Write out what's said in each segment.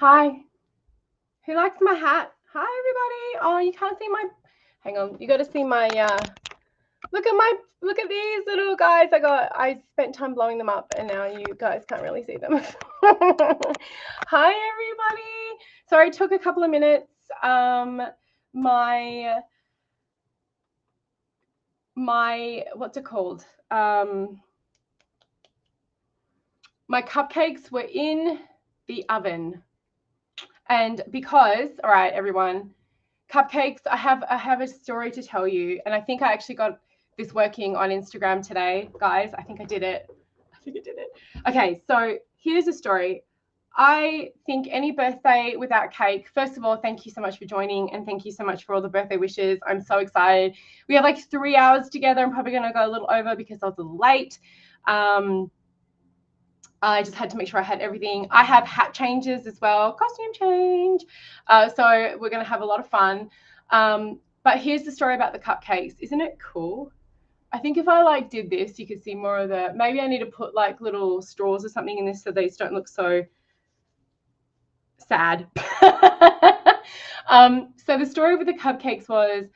Hi. Who likes my hat? Hi, everybody. Oh, you can't see my... Hang on. You got to see my... Look at these little guys I spent time blowing them up, and now you guys can't really see them. Hi, everybody. Sorry, it took a couple of minutes. My what's it called? My cupcakes were in the oven. And because, all right, everyone, cupcakes, I have a story to tell you. And I think I actually got this working on Instagram today, guys. I think I did it. Okay, so here's a story. I think any birthday without cake, first of all, thank you so much for joining, and thank you so much for all the birthday wishes. I'm so excited. We have like 3 hours together. I'm probably going to go a little over because I was a little late. I just had to make sure I had everything. I have hat changes as well, costume change. So we're going to have a lot of fun. But here's the story about the cupcakes. Isn't it cool? I think if I like did this, you could see more of the, maybe I need to put like little straws or something in this so these don't look so sad. So the story with the cupcakes was,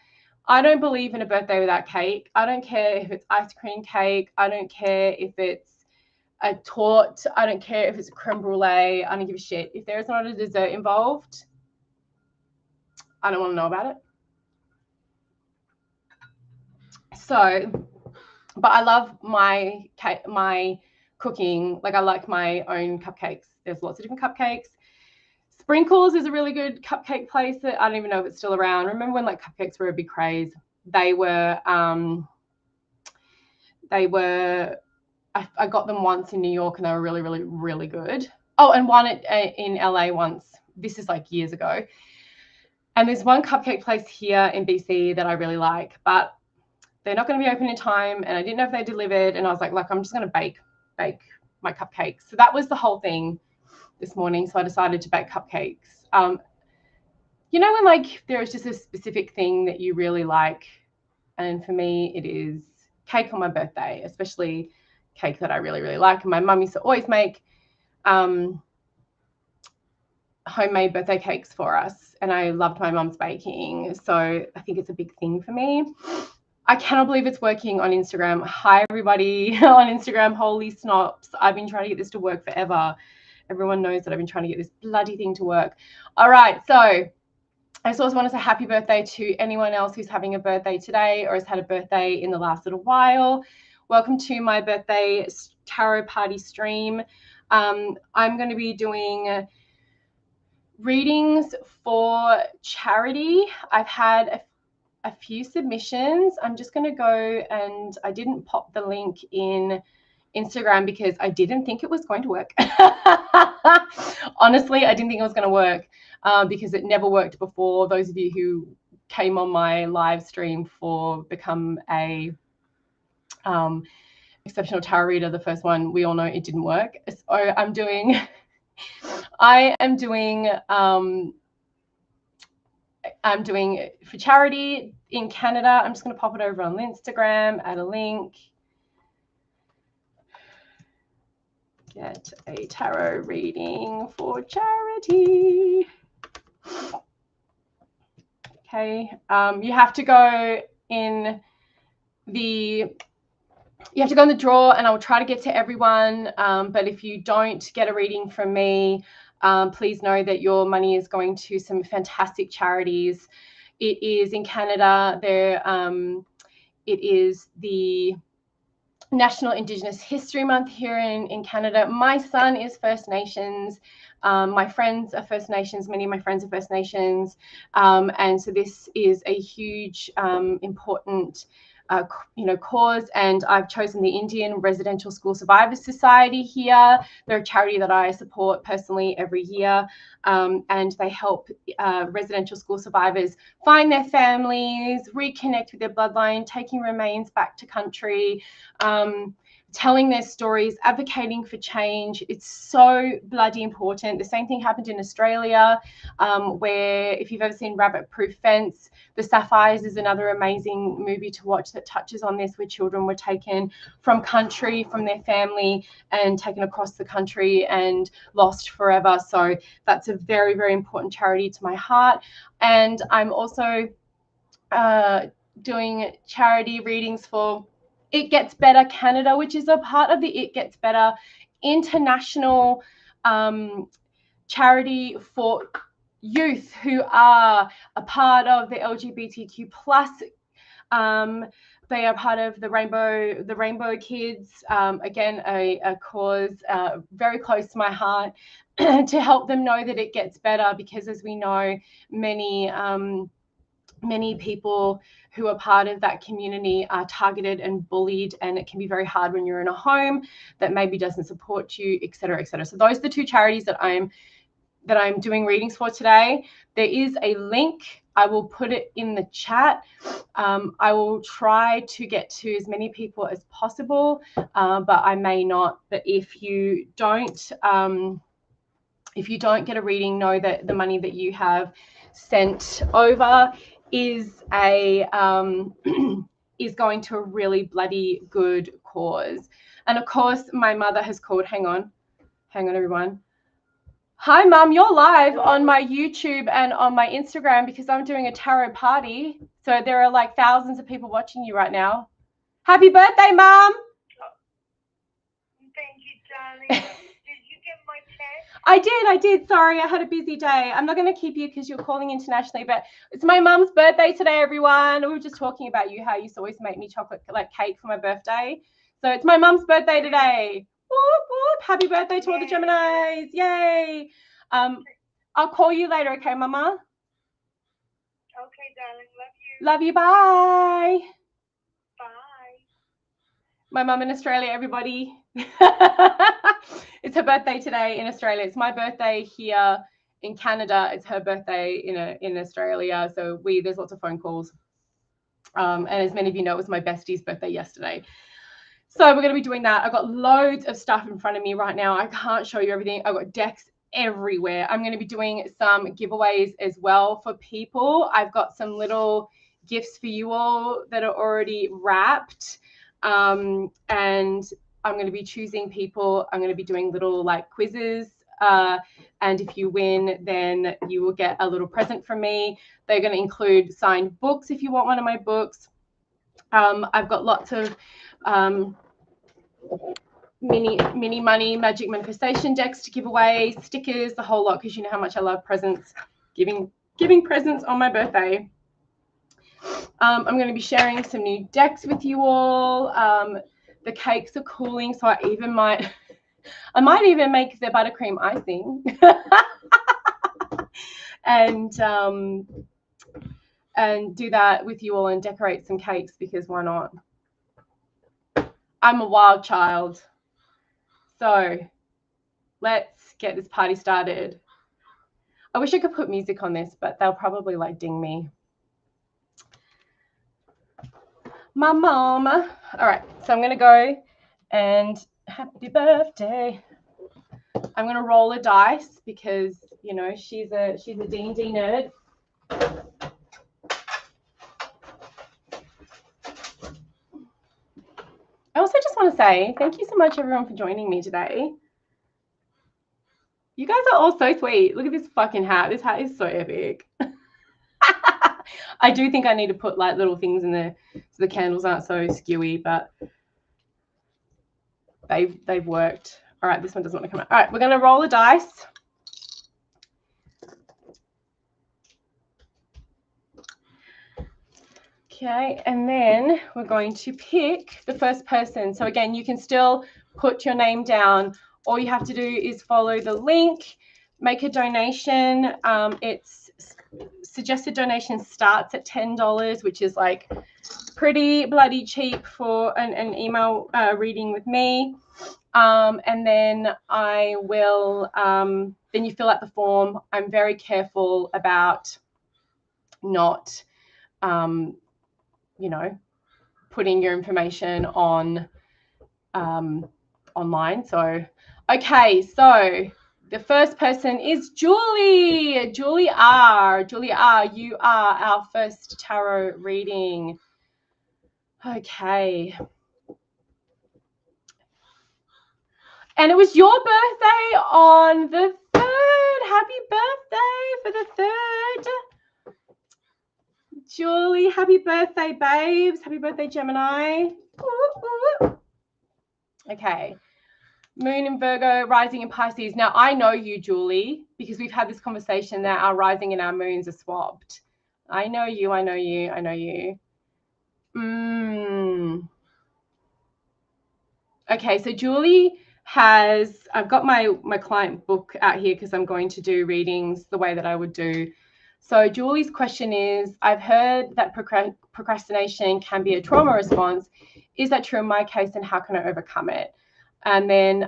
I don't believe in a birthday without cake. I don't care if it's ice cream cake. I don't care if it's a torte. I don't care if it's a creme brulee. I don't give a shit. If there is not a dessert involved, I don't want to know about it. So, but I love my cooking. Like I like my own cupcakes. There's lots of different cupcakes. Sprinkles is a really good cupcake place that I don't even know if it's still around. Remember when like cupcakes were a big craze? They were I got them once in New York and they were really, really, really good. Oh, and one in LA once. This is like years ago. And there's one cupcake place here in BC that I really like, but they're not going to be open in time. And I didn't know if they delivered. And I was like, I'm just going to bake my cupcakes. So that was the whole thing this morning. So I decided to bake cupcakes. You know, when like there is just a specific thing that you really like. And for me, it is cake on my birthday, especially cake that I really, really like. And my mum used to always make homemade birthday cakes for us. And I loved my mum's baking. So I think it's a big thing for me. I cannot believe it's working on Instagram. Hi, everybody on Instagram. Holy snops. I've been trying to get this to work forever. Everyone knows that I've been trying to get this bloody thing to work. All right. So I just also want to say happy birthday to anyone else who's having a birthday today or has had a birthday in the last little while. Welcome to my birthday tarot party stream. I'm going to be doing readings for charity. I've had a few submissions. I'm just going to go, and I didn't pop the link in Instagram because I didn't think it was going to work. Honestly, I didn't think it was going to work because it never worked before. Those of you who came on my live stream for Become a Exceptional Tarot Reader, the first one, we all know it didn't work. So I am doing for charity in Canada. I'm just going to pop it over on Instagram, add a link. Get a tarot reading for charity. Okay, you have to go in the draw, and I will try to get to everyone. But if you don't get a reading from me, please know that your money is going to some fantastic charities. It is in Canada. It is the National Indigenous History Month here in Canada. My son is First Nations. My friends are First Nations. Many of my friends are First Nations. And so this is a huge, important cause, and I've chosen the Indian Residential School Survivors Society here. They're a charity that I support personally every year, and they help residential school survivors find their families, reconnect with their bloodline, taking remains back to country. telling their stories, advocating for change. It's so bloody important. The same thing happened in Australia, where if you've ever seen Rabbit Proof Fence, The Sapphires is another amazing movie to watch that touches on this, where children were taken from country, from their family, and taken across the country and lost forever. So that's a very, very important charity to my heart. And I'm also doing charity readings for It Gets Better Canada, which is a part of the It Gets Better international charity for youth who are a part of the LGBTQ plus. They are part of the Rainbow Kids. Again, a cause very close to my heart to help them know that it gets better, because as we know, many people who are part of that community are targeted and bullied, and it can be very hard when you're in a home that maybe doesn't support you, et cetera, et cetera. So those are the two charities that I'm doing readings for today. There is a link. I will put it in the chat. I will try to get to as many people as possible, but I may not. But if you don't get a reading, know that the money that you have sent over is is going to a really bloody good cause. And of course, my mother has called. Hang on, everyone. Hi, Mum, you're live on my YouTube and on my Instagram because I'm doing a tarot party. So there are like thousands of people watching you right now. Happy birthday, Mum. Thank you, darling. Did you get my text? I did. Sorry, I had a busy day. I'm not going to keep you because you're calling internationally, but it's my mum's birthday today, everyone. We were just talking about you, how you used to always make me chocolate like cake for my birthday. So it's my mum's birthday today. Whoop, whoop. Happy birthday to all the Geminis. Yay. I'll call you later, okay, Mama? Okay, darling. Love you. Love you. Bye. Bye. My mum in Australia, everybody. It's her birthday today in Australia. It's my birthday here in Canada. It's her birthday in Australia. So there's lots of phone calls. And as many of you know, it was my bestie's birthday yesterday. So we're going to be doing that. I've got loads of stuff in front of me right now. I can't show you everything. I've got decks everywhere. I'm going to be doing some giveaways as well for people. I've got some little gifts for you all that are already wrapped. And I'm going to be choosing people. I'm going to be doing little like quizzes. And if you win, then you will get a little present from me. They're going to include signed books if you want one of my books. I've got lots of mini money magic manifestation decks to give away, stickers, the whole lot, because you know how much I love presents, giving presents on my birthday. I'm going to be sharing some new decks with you all. The cakes are cooling, so I might even make the buttercream icing and do that with you all and decorate some cakes, because why not? I'm a wild child. So let's get this party started. I wish I could put music on this, but they'll probably like ding me. My mama. All right, so I'm going to go and happy birthday. I'm going to roll a dice because, you know, she's a D&D nerd. I also just want to say thank you so much, everyone, for joining me today. You guys are all so sweet. Look at this fucking hat. This hat is so epic. I do think I need to put like little things in there so the candles aren't so skewy, but they've worked. All right, this one doesn't want to come out. All right, we're going to roll a dice. Okay, and then we're going to pick the first person. So again, you can still put your name down. All you have to do is follow the link, make a donation. It's suggested donation starts at $10, which is like pretty bloody cheap for an email reading with me. And then I will, then you fill out the form. I'm very careful about not, you know, putting your information on online. So, okay, so the first person is Julie. Julie R. Julie R, you are our first tarot reading. Okay. And it was your birthday on the 3rd. Happy birthday for the 3rd. Julie, happy birthday, babes. Happy birthday, Gemini. Ooh, ooh. Okay. Moon in Virgo, rising in Pisces. Now, I know you, Julie, because we've had this conversation that our rising and our moons are swapped. I know you, I know you, I know you. Okay, so Julie has, I've got my client book out here because I'm going to do readings the way that I would do. So Julie's question is, I've heard that procrastination can be a trauma response. Is that true in my case, and how can I overcome it? And then,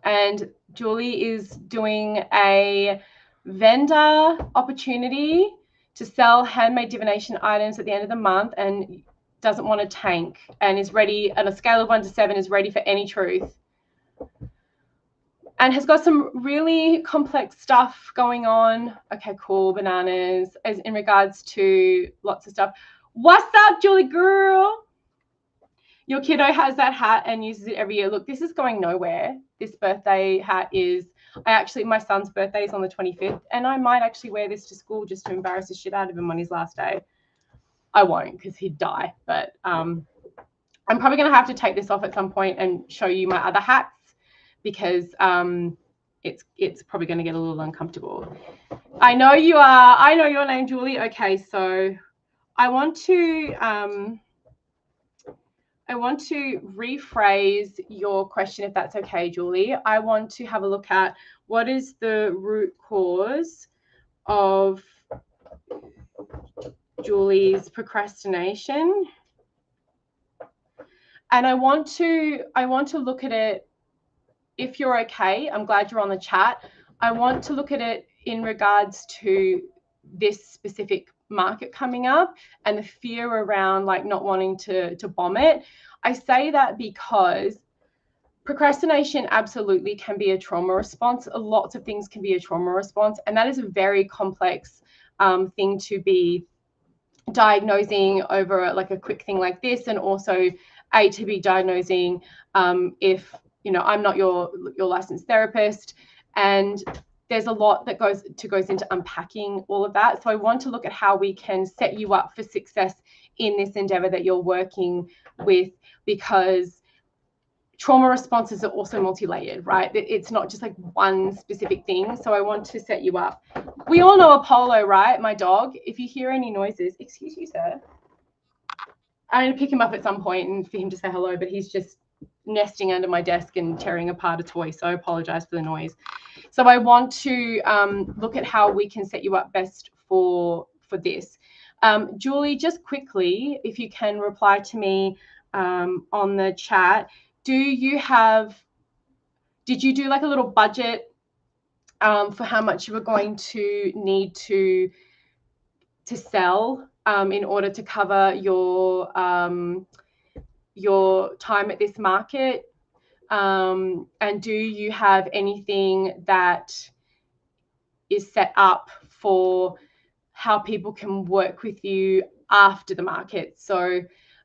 and Julie is doing a vendor opportunity to sell handmade divination items at the end of the month, and doesn't want to tank, and is ready on a scale of 1 to 7, is ready for any truth, and has got some really complex stuff going on. Okay, cool, bananas, as in regards to lots of stuff. What's up, Julie girl? Your kiddo has that hat and uses it every year. Look, this is going nowhere. This birthday hat is, my son's birthday is on the 25th, and I might actually wear this to school just to embarrass the shit out of him on his last day. I won't, because he'd die, but I'm probably going to have to take this off at some point and show you my other hats, because it's probably going to get a little uncomfortable. I know you are. I know your name, Julie. Okay, so I want to rephrase your question, if that's okay, Julie. I want to have a look at what is the root cause of Julie's procrastination. And I want to look at it, if you're okay, I'm glad you're on the chat. I want to look at it in regards to this specific market coming up and the fear around like not wanting to bomb it. I say that because procrastination absolutely can be a trauma response. Lots of things can be a trauma response, and that is a very complex thing to be diagnosing over like a quick thing like this, and also to be diagnosing if I'm not your licensed therapist, and there's a lot that goes into unpacking all of that. So I want to look at how we can set you up for success in this endeavor that you're working with, because trauma responses are also multi-layered, right? It's not just like one specific thing. So I want to set you up. We all know Apollo, right? My dog. If you hear any noises, excuse you, sir. I'm going to pick him up at some point and for him to say hello, but he's just nesting under my desk and tearing apart a toy. So I apologize for the noise. So I want to look at how we can set you up best for this. Julie, just quickly, if you can reply to me on the chat. Did you do like a little budget for how much you were going to need to sell in order to cover your time at this market? And do you have anything that is set up for how people can work with you after the market? So,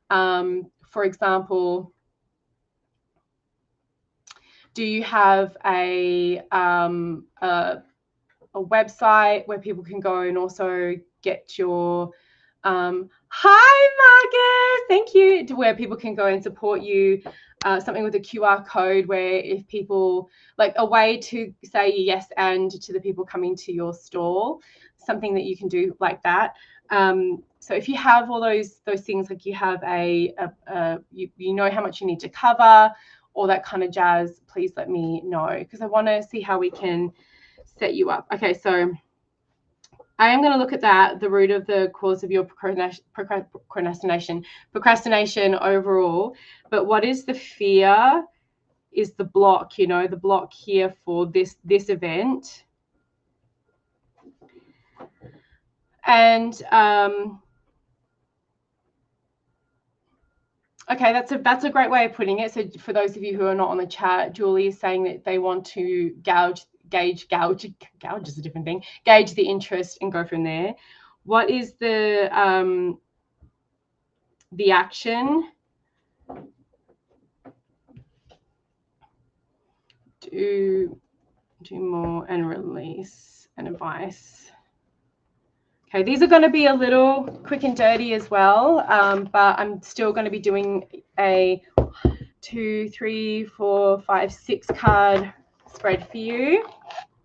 for example, do you have a website where people can go and also get your hi Marcus, thank you, to where people can go and support you, something with a QR code where if people, like a way to say yes and to the people coming to your stall, something that you can do like that. So if you have all those things, like you have you know how much you need to cover, all that kind of jazz, please let me know, because I want to see how we can set you up. Okay, so I am going to look at that, the root of the cause of your procrastination overall. But what is the fear is the block, the block here for this event. And Okay, that's a great way of putting it. So for those of you who are not on the chat, Julie is saying that they want to gauge is a different thing, gauge the interest and go from there. What is the action? Do more and release and advice. Okay, these are going to be a little quick and dirty as well, but I'm still going to be doing a 2, 3, 4, 5, 6 card spread for you.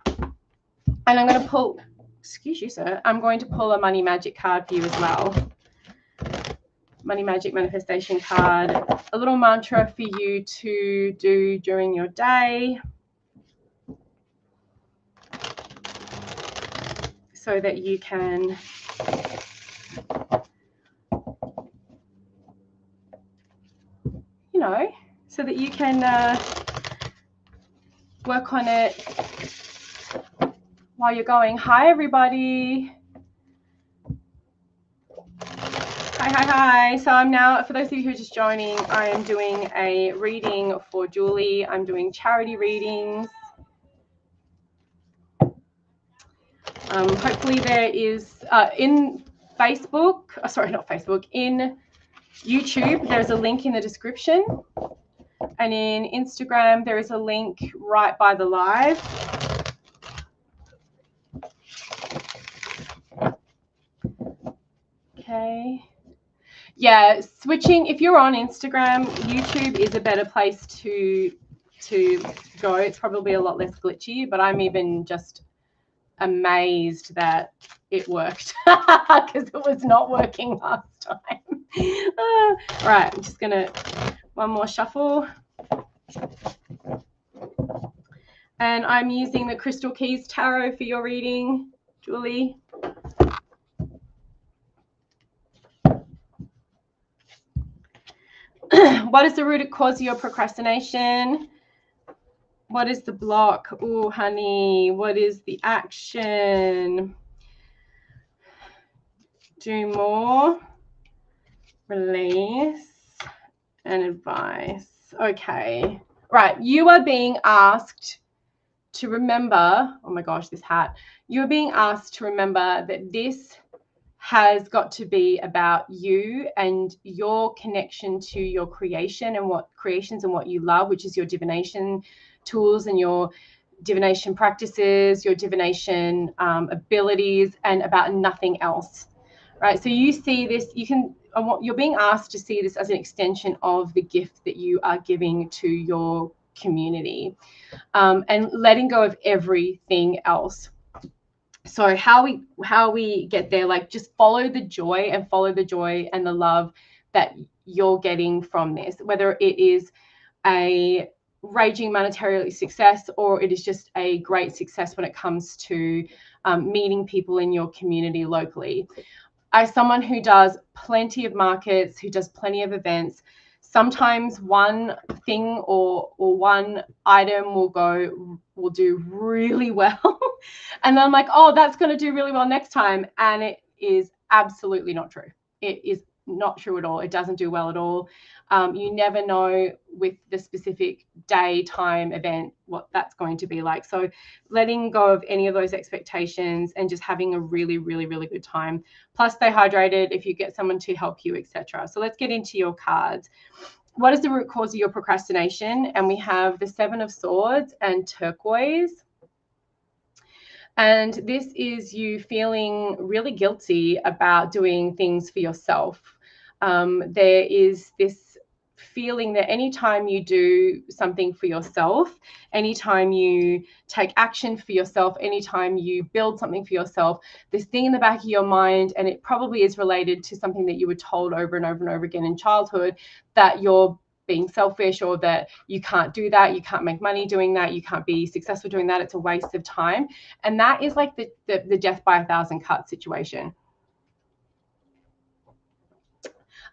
And I'm going to pull, excuse you, sir, I'm going to pull a money magic card for you as well. Money magic manifestation card, a little mantra for you to do during your day so that you can so that you can work on it while you're going. Hi, everybody. Hi. So I'm now, for those of you who are just joining, I am doing a reading for Julie. I'm doing charity readings. Hopefully there is, in Facebook, sorry, not Facebook, in YouTube, there's a link in the description. And in Instagram, there is a link right by the live. Okay. Yeah, switching, if you're on Instagram, YouTube is a better place to go. It's probably a lot less glitchy, but I'm even just amazed that it worked because it was not working last time. Right, I'm just gonna one more shuffle. And I'm using the Crystal Keys Tarot for your reading, Julie. What is the root cause of your procrastination? What is the block? Oh, honey, what is the action? Do more, release, and advice. Okay, right. You are being asked to remember, oh my gosh, this hat. You're being asked to remember that this has got to be about you and your connection to your creation and what creations and what you love, which is your divination tools and your divination practices, your divination abilities, and about nothing else, right? So you see this, you're being asked to see this as an extension of the gift that you are giving to your community, and letting go of everything else. So how we get there, like, just follow the joy and the love that you're getting from this, whether it is a raging monetary success or it is just a great success when it comes to meeting people in your community locally. As someone who does plenty of markets, who does plenty of events, sometimes one thing or one item will do really well. And then I'm like, oh, that's going to do really well next time. And it is absolutely not true. It is not true at all. It doesn't do well at all. You never know with the specific day, time, event, what that's going to be like. So letting go of any of those expectations and just having a really, really, really good time. Plus, stay hydrated if you get someone to help you, etc. So let's get into your cards. What is the root cause of your procrastination? And we have the 7 of Swords and turquoise. And this is you feeling really guilty about doing things for yourself. There is this feeling that anytime you do something for yourself, anytime you take action for yourself, anytime you build something for yourself, this thing in the back of your mind, and it probably is related to something that you were told over and over and over again in childhood, that you're being selfish, or that you can't do that, you can't make money doing that, you can't be successful doing that, it's a waste of time. And that is like the death by 1,000 cuts situation.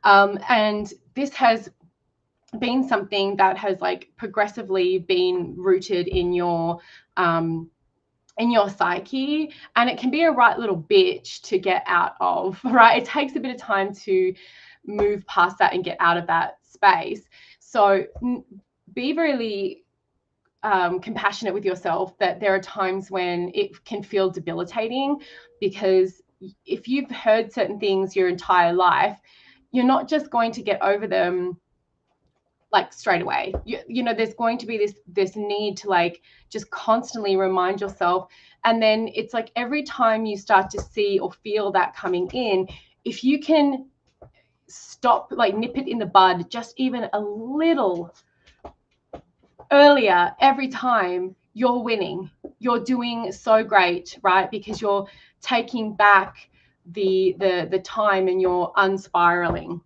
And this has been something that has like progressively been rooted in your psyche, and it can be a right little bitch to get out of, right? It takes a bit of time to move past that and get out of that space. So be really compassionate with yourself, that there are times when it can feel debilitating, because if you've heard certain things your entire life, you're not just going to get over them like straight away. You know, there's going to be this need to like just constantly remind yourself. And then it's like every time you start to see or feel that coming in, if you can stop, like nip it in the bud just even a little earlier, every time, you're winning. You're doing so great, right? Because you're taking back the time and you're unspiraling.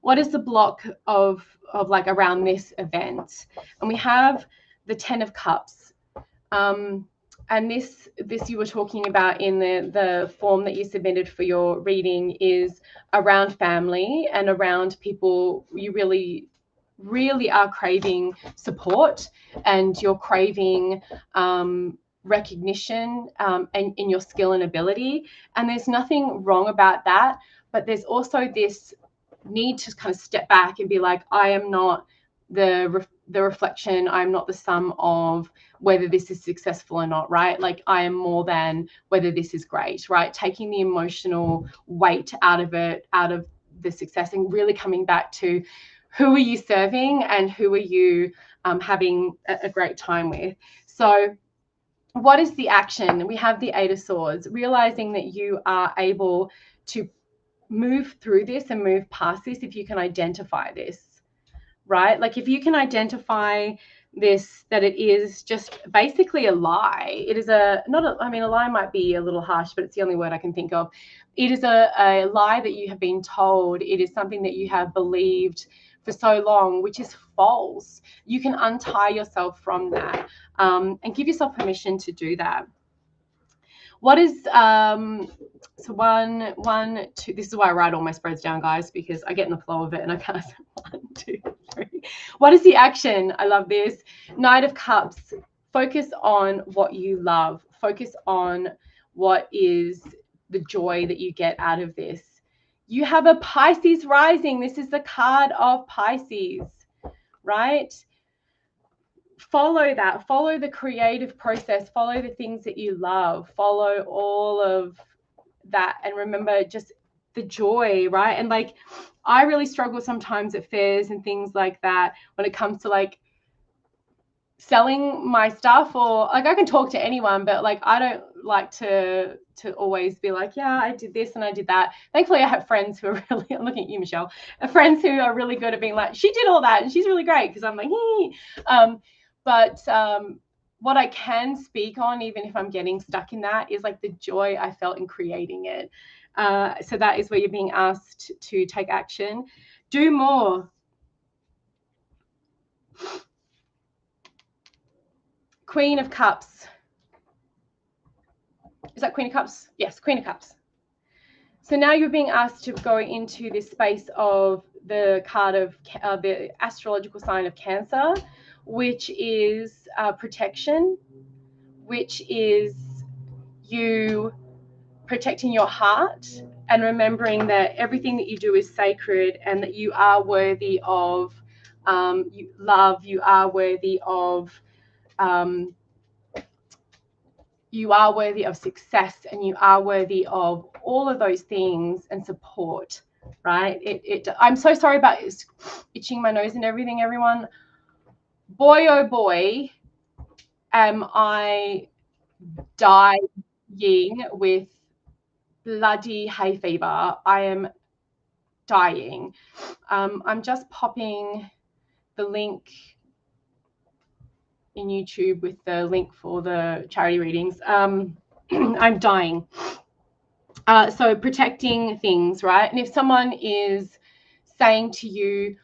What is the block of like around this event? And we have the 10 of Cups. And this you were talking about in the form that you submitted for your reading is around family and around people you really are craving support, and you're craving recognition and in your skill and ability. And there's nothing wrong about that, but there's also this need to kind of step back and be like, I am not the reflection, I'm not the sum of whether this is successful or not, right? Like I am more than whether this is great, right? Taking the emotional weight out of it, out of the success, and really coming back to who are you serving and who are you having a great time with. So what is the action? We have the 8 of Swords, realizing that you are able to move through this and move past this if you can identify this, right? Like if you can identify this, that it is just basically a lie. It is a lie might be a little harsh, but it's the only word I can think of. It is a lie that you have been told. It is something that you have believed for so long, which is false. You can untie yourself from that and give yourself permission to do that. What is so one, two, this is why I write all my spreads down, guys, because I get in the flow of it and I kind of 1, 2, 3. What is the action? I love this. Knight of Cups. Focus on what you love. Focus on what is the joy that you get out of this. You have a Pisces rising. This is the card of Pisces, right? Follow that, follow the creative process, follow the things that you love, follow all of that, and remember just the joy, right? And like I really struggle sometimes at fairs and things like that when it comes to like selling my stuff, or like I can talk to anyone, but like I don't like to always be like, yeah, I did this and I did that. Thankfully I have friends who are really, I'm looking at you, Michelle, friends who are really good at being like, she did all that and she's really great, because I'm like, but what I can speak on, even if I'm getting stuck in that, is like the joy I felt in creating it. So that is where you're being asked to take action. Do more. Queen of Cups. Is that Queen of Cups? Yes, Queen of Cups. So now you're being asked to go into this space of the card of the astrological sign of Cancer, which is protection, which is you protecting your heart and remembering that everything that you do is sacred, and that you are worthy of love, you are worthy of success, and you are worthy of all of those things and support, right? I'm so sorry about itching my nose and everything, everyone. Boy, oh boy, am I dying with bloody hay fever. I am dying. I'm just popping the link in YouTube with the link for the charity readings. I'm dying. So protecting things, right? And if someone is saying to you,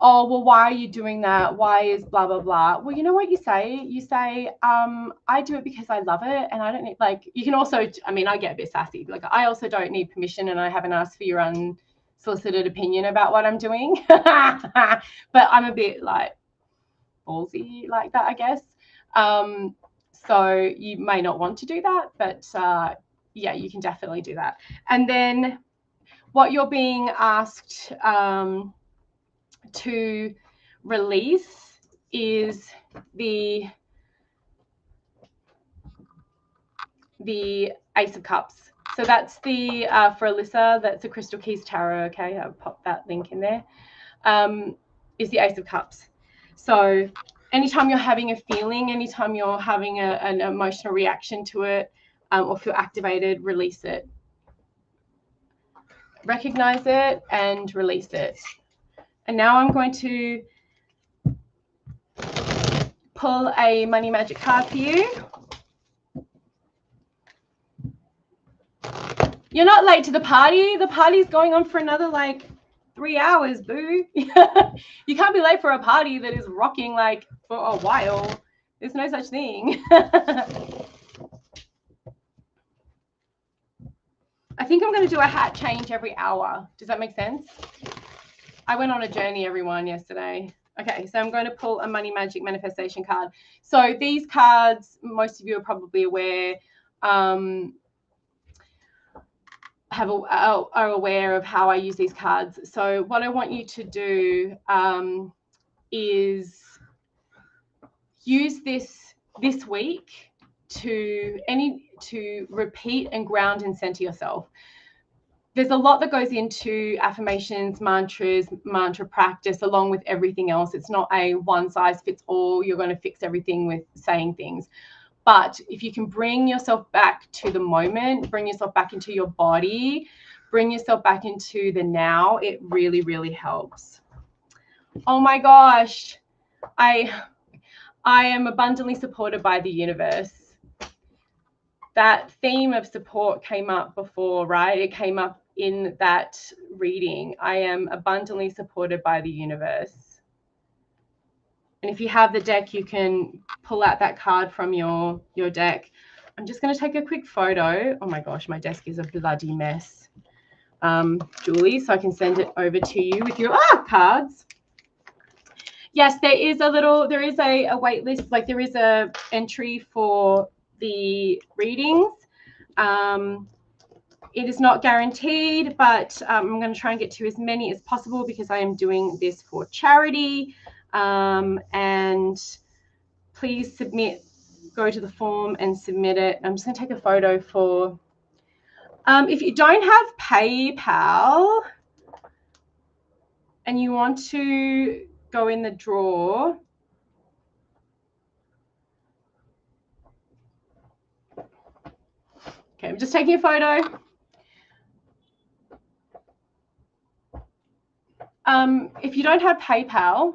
oh, well, why are you doing that? Why is blah, blah, blah? Well, you know what you say? You say, I do it because I love it. And I don't need, like, you can also, I mean, I get a bit sassy. Like, I also don't need permission, and I haven't asked for your unsolicited opinion about what I'm doing. But I'm a bit like ballsy like that, I guess. So you may not want to do that, but yeah, you can definitely do that. And then what you're being asked to release is the Ace of Cups. So that's the, for Alyssa, that's the Crystal Keys Tarot, okay? I'll pop that link in there. Is the Ace of Cups. So anytime you're having a feeling, anytime you're having an emotional reaction to it, or feel activated, release it. Recognize it and release it. And now I'm going to pull a money magic card for you. You're not late to the party. The party's going on for another like 3 hours, boo. You can't be late for a party that is rocking like for a while. There's no such thing. I think I'm going to do a hat change every hour. Does that make sense? I went on a journey, everyone, yesterday. Okay, so I'm going to pull a money magic manifestation card. So these cards, most of you are probably aware, are aware of how I use these cards. So what I want you to do is use this week to repeat and ground and center yourself. There's a lot that goes into affirmations, mantras, mantra practice, along with everything else. It's not a one size fits all. You're going to fix everything with saying things. But if you can bring yourself back to the moment, bring yourself back into your body, bring yourself back into the now, it really, really helps. Oh my gosh. I am abundantly supported by the universe. That theme of support came up before, right? It came up in that reading. I am abundantly supported by the universe. And if you have the deck, you can pull out that card from your deck. I'm just going to take a quick photo. Oh my gosh, my desk is a bloody mess, Julie, so I can send it over to you with your cards. Yes, there is a wait list, like there is a entry for the readings. It is not guaranteed, but I'm going to try and get to as many as possible because I am doing this for charity. And please go to the form and submit it. I'm just going to take a photo for, if you don't have PayPal and you want to go in the draw, okay, I'm just taking a photo. If you don't have PayPal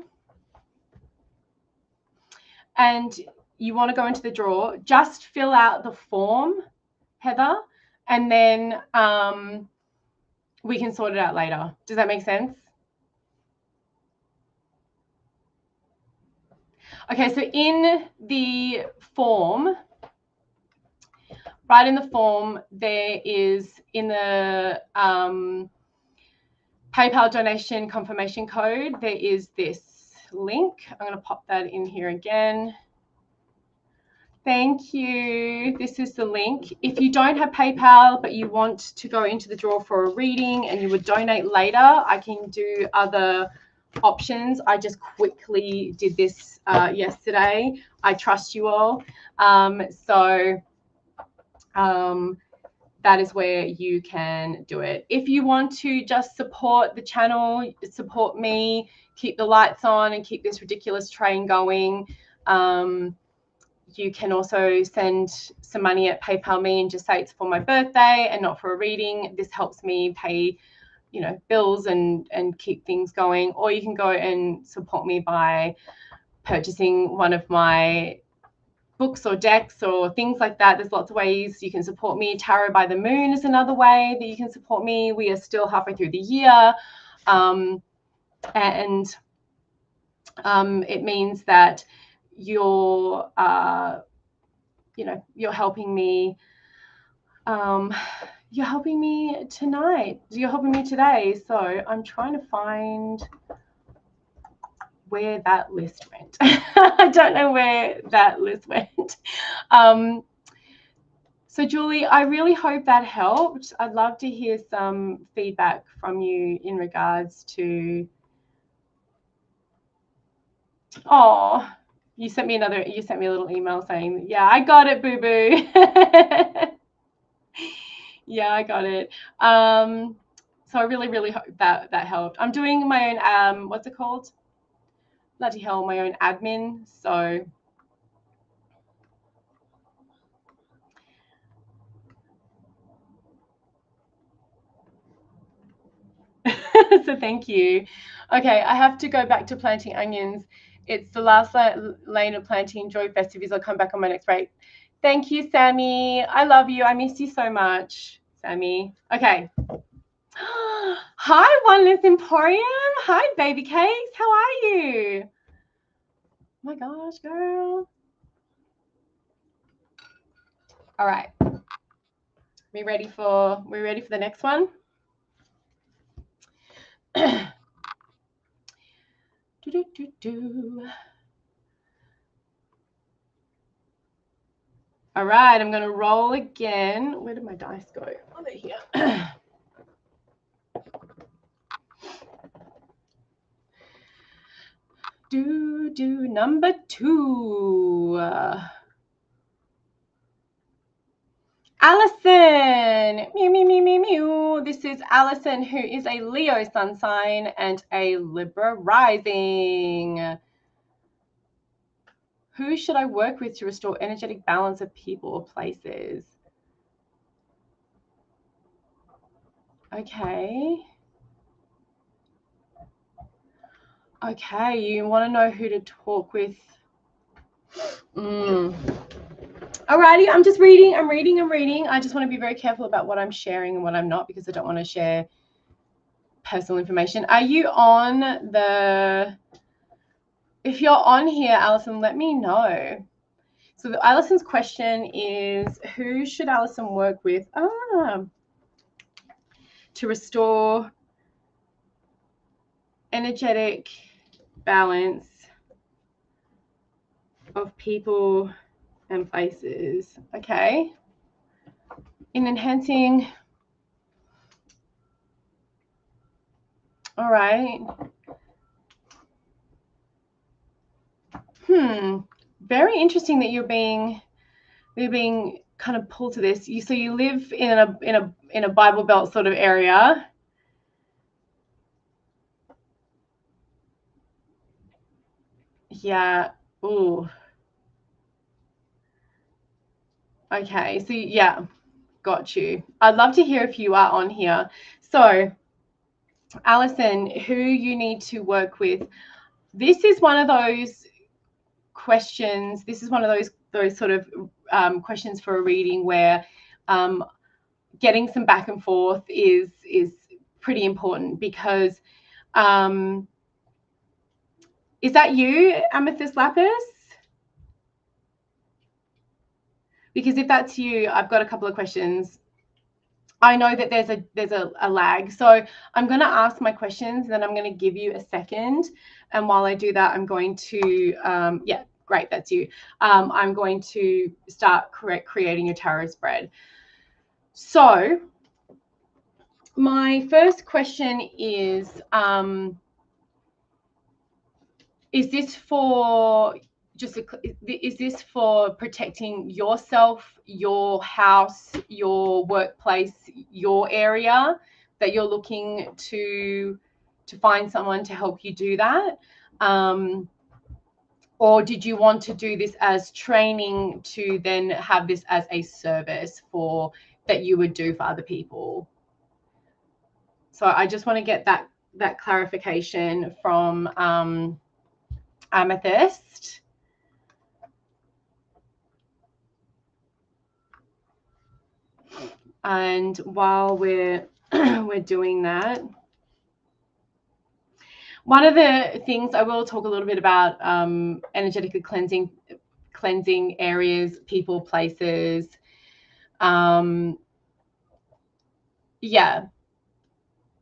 and you want to go into the draw, just fill out the form, Heather, and then we can sort it out later. Does that make sense? Okay, so in the form, right in the form, there is in the PayPal donation confirmation code, there is this link. I'm going to pop that in here again. Thank you. This is the link. If you don't have PayPal, but you want to go into the draw for a reading and you would donate later, I can do other options. I just quickly did this yesterday. I trust you all. That is where you can do it. If you want to just support the channel, support me, keep the lights on and keep this ridiculous train going, you can also send some money at PayPal me and just say it's for my birthday and not for a reading. This helps me pay, bills and keep things going. Or you can go and support me by purchasing one of my books or decks or things like that. There's lots of ways you can support me. Tarot by the Moon is another way that you can support me. We are still halfway through the year. It means that you're helping me. You're helping me tonight. You're helping me today. So I'm trying to find where that list went. I don't know where that list went. So Julie, I really hope that helped. I'd love to hear some feedback from you in regards to, oh, you sent me a little email saying, yeah, I got it, boo-boo. Yeah, I got it. So I really, really hope that helped. I'm doing my own, what's it called? Bloody hell, my own admin. So so thank you. Okay, I have to go back to planting onions. It's the last lane of planting. Enjoy festivities. I'll come back on my next break. Thank you, Sammy. I love you. I miss you so much, Sammy. Okay. Hi, Oneness Emporium. Hi, baby cakes. How are you? Oh my gosh, girl. All right. We ready for the next one? All right, I'm going to roll again. Where did my dice go? Oh, they're here. Number 2. Allison. Mew, mew, mew, mew, mew. This is Allison, who is a Leo sun sign and a Libra rising. Who should I work with to restore energetic balance of people or places? Okay. Okay, you want to know who to talk with. Alrighty, I'm just reading. I'm reading. I just want to be very careful about what I'm sharing and what I'm not, because I don't want to share personal information. Are you on the... If you're on here, Allison, let me know. So Allison's question is, who should Allison work with to restore energetic balance of people and places? Okay. In enhancing... All right. Very interesting that you're being kind of pulled to this. So you live in a Bible Belt sort of area. Yeah. Ooh. Okay. So yeah, got you. I'd love to hear if you are on here. So Allison, who you need to work with. This is one of those questions. This is one of those sort of questions for a reading where getting some back and forth is pretty important, because is that you, Amethyst Lapis? Because if that's you, I've got a couple of questions. I know that there's a lag, so I'm going to ask my questions, and then I'm going to give you a second. And while I do that, I'm going to yeah, great, that's you. I'm going to start creating your tarot spread. So my first question is this for is this for protecting yourself, your house, your workplace, your area, that you're looking to find someone to help you do that? Or did you want to do this as training to then have this as a service that you would do for other people? So I just want to get that clarification from Amethyst. And while we're doing that, one of the things I will talk a little bit about, energetically cleansing areas, people, places. Yeah.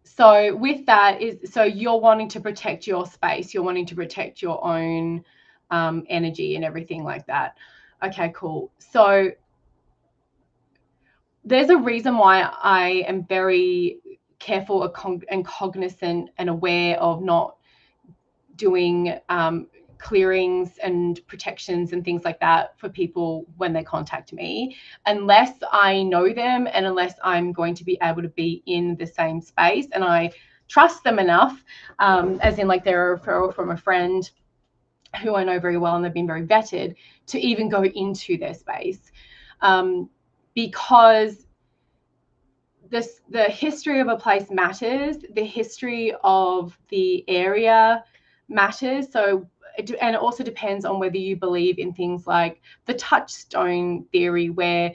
So with that so you're wanting to protect your space, you're wanting to protect your own energy and everything like that. Okay, cool. So there's a reason why I am very careful and cognizant and aware of not doing clearings and protections and things like that for people when they contact me, unless I know them and unless I'm going to be able to be in the same space and I trust them enough, as in like they're a referral from a friend who I know very well and they've been very vetted, to even go into their space, because the history of a place matters, the history of the area matters. So, and it also depends on whether you believe in things like the touchstone theory, where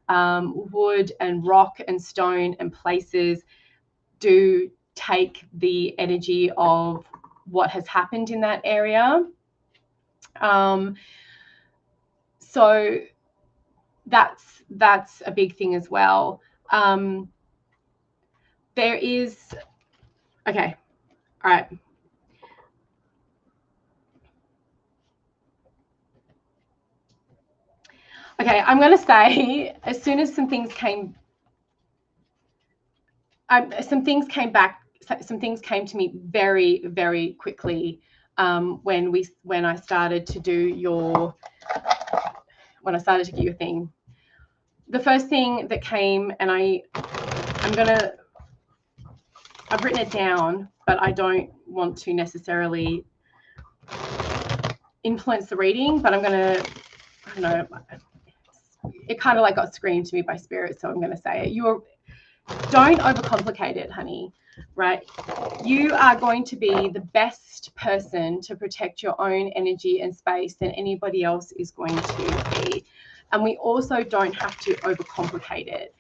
wood and rock and stone and places do take the energy of what has happened in that area. So that's a big thing as well. There is, okay, all right. Okay, I'm going to say, as soon as some things came to me very, very quickly when I started to do your thing. The first thing that came, and I've written it down, but I don't want to necessarily influence the reading, but I don't know, it kind of like got screamed to me by spirit, so I'm going to say it. Don't overcomplicate it, honey, right? You are going to be the best person to protect your own energy and space than anybody else is going to be. And we also don't have to overcomplicate it.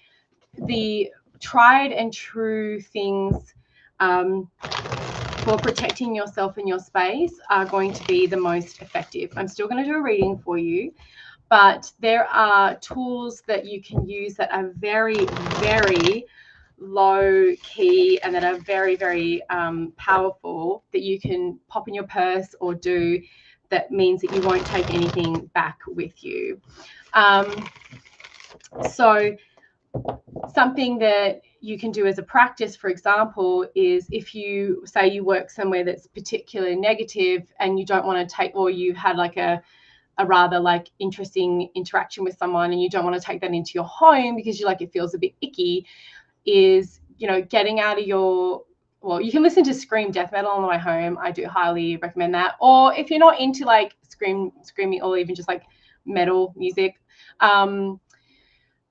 The tried and true things for protecting yourself and your space are going to be the most effective. I'm still going to do a reading for you, but there are tools that you can use that are very, very low key and that are very, very powerful, that you can pop in your purse or do, that means that you won't take anything back with you. So something that you can do as a practice, for example, is if you say you work somewhere that's particularly negative and you don't want to take, or you had like a rather like interesting interaction with someone and you don't want to take that into your home because you like, it feels a bit icky, is, getting out of your, well, you can listen to scream death metal on the way home. I do highly recommend that. Or if you're not into like screaming or even just like metal music,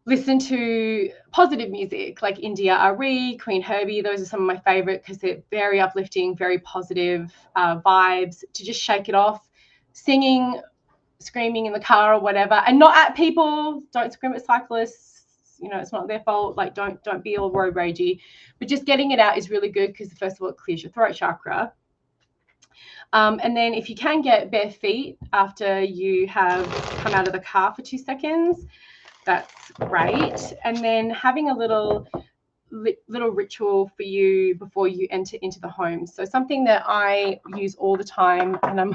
listen to positive music like India Arie, Queen Herbie. Those are some of my favorite because they're very uplifting, very positive vibes to just shake it off. Singing, screaming in the car or whatever, and not at people. Don't scream at cyclists. It's not their fault. Like, don't be all road ragey, but just getting it out is really good because first of all, it clears your throat chakra. And then if you can get bare feet after you have come out of the car for 2 seconds, that's great. And then having a little ritual for you before you enter into the home. So something that I use all the time, and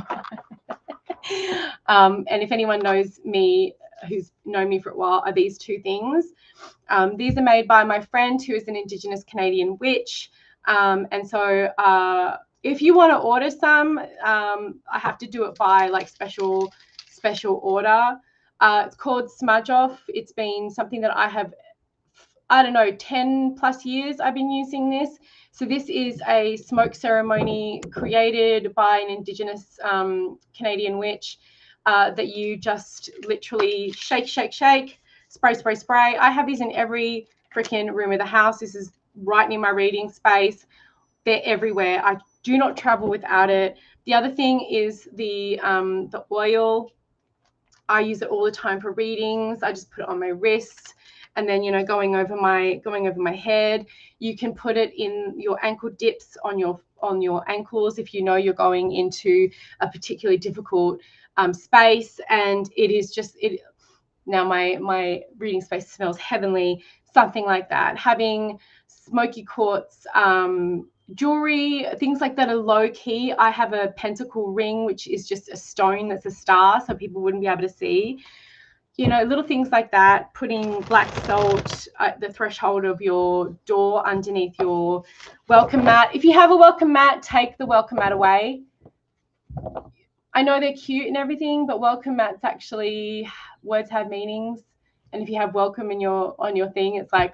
and if anyone knows me, who's known me for a while, are these two things. These are made by my friend who is an Indigenous Canadian witch. And so if you want to order some, I have to do it by like special order. It's called Smudge Off. It's been something that I have, 10 plus years I've been using this. So this is a smoke ceremony created by an Indigenous Canadian witch that you just literally shake, spray. I have these in every freaking room of the house. This is right near my reading space. They're everywhere. I do not travel without it. The other thing is the oil. I use it all the time for readings. I just put it on my wrists, and then going over my head. You can put it in your ankle dips on your ankles if you know you're going into a particularly difficult space. And it is just it. Now my reading space smells heavenly. Something like that. Having smoky quartz jewelry, things like that are low key. I have a pentacle ring, which is just a stone that's a star, so people wouldn't be able to see. you know, little things like that, putting black salt at the threshold of your door underneath your welcome mat. If you have a welcome mat, take the welcome mat away. I know they're cute and everything, but welcome mats actually, words have meanings. And if you have welcome in on your thing, it's like,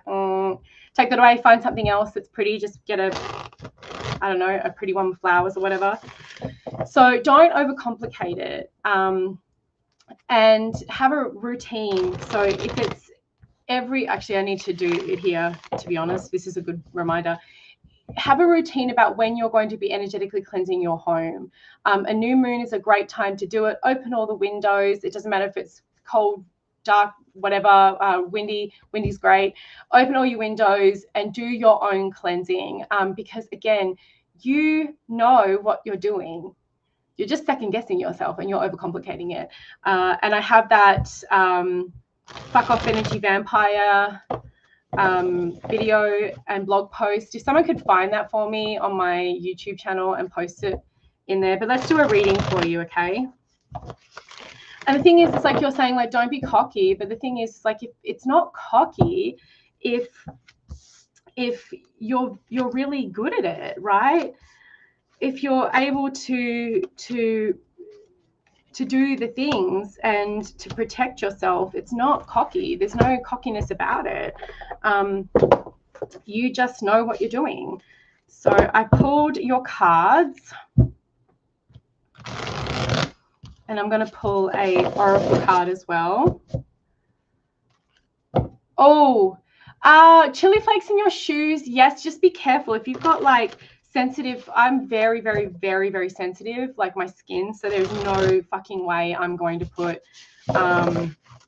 take that away, find something else that's pretty. Just get I don't know, a pretty one with flowers or whatever. So don't overcomplicate it. And have a routine. So if it's actually I need to do it here, to be honest. This is a good reminder. Have a routine about when you're going to be energetically cleansing your home. A new moon is a great time to do it. Open all the windows. It doesn't matter if it's cold, dark, whatever, windy's great. Open all your windows and do your own cleansing, because again, you know what you're doing. You're just second guessing yourself and you're overcomplicating it. And I have that Fuck Off Energy Vampire video and blog post. If someone could find that for me on my YouTube channel and post it in there. But let's do a reading for you, okay? And the thing is, it's like you're saying, like, don't be cocky. But the thing is, like, if it's not cocky, if you're really good at it, right? If you're able to do the things and to protect yourself, it's not cocky. There's no cockiness about it. You just know what you're doing. So I pulled your cards, and I'm going to pull a oracle card as well. Oh, chili flakes in your shoes. Yes, just be careful. If you've got like sensitive, I'm very, very, very, very sensitive, like my skin. So there's no fucking way I'm going to put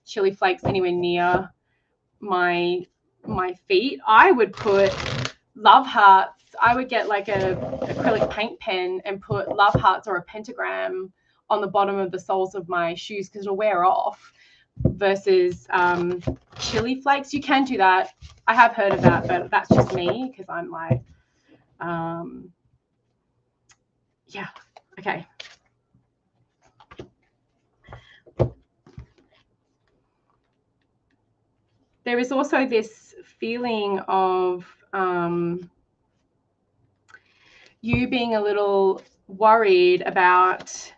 chili flakes anywhere near my feet. I would put love hearts. I would get like a acrylic paint pen and put love hearts or a pentagram on the bottom of the soles of my shoes because it'll wear off, versus chili flakes. You can do that. I have heard of that, but that's just me because I'm like, yeah, okay. There is also this feeling of you being a little worried about,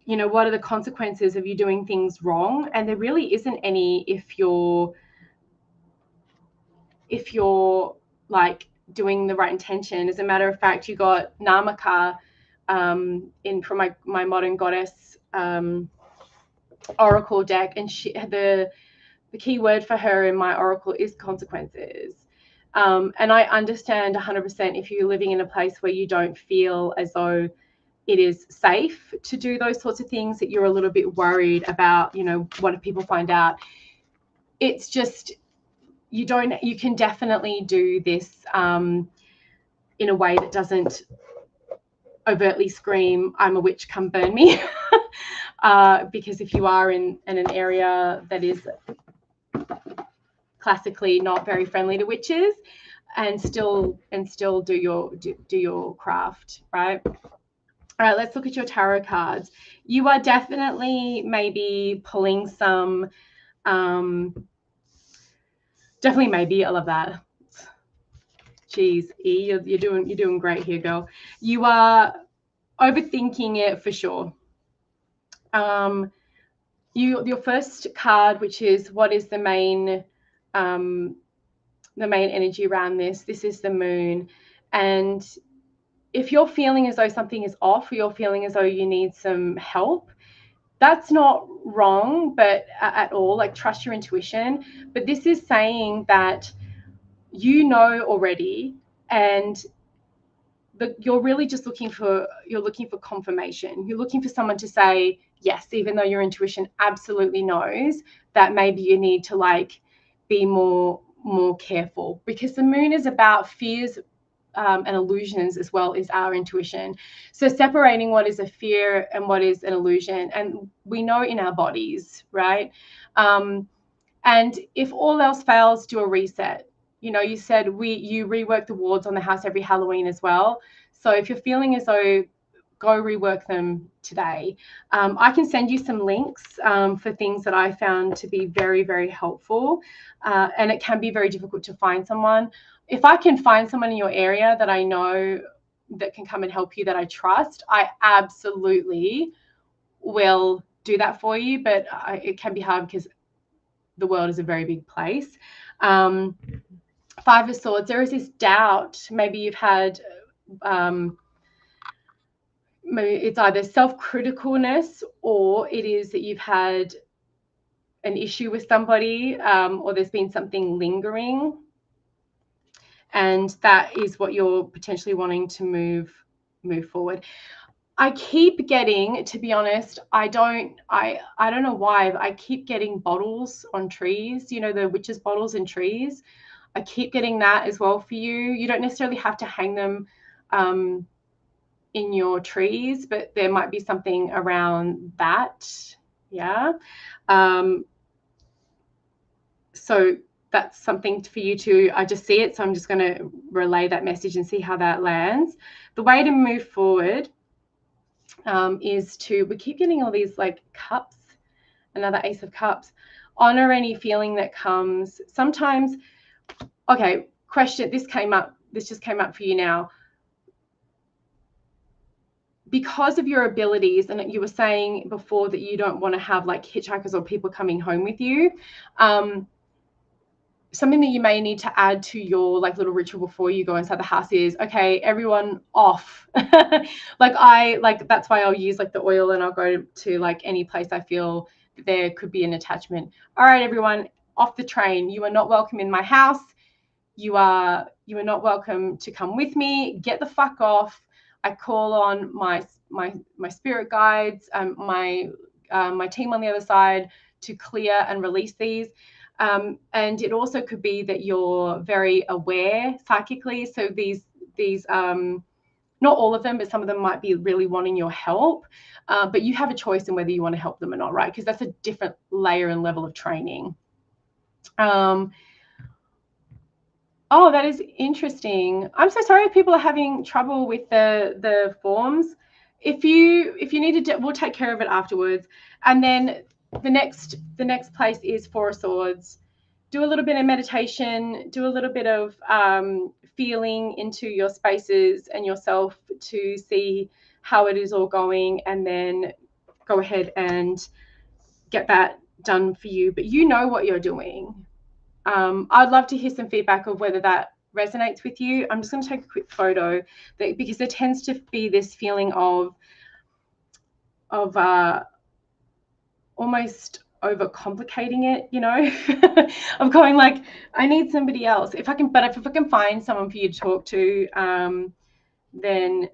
you know, what are the consequences of you doing things wrong? And there really isn't any if you're like doing the right intention. As a matter of fact, you got Namaka in from my Modern Goddess oracle deck, and the key word for her in my oracle is consequences. And I understand 100% if you're living in a place where you don't feel as though it is safe to do those sorts of things, that you're a little bit worried about, you know, what if people find out. It's just, you can definitely do this in a way that doesn't overtly scream, I'm a witch, come burn me. Because if you are in an area that is classically not very friendly to witches, and still do your craft, right? All right, let's look at your tarot cards. You are definitely maybe pulling some, definitely maybe, I love that. Jeez, E, you're doing great here, girl. You are overthinking it for sure. Your first card, which is what is the main energy around this. This is the moon, and if you're feeling as though something is off, or you're feeling as though you need some help, that's not wrong, but at all, like, trust your intuition. But this is saying that you know already, and you're really just looking for confirmation. You're looking for someone to say yes, even though your intuition absolutely knows that maybe you need to like be more careful, because the moon is about fears and illusions as well as our intuition. So separating what is a fear and what is an illusion, and we know in our bodies, right? And if all else fails, do a reset. You know, you said you rework the wards on the house every Halloween as well. So if you're feeling as though go rework them today. I can send you some links for things that I found to be very, very helpful. And it can be very difficult to find someone. If I can find someone in your area that I know that can come and help you, that I trust, I absolutely will do that for you. But it can be hard because the world is a very big place. Five of Swords, there is this doubt. Maybe you've had, maybe it's either self-criticalness, or it is that you've had an issue with somebody, or there's been something lingering. And that is what you're potentially wanting to move forward. I keep getting, to be honest, I don't know why, but I keep getting bottles on trees, you know, the witches' bottles in trees. I keep getting that as well for you. You don't necessarily have to hang them in your trees, but there might be something around that. Yeah. So that's something for you to, I just see it. So I'm just going to relay that message and see how that lands. The way to move forward is to, we keep getting all these like cups, another Ace of Cups. Honor any feeling that comes. Sometimes, okay, question, this just came up for you now. Because of your abilities, and you were saying before that you don't want to have like hitchhikers or people coming home with you, something that you may need to add to your like little ritual before you go inside the house is, okay, everyone off. like that's why I'll use like the oil, and I'll go to like any place I feel that there could be an attachment. All right, everyone off the train. You are not welcome in my house. You are not welcome to come with me. Get the fuck off. I call on my spirit guides, my team on the other side to clear and release these. And it also could be that you're very aware psychically. So these not all of them, but some of them might be really wanting your help. But you have a choice in whether you want to help them or not, right? Because that's a different layer and level of training. Oh, that is interesting. I'm so sorry if people are having trouble with the forms. If you need to, we'll take care of it afterwards. And then the next place is Four of Swords. Do a little bit of meditation, do a little bit of feeling into your spaces and yourself to see how it is all going, and then go ahead and get that done for you. But you know what you're doing. I'd love to hear some feedback of whether that resonates with you. I'm just going to take a quick photo because there tends to be this feeling of almost overcomplicating it, you know, of going like, I need somebody else. If I can find someone for you to talk to, then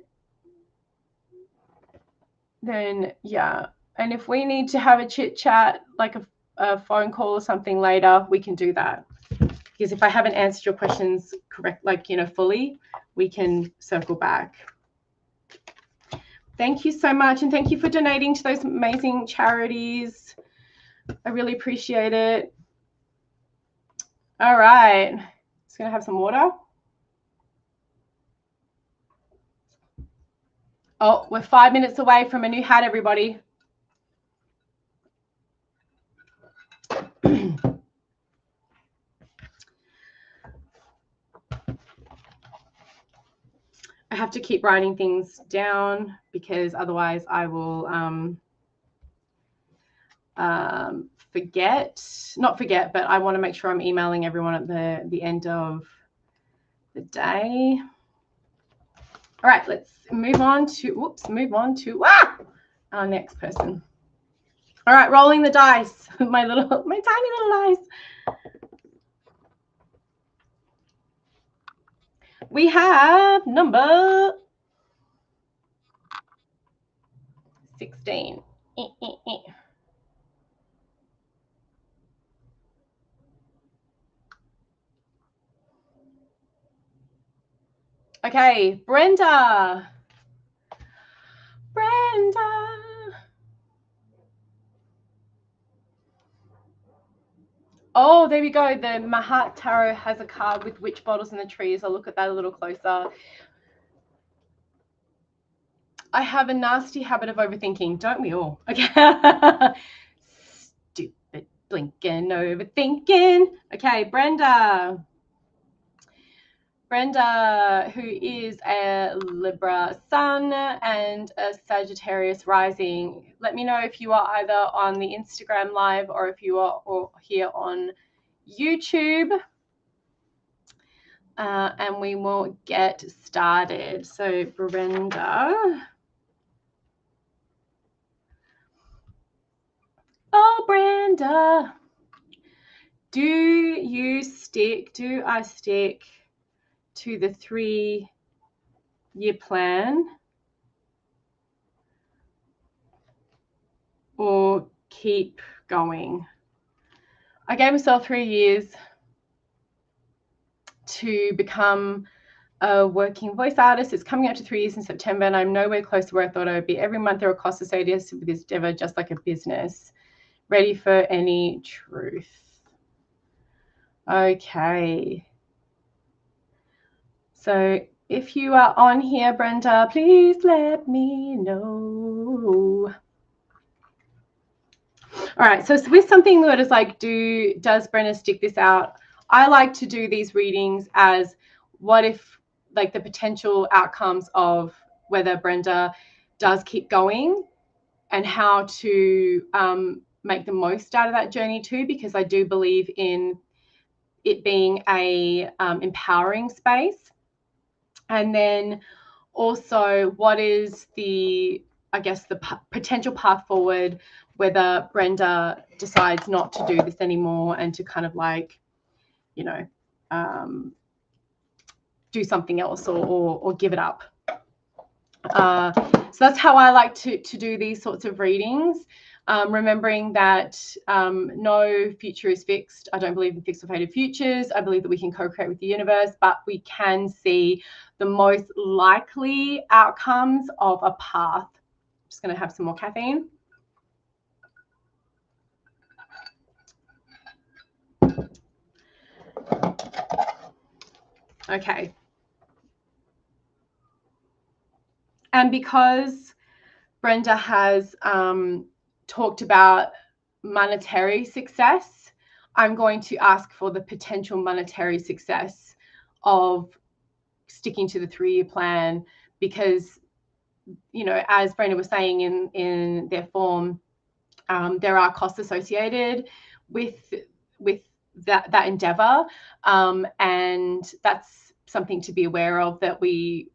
yeah. And if we need to have a chit chat, like a phone call or something later, we can do that. Because if I haven't answered your questions correct, like, you know, fully, we can circle back. Thank you so much. And thank you for donating to those amazing charities. I really appreciate it. All right. Just going to have some water. Oh, we're 5 minutes away from a new hat, everybody. I have to keep writing things down because otherwise I will not forget, but I want to make sure I'm emailing everyone at the end of the day. All right, let's move on to our next person. All right, rolling the dice, my tiny little dice. We have number 16. Okay, Brenda. Oh, there we go. The Mahat Tarot has a card with witch bottles in the trees. I'll look at that a little closer. I have a nasty habit of overthinking, don't we all? Okay. Stupid blinking overthinking. Okay, Brenda. Brenda, who is a Libra sun and a Sagittarius rising. Let me know if you are either on the Instagram live or if you are here on YouTube. And we will get started. So Brenda. Oh, Brenda. Do I stick to the 3-year plan or keep going? I gave myself 3 years to become a working voice artist. It's coming up to 3 years in September, and I'm nowhere close to where I thought I would be. Every month there are costs associated with this endeavor, just like a business. Ready for any truth? Okay. So if you are on here, Brenda, please let me know. All right, so with something that is like, does Brenda stick this out? I like to do these readings as what if, like the potential outcomes of whether Brenda does keep going and how to make the most out of that journey too, because I do believe in it being a empowering space. And then also, what is the, I guess, the potential path forward, whether Brenda decides not to do this anymore and to kind of like, you know, do something else or give it up. So that's how I like to do these sorts of readings. Remembering that no future is fixed. I don't believe in fixed or fated futures. I believe that we can co-create with the universe, but we can see the most likely outcomes of a path. I'm just going to have some more caffeine. Okay. And because Brenda has talked about monetary success, I'm going to ask for the potential monetary success of sticking to the 3-year plan, because, you know, as Brenda was saying in their form, there are costs associated with that endeavor, and that's something to be aware of, that we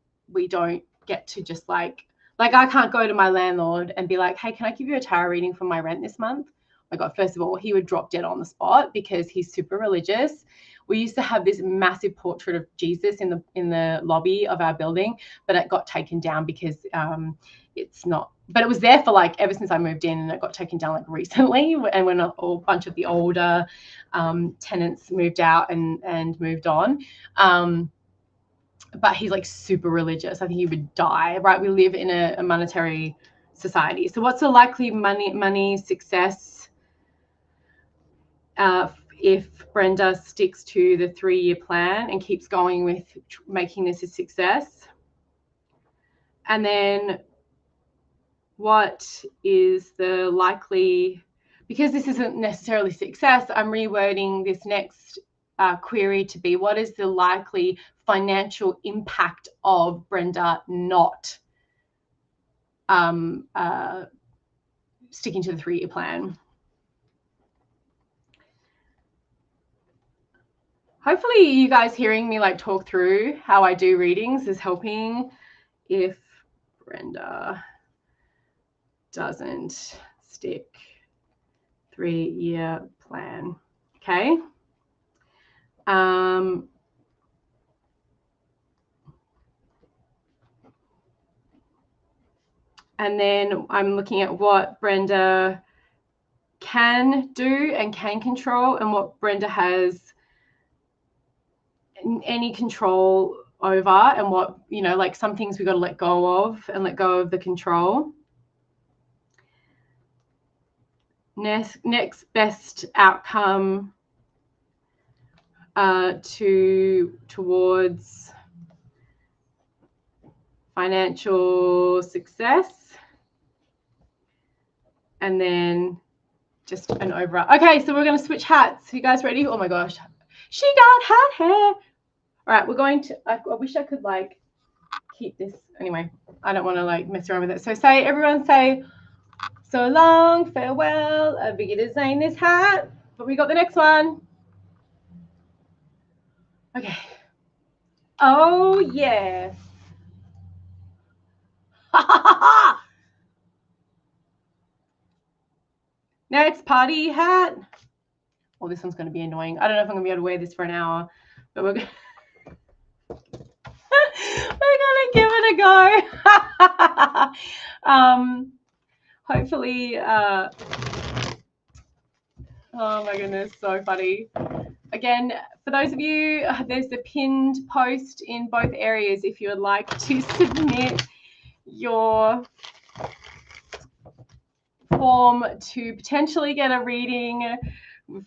don't get to just like I can't go to my landlord and be like, hey, can I give you a tarot reading for my rent this month? Oh my God, first of all, he would drop dead on the spot because he's super religious. We used to have this massive portrait of Jesus in the lobby of our building, but it got taken down because it's not, but it was there for like ever since I moved in, and it got taken down like recently, and when a bunch of the older tenants moved out and moved on. But he's like super religious. I think he would die, right? We live in a monetary society. So what's the likely money success if Brenda sticks to the 3-year plan and keeps going with making this a success? And then what is the likely, because this isn't necessarily success, I'm rewording this next query to be, what is the likely financial impact of Brenda not sticking to the 3-year plan? Hopefully you guys hearing me like talk through how I do readings is helping. If Brenda doesn't stick 3-year plan, okay. And then I'm looking at what Brenda can do and can control, and what Brenda has any control over, and what, you know, like some things we got to let go of and let go of the control. Next best outcome towards financial success, and then just an overall. Okay, so we're going to switch hats. You guys ready? Oh my gosh, she got hat hair. All right, we're going to, I wish I could like keep this. Anyway, I don't want to like mess around with it. So say, everyone say, so long, farewell, a big design this hat. But we got the next one. Okay. Oh, yeah. Next, party hat. Oh, this one's going to be annoying. I don't know if I'm going to be able to wear this for an hour, but we're going to give it a go. Hopefully, oh my goodness, so funny. Again, for those of you, there's a pinned post in both areas if you would like to submit your form to potentially get a reading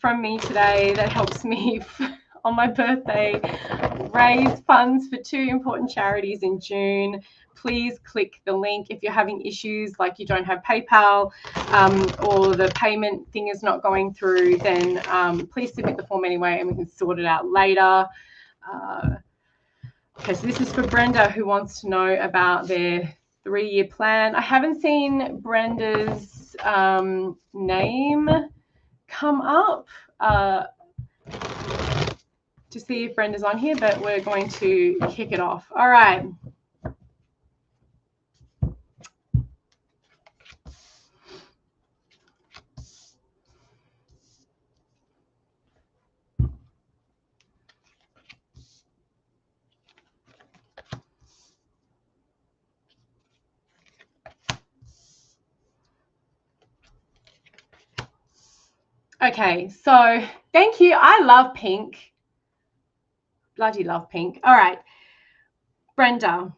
from me today that helps me on my birthday raise funds for 2 important charities in June. Please click the link. If you're having issues like you don't have PayPal or the payment thing is not going through, then please submit the form anyway and we can sort it out later. Okay, so this is for Brenda, who wants to know about their 3-year plan. I haven't seen Brenda's name come up to see if Brenda's on here, but we're going to kick it off. All right. Okay, so thank you. I love pink. Bloody love pink. All right, Brenda.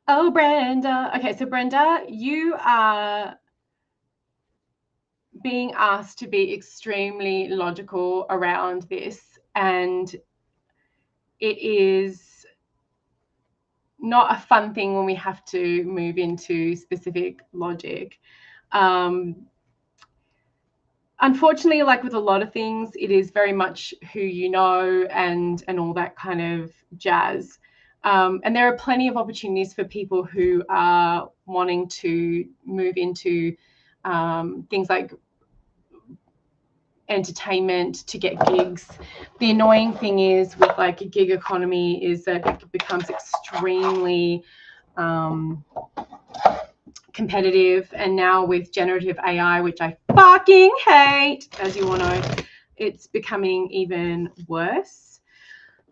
Oh, Brenda. Okay, so Brenda, you are being asked to be extremely logical around this, and it is not a fun thing when we have to move into specific logic. Unfortunately, like with a lot of things, it is very much who you know and all that kind of jazz. And there are plenty of opportunities for people who are wanting to move into things like entertainment to get gigs. The annoying thing is with like a gig economy is that it becomes extremely competitive, and now with generative AI, which I fucking hate, as you all know, it's becoming even worse.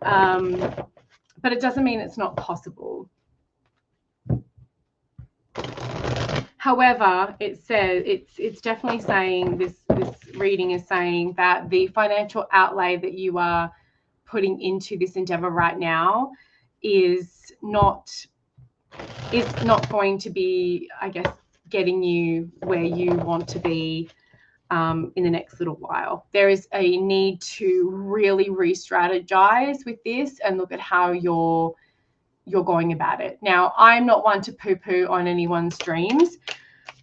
But it doesn't mean it's not possible. However, it says it's definitely saying this reading is saying that the financial outlay that you are putting into this endeavor right now is not going to be, I guess, getting you where you want to be in the next little while. There is a need to really re-strategize with this and look at how you're going about it. Now, I'm not one to poo-poo on anyone's dreams.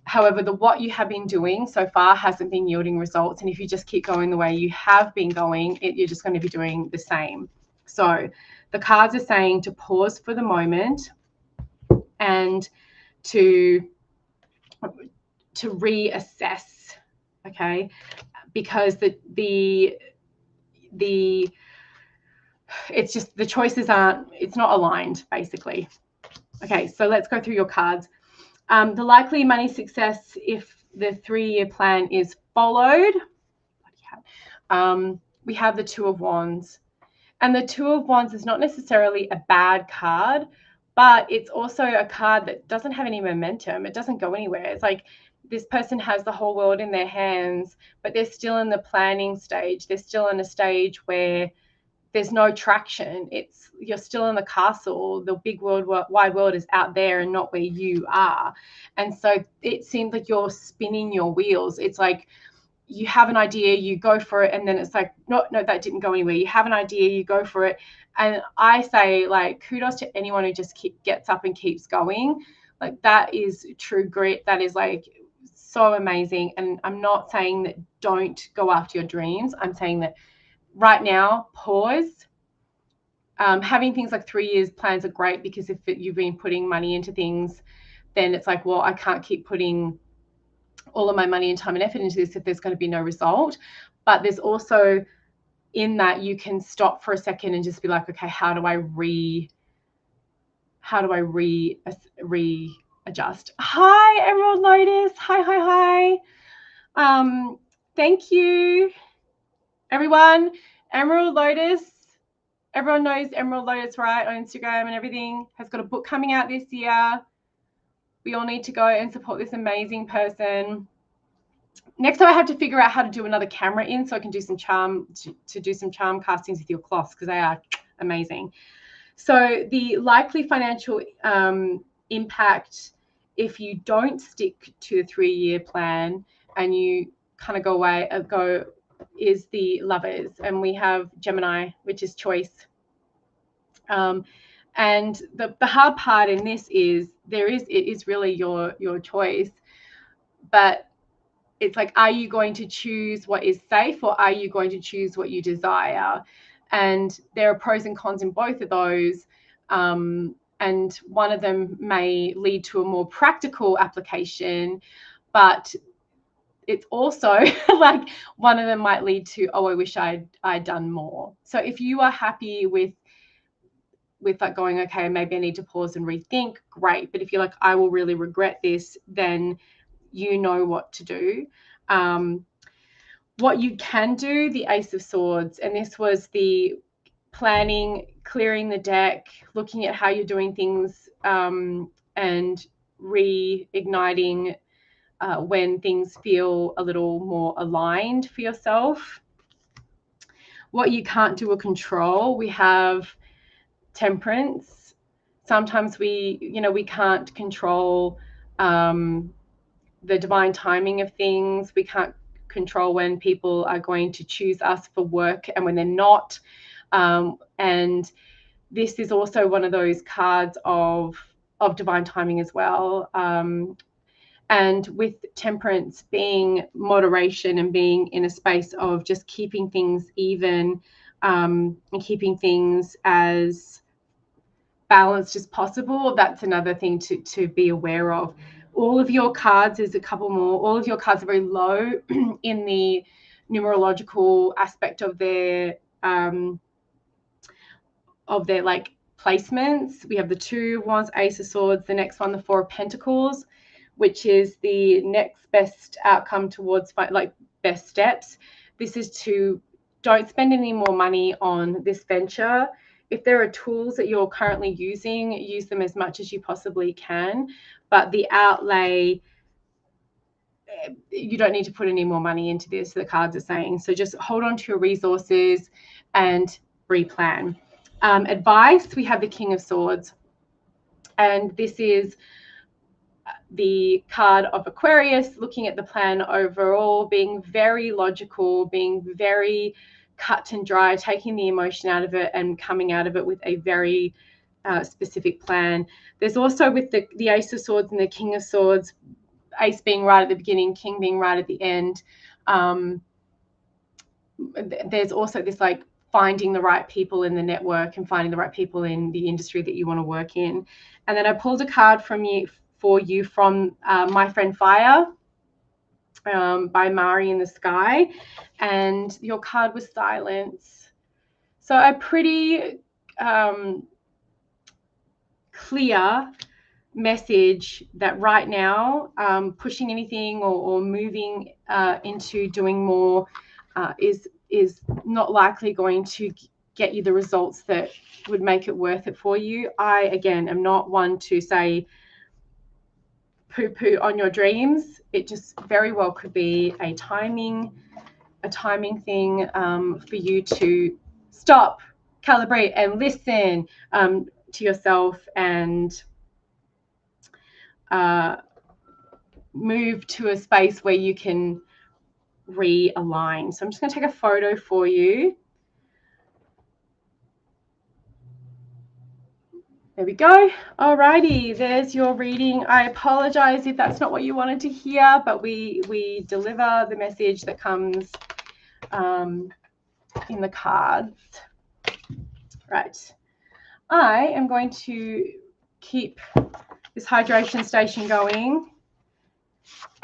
However, what you have been doing so far hasn't been yielding results. And if you just keep going the way you have been going, you're just going to be doing the same. So the cards are saying to pause for the moment and to reassess, okay? Because it's just the choices it's not aligned, basically. Okay, so let's go through your cards. The likely money success if the 3-year plan is followed. We have the 2 of Wands. And the 2 of Wands is not necessarily a bad card, but it's also a card that doesn't have any momentum. It doesn't go anywhere. It's like this person has the whole world in their hands, but they're still in the planning stage. They're still in a stage where there's no traction. You're still in the castle. The big wide world is out there and not where you are. And so it seems like you're spinning your wheels. It's like you have an idea, you go for it, and then it's like, no, that didn't go anywhere. You have an idea, you go for it. And I say, like, kudos to anyone who just gets up and keeps going. Like, that is true grit. That is like so amazing. And I'm not saying that don't go after your dreams. I'm saying that right now, pause. Having things like 3 years plans are great, because if you've been putting money into things, then it's like, well, I can't keep putting all of my money and time and effort into this if there's going to be no result. But there's also, in that, you can stop for a second and just be like, okay, how do I readjust? Hi, Emerald Lotus. Hi. Thank you, everyone. Emerald Lotus. Everyone knows Emerald Lotus, right? On Instagram and everything. Has got a book coming out this year. We all need to go and support this amazing person. Next time I have to figure out how to do another camera in, so I can do some charm to do some charm castings with your cloths, because they are amazing. So the likely financial impact if you don't stick to the 3-year plan and you kind of go is the Lovers, and we have Gemini, which is choice. And the hard part in this is it is really your choice, but it's like, are you going to choose what is safe, or are you going to choose what you desire? And there are pros and cons in both of those. And one of them may lead to a more practical application, but it's also like one of them might lead to, oh, I wish I'd done more. So if you are happy with like going, okay, maybe I need to pause and rethink, great. But if you're like, I will really regret this, then you know what to do. What you can do, the Ace of Swords, and this was the planning, clearing the deck, looking at how you're doing things, and reigniting when things feel a little more aligned for yourself. What you can't do or control, we have Temperance. Sometimes we can't control the divine timing of things. We can't control when people are going to choose us for work and when they're not. And this is also one of those cards of divine timing as well. And with Temperance being moderation and being in a space of just keeping things even, and keeping things as balanced as possible, that's another thing to be aware of. All of your cards, there's a couple more, all of your cards are very low in the numerological aspect of their like placements. We have the Two of Wands, Ace of Swords, the next one, the Four of Pentacles, which is the next best outcome towards like best steps. This is to don't spend any more money on this venture. If there are tools that you're currently using, use them as much as you possibly can. But the outlay, you don't need to put any more money into this, the cards are saying. So just hold on to your resources and replan. Advice, we have the King of Swords. And this is the card of Aquarius, looking at the plan overall, being very logical, being very cut and dry, taking the emotion out of it and coming out of it with a very specific plan. There's also, with the Ace of Swords and the King of Swords, Ace being right at the beginning, King being right at the end, there's also this like finding the right people in the network and finding the right people in the industry that you want to work in. And then I pulled a card for you from My Friend Fire, by Mari in the Sky, and your card was Silence. So a pretty clear message that right now, pushing anything or moving into doing more is not likely going to get you the results that would make it worth it for you. I, again, am not one to say poo-poo on your dreams. It just very well could be a timing thing, for you to stop, calibrate, and listen to yourself, and move to a space where you can realign. So I'm just going to take a photo for you. There we go. Alrighty, there's your reading. I apologize if that's not what you wanted to hear, but we deliver the message that comes in the cards. Right. I am going to keep this hydration station going.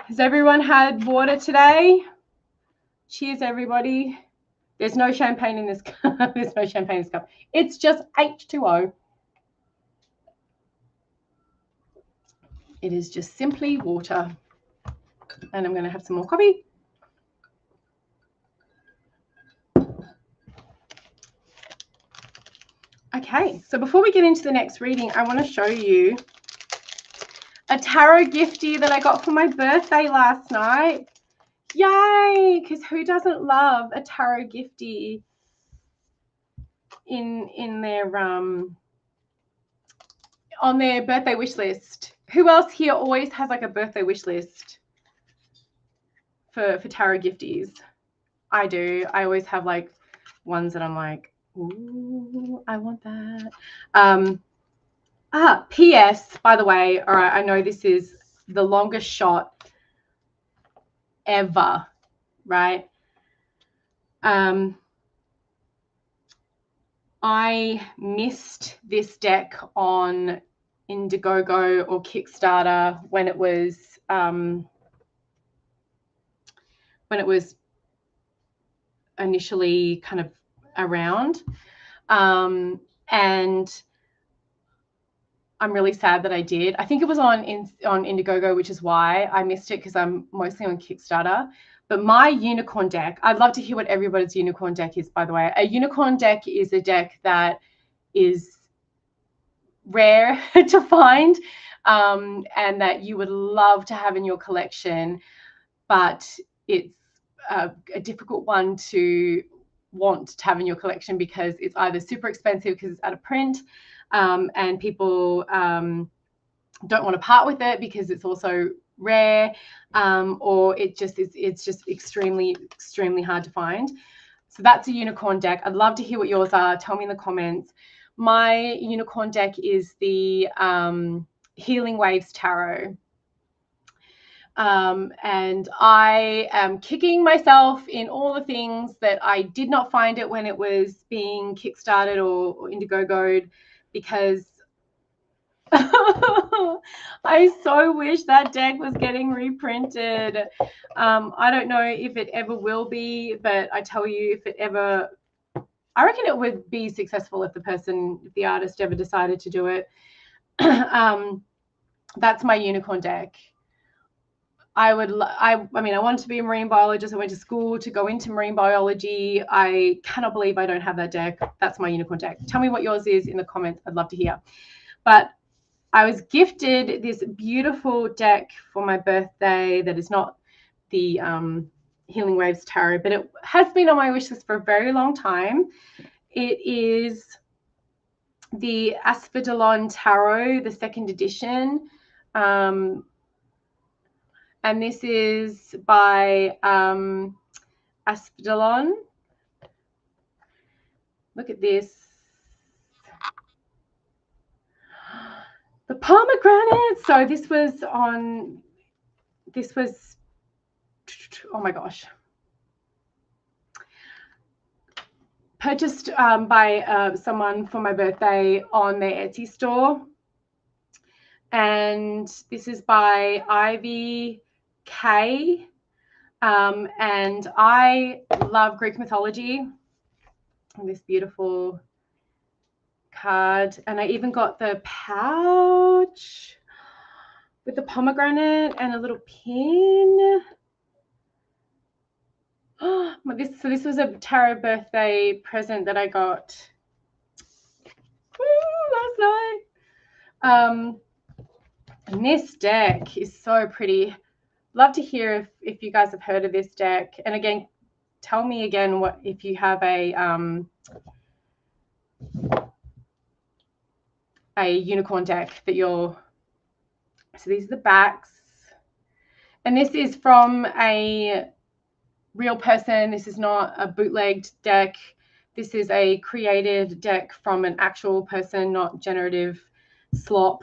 Has everyone had water today? Cheers, everybody. There's no champagne in this cup. There's no champagne in this cup. It's just H2O. It is just simply water. And I'm going to have some more coffee. Okay, so before we get into the next reading, I want to show you a tarot giftie that I got for my birthday last night. Yay! Because who doesn't love a tarot giftie in their on their birthday wish list? Who else here always has like a birthday wish list for tarot gifties? I do. I always have like ones that I'm like, ooh, I want that. P.S. By the way, all right, I know this is the longest shot ever, right? I missed this deck on Indiegogo or Kickstarter when it was initially kind of around, and I'm really sad that I did. I think it was on Indiegogo, which is why I missed it, because I'm mostly on Kickstarter. But my unicorn deck, I'd love to hear what everybody's unicorn deck is, by the way. A unicorn deck is a deck that is rare to find, and that you would love to have in your collection, but it's a difficult one to want to have in your collection because it's either super expensive because it's out of print, and people don't want to part with it because it's also rare, or it's just extremely hard to find. So that's a unicorn deck. I'd love to hear what yours are. Tell me in the comments. My unicorn deck is the Healing Waves Tarot. And I am kicking myself in all the things that I did not find it when it was being kickstarted or Indiegogo'd, because I so wish that deck was getting reprinted. I don't know if it ever will be, but I tell you, if it ever, I reckon it would be successful if the artist ever decided to do it. That's my unicorn deck. I wanted to be a marine biologist. I went to school to go into marine biology. I cannot believe I don't have that deck. That's my unicorn deck. Tell me what yours is in the comments. I'd love to hear. But I was gifted this beautiful deck for my birthday that is not the Healing Waves Tarot, but it has been on my wish list for a very long time. It is the Asphodylon Tarot, the second edition. And this is by Asphodylon. Look at this. The pomegranate. So this was, oh my gosh. Purchased by someone for my birthday on their Etsy store. And this is by Ivy K. And I love Greek mythology. And this beautiful card. And I even got the pouch with the pomegranate and a little pin. So this was a tarot birthday present that I got last night. And this deck is so pretty. Love to hear if you guys have heard of this deck. And again, tell me again if you have a unicorn deck that you're. So these are the backs, and this is from a real person. This is not a bootlegged deck. This is a created deck from an actual person, not generative slop.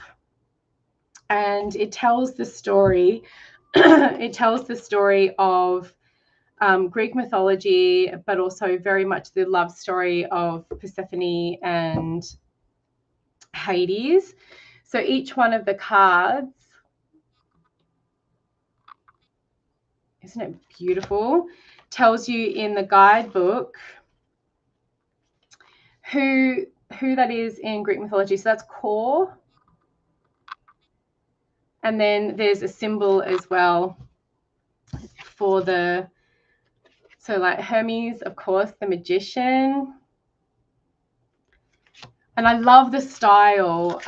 And it tells the story. It tells the story of Greek mythology, but also very much the love story of Persephone and Hades. So each one of the cards, isn't it beautiful, tells you in the guidebook who that is in Greek mythology. So that's core. And then there's a symbol as well for the, so like Hermes, of course, the magician. And I love the style.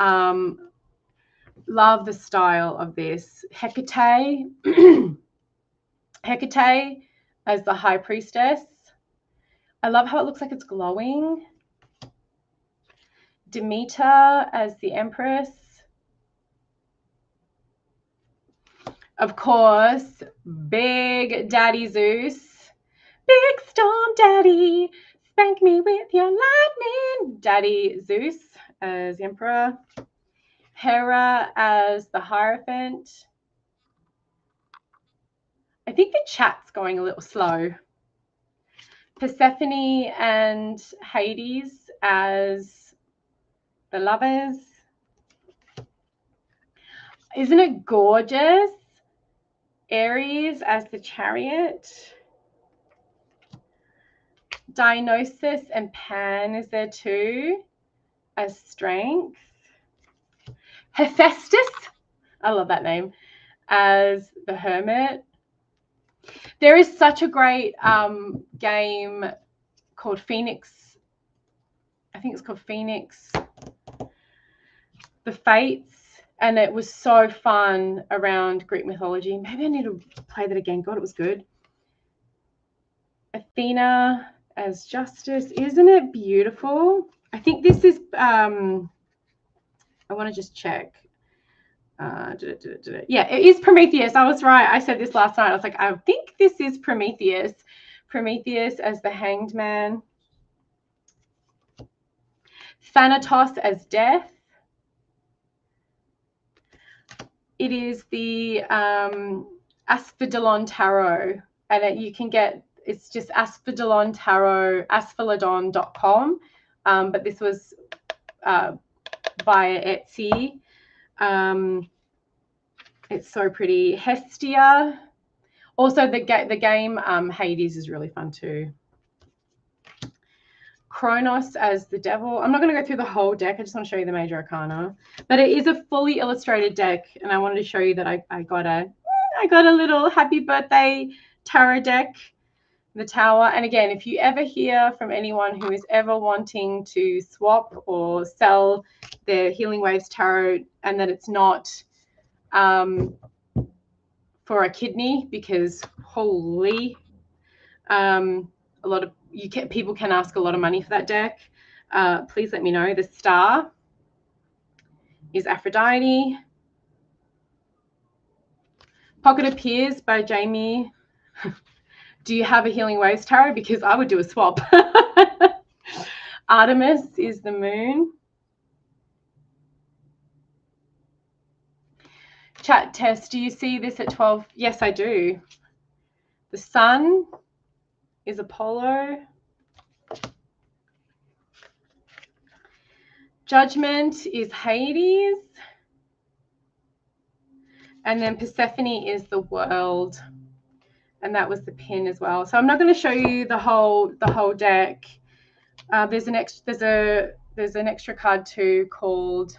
Love the style of this. Hecate. Hecate as the high priestess. I love how it looks like it's glowing. Demeter as the empress. Of course, Big Daddy Zeus. Big storm daddy, spank me with your lightning. Daddy Zeus as emperor. Hera as the Hierophant. I think the chat's going a little slow. Persephone and Hades as the lovers. Isn't it gorgeous? Ares as the chariot. Dionysus and Pan is there too as strength. Hephaestus, I love that name, as the hermit. There is such a great game called Phoenix. I think it's called Phoenix the Fates, and it was so fun around Greek mythology. Maybe I need to play that again. God, it was good. Athena as justice. Isn't it beautiful? I think this is I want to just check. Yeah, it is Prometheus. I was right. I said this last night. I was like, I think this is Prometheus. Prometheus as the hanged man. Thanatos as death. It is the Asphodylon Tarot, and you can get, it's just Asphodylon Tarot, asphodylon.com, but this was via Etsy. It's so pretty. Hestia. Also, the game Hades is really fun too. Kronos as the devil. I'm not going to go through the whole deck. I just want to show you the major arcana. But it is a fully illustrated deck, and I wanted to show you that I got a little happy birthday tarot deck, the Tower. And again, if you ever hear from anyone who is ever wanting to swap or sell their Healing Waves Tarot, and that it's not for a kidney, because holy, a lot of people can ask a lot of money for that deck. Please let me know. The star is Aphrodite. Pocket Appears by Jamie. Do you have a Healing Waves Tarot? Because I would do a swap. Artemis is the moon. Chat test, do you see this at 12? Yes, I do. The sun is Apollo. Judgment is Hades. And then Persephone is the world. And that was the pin as well. So I'm not going to show you the whole deck. There's an extra card too called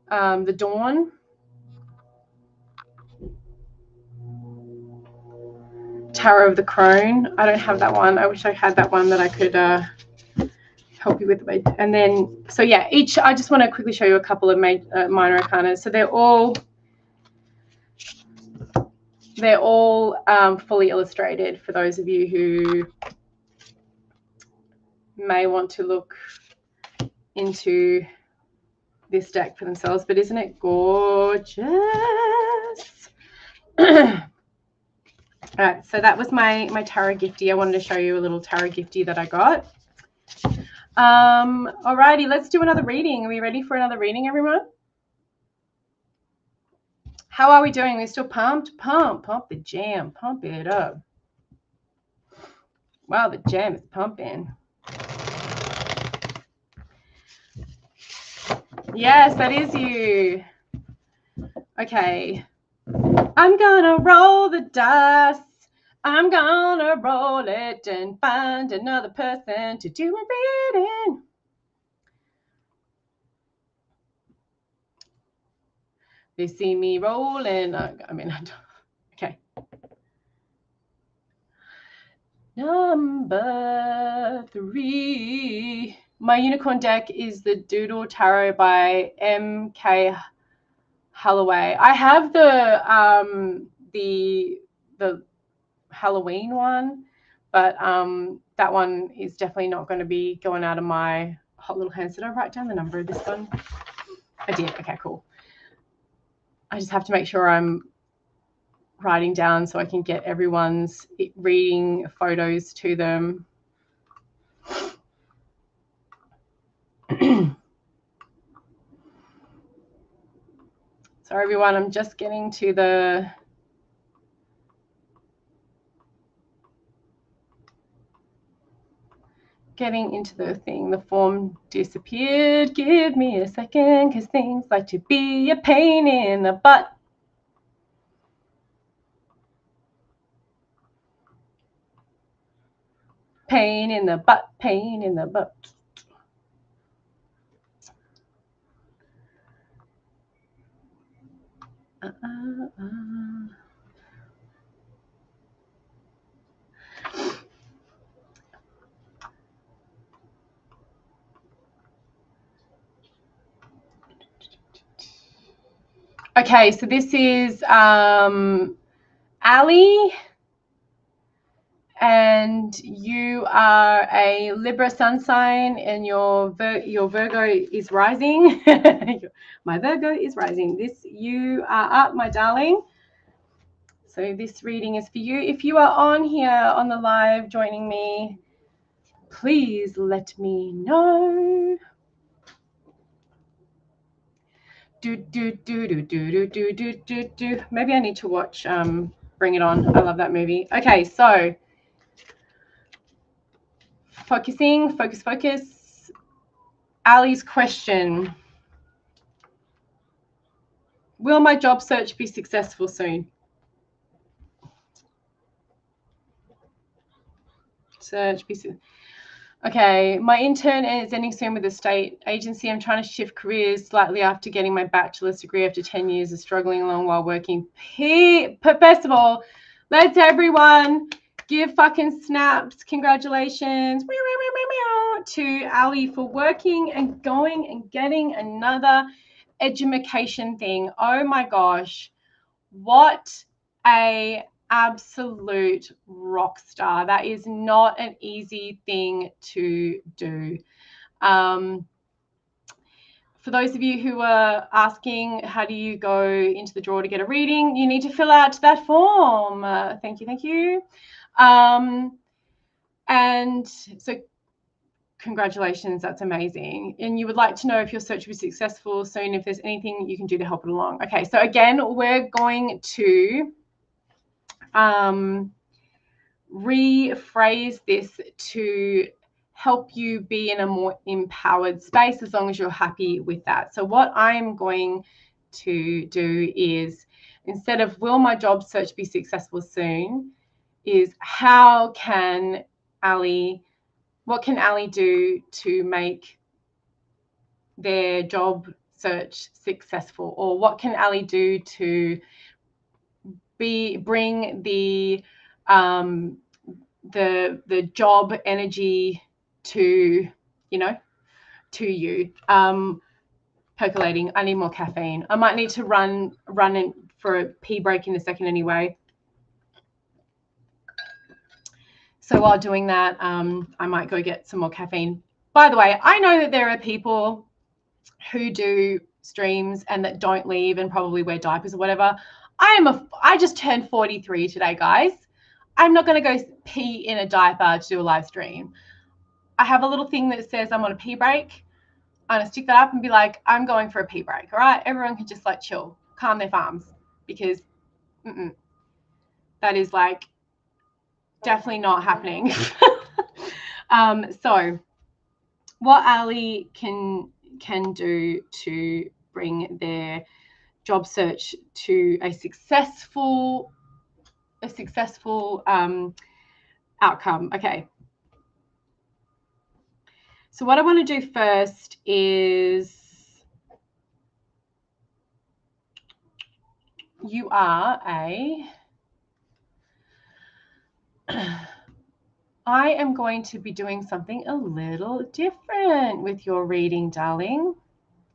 the Dawn. Tarot of the Crone. I don't have that one. I wish I had that one that I could help you with. And then, so yeah, I just want to quickly show you a couple of minor arcana. So they're all fully illustrated for those of you who may want to look into this deck for themselves. But isn't it gorgeous? All right, so that was my tarot gifty. I wanted to show you a little tarot gifty that I got. All righty, let's do another reading. Are we ready for another reading, everyone? How are we doing? We're still pumped? Pump the jam. Pump it up. Wow, the jam is pumping. Yes, that is you. Okay. I'm gonna roll the dice. I'm gonna roll it and find another person to do a reading. They see me rolling. I don't. Okay. Number 3. My unicorn deck is the Doodle Tarot by M.K. Holloway. I have the Halloween one, but that one is definitely not going to be going out of my hot little hands. Did I write down the number of this one? I did. Okay, cool. I just have to make sure I'm writing down so I can get everyone's reading photos to them. Sorry, everyone. I'm just getting into the thing. The form disappeared. Give me a second, because things like to be a pain in the butt. Pain in the butt, pain in the butt. Okay, so this is Ali, and you are a Libra sun sign, and your Virgo is rising. My Virgo is rising. You are up, my darling. So this reading is for you. If you are on here on the live joining me, please let me know. Maybe I need to watch Bring It On. I love that movie. Okay, so focus. Ali's question. Will my job search be successful soon? Okay, my intern is ending soon with the state agency. I'm trying to shift careers slightly after getting my bachelor's degree after 10 years of struggling along while working. First of all, let's everyone give fucking snaps. Congratulations to Ali for working and going and getting another education thing. Oh my gosh, what a absolute rock star. That is not an easy thing to do. For those of you who are asking, how do you go into the draw to get a reading? You need to fill out that form. Thank you. And so congratulations, that's amazing. And you would like to know if your search will be successful soon, if there's anything you can do to help it along. Okay, so again, we're going to rephrase this to help you be in a more empowered space, as long as you're happy with that. So what I'm going to do is, instead of will my job search be successful soon, is what can Ali do to make their job search successful? Or what can Ali do to bring the job energy to you? Percolating. I need more caffeine. I might need to run in for a pee break in a second anyway. So while doing that, I might go get some more caffeine. By the way, I know that there are people who do streams and that don't leave and probably wear diapers or whatever. I just turned 43 today, guys. I'm not going to go pee in a diaper to do a live stream. I have a little thing that says I'm on a pee break. I'm going to stick that up and be like, I'm going for a pee break. All right. Everyone can just like chill, calm their farms, because that is like definitely not happening. So what Ali can do to bring their job search to a successful outcome. Okay. So what I want to do first is, you are I am going to be doing something a little different with your reading, darling.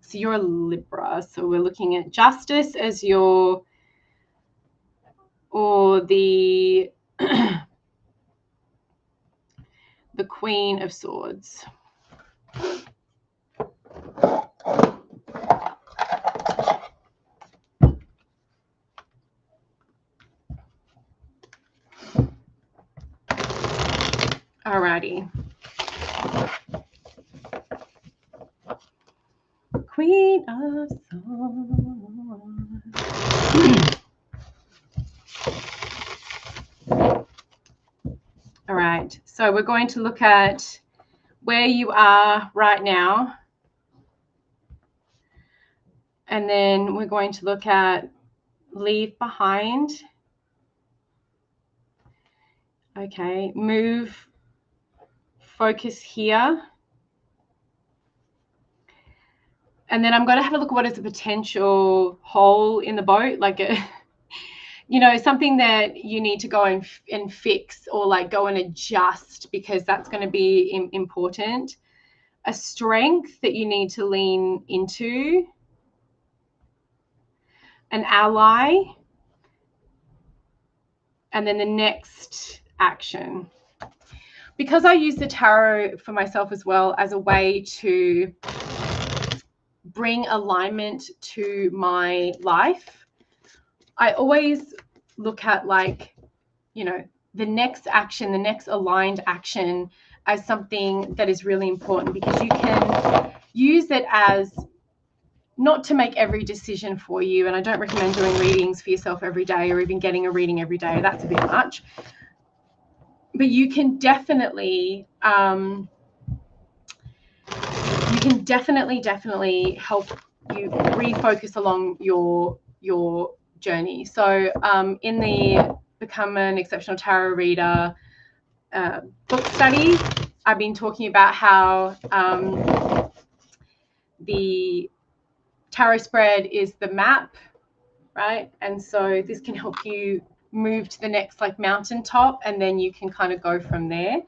So you're a Libra. So we're looking at justice as your, or the the Queen of Swords. Alrighty. Queen of Swords. All right. So we're going to look at where you are right now. And then we're going to look at leave behind. Okay. Move. Focus here. And then I'm going to have a look at what is a potential hole in the boat, like a, you know, something that you need to go and fix, or like go and adjust, because that's going to be important. A strength that you need to lean into. An ally. And then the next action. Because I use the tarot for myself as well as a way to bring alignment to my life, I always look at, like, you know, the next action, the next aligned action, as something that is really important, because you can use it as, not to make every decision for you. And I don't recommend doing readings for yourself every day, or even getting a reading every day. That's a bit much. But you can definitely definitely help you refocus along your journey. So in the Become an Exceptional Tarot Reader book study, I've been talking about how the tarot spread is the map, right? And so this can help you move to the next, like, mountaintop, and then you can kind of go from there.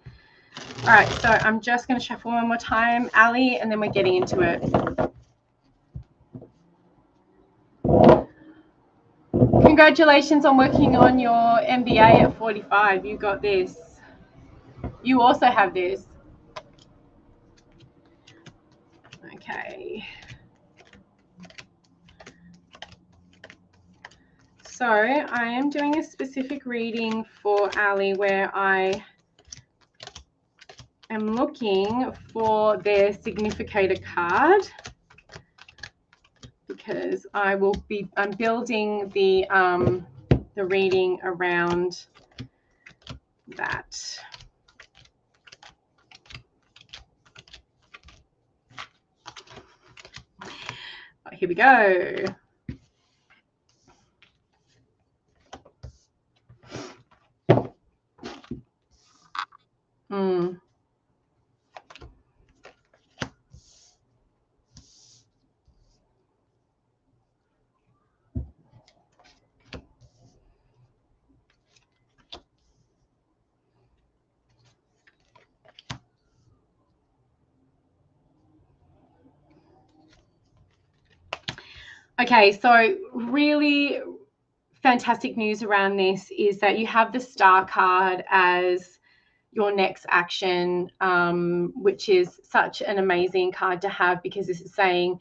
All right, so I'm just going to shuffle one more time, Ali, and then we're getting into it. Congratulations on working on your MBA at 45. You got this. You also have this. Okay. So I am doing a specific reading for Ali, where I am looking for their significator card, because I'm building the reading around that. Here we go. Okay, so really fantastic news around this is that you have the Star card as your next action, which is such an amazing card to have, because this is saying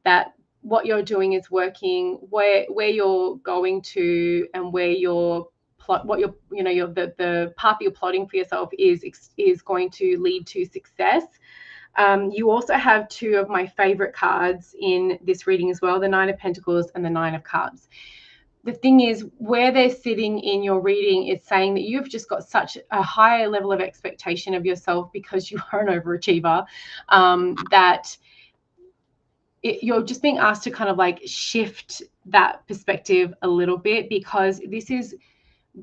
that what you're doing is working, where you're going to and where you're plot, what you're, the path you're plotting for yourself is going to lead to success. You also have two of my favorite cards in this reading as well, the Nine of Pentacles and the Nine of Cups. The thing is, where they're sitting in your reading is saying that you've just got such a higher level of expectation of yourself because you are an overachiever, that you're just being asked to kind of like shift that perspective a little bit, because this is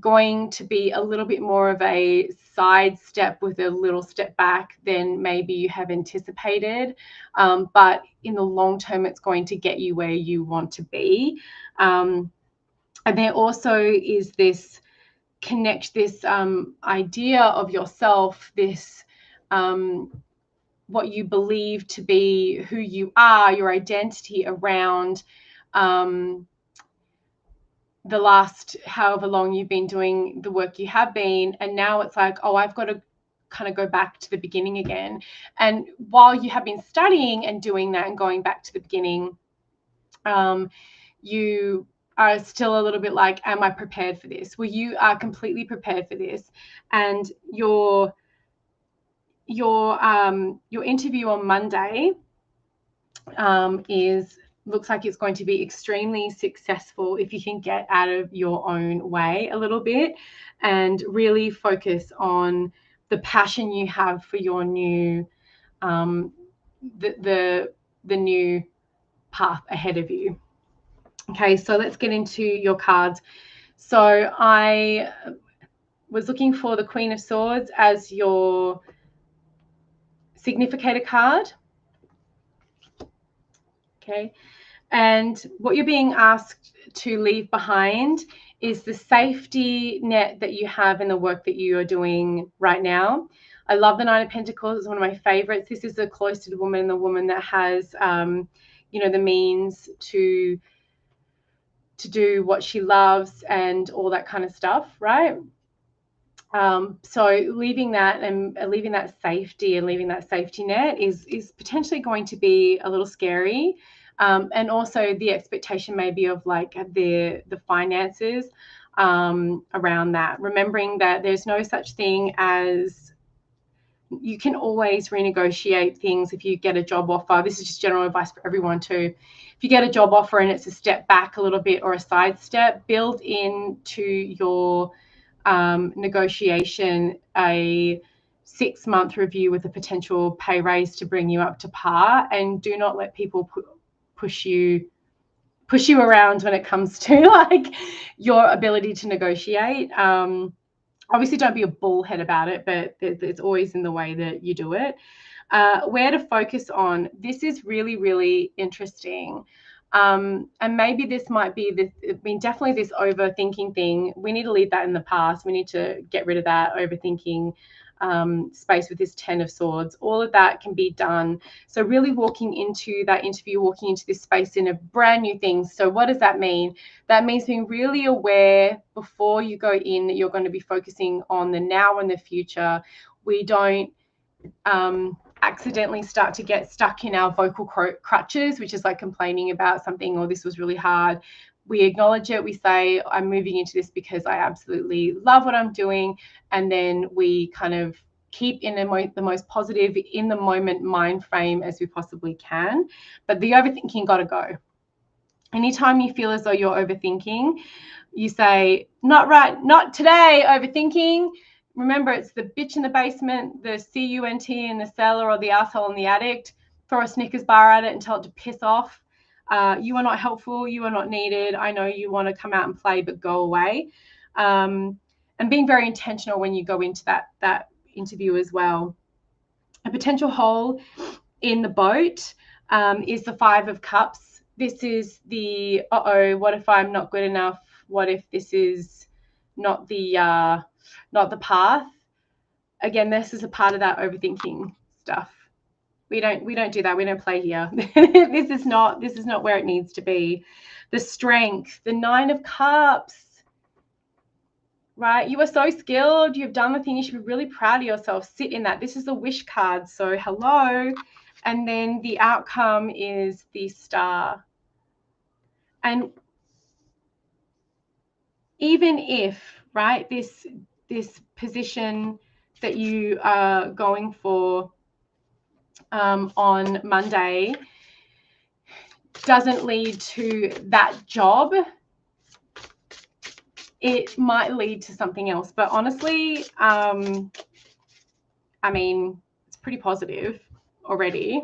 going to be a little bit more of a side step with a little step back than maybe you have anticipated. But in the long term, it's going to get you where you want to be. And there also is this idea of yourself, this what you believe to be who you are, your identity around the last however long you've been doing the work you have been. And now it's like, oh, I've got to kind of go back to the beginning again. And while you have been studying and doing that and going back to the beginning, you are still a little bit like, am I prepared for this? Well, you are completely prepared for this. And your interview on Monday looks like it's going to be extremely successful if you can get out of your own way a little bit and really focus on the passion you have for your new the new path ahead of you. Okay, so let's get into your cards. So I was looking for the Queen of Swords as your significator card. Okay, and what you're being asked to leave behind is the safety net that you have in the work that you are doing right now. I love the Nine of Pentacles. It's one of my favorites. This is the cloistered woman, the woman that has, the means to do what she loves and all that kind of stuff, right? So leaving that and leaving that safety and leaving that safety net is potentially going to be a little scary. And also the expectation maybe of like the finances around that, remembering that there's no such thing as, you can always renegotiate things if you get a job offer. This is just general advice for everyone too. If you get a job offer and it's a step back a little bit or a side step, build into your negotiation a 6-month review with a potential pay raise to bring you up to par, and do not let people push you around when it comes to like your ability to negotiate. Obviously don't be a bullhead about it, but it's always in the way that you do it. Where to focus on, this is really, really interesting. And maybe this might be this, definitely this overthinking thing. We need to leave that in the past. We need to get rid of that overthinking space with this 10 of Swords. All of that can be done. So really walking into that interview, walking into this space in a brand new thing. So what does that mean? That means being really aware before you go in that you're going to be focusing on the now and the future. We don't accidentally start to get stuck in our vocal crutches, which is like complaining about something, or this was really hard. We acknowledge it. We say, I'm moving into this because I absolutely love what I'm doing. And then we kind of keep in the most positive, in the moment mind frame as we possibly can. But the overthinking got to go. Anytime you feel as though you're overthinking, you say, not right, not today, overthinking. Remember, it's the bitch in the basement, the cunt in the cellar, or the asshole in the attic. Throw a Snickers bar at it and tell it to piss off. You are not helpful. You are not needed. I know you want to come out and play, but go away. And being very intentional when you go into that interview as well. A potential hole in the boat is the Five of Cups. This is the, what if I'm not good enough? What if this is not the path? Again, this is a part of that overthinking stuff. We don't do that. We don't play here. This is not where it needs to be. The Strength, the Nine of Cups. Right? You are so skilled. You've done the thing. You should be really proud of yourself. Sit in that. This is the Wish card. So hello. And then the outcome is the Star. And even if, right? This position that you are going for on Monday doesn't lead to that job, it might lead to something else. But honestly, I mean, it's pretty positive already.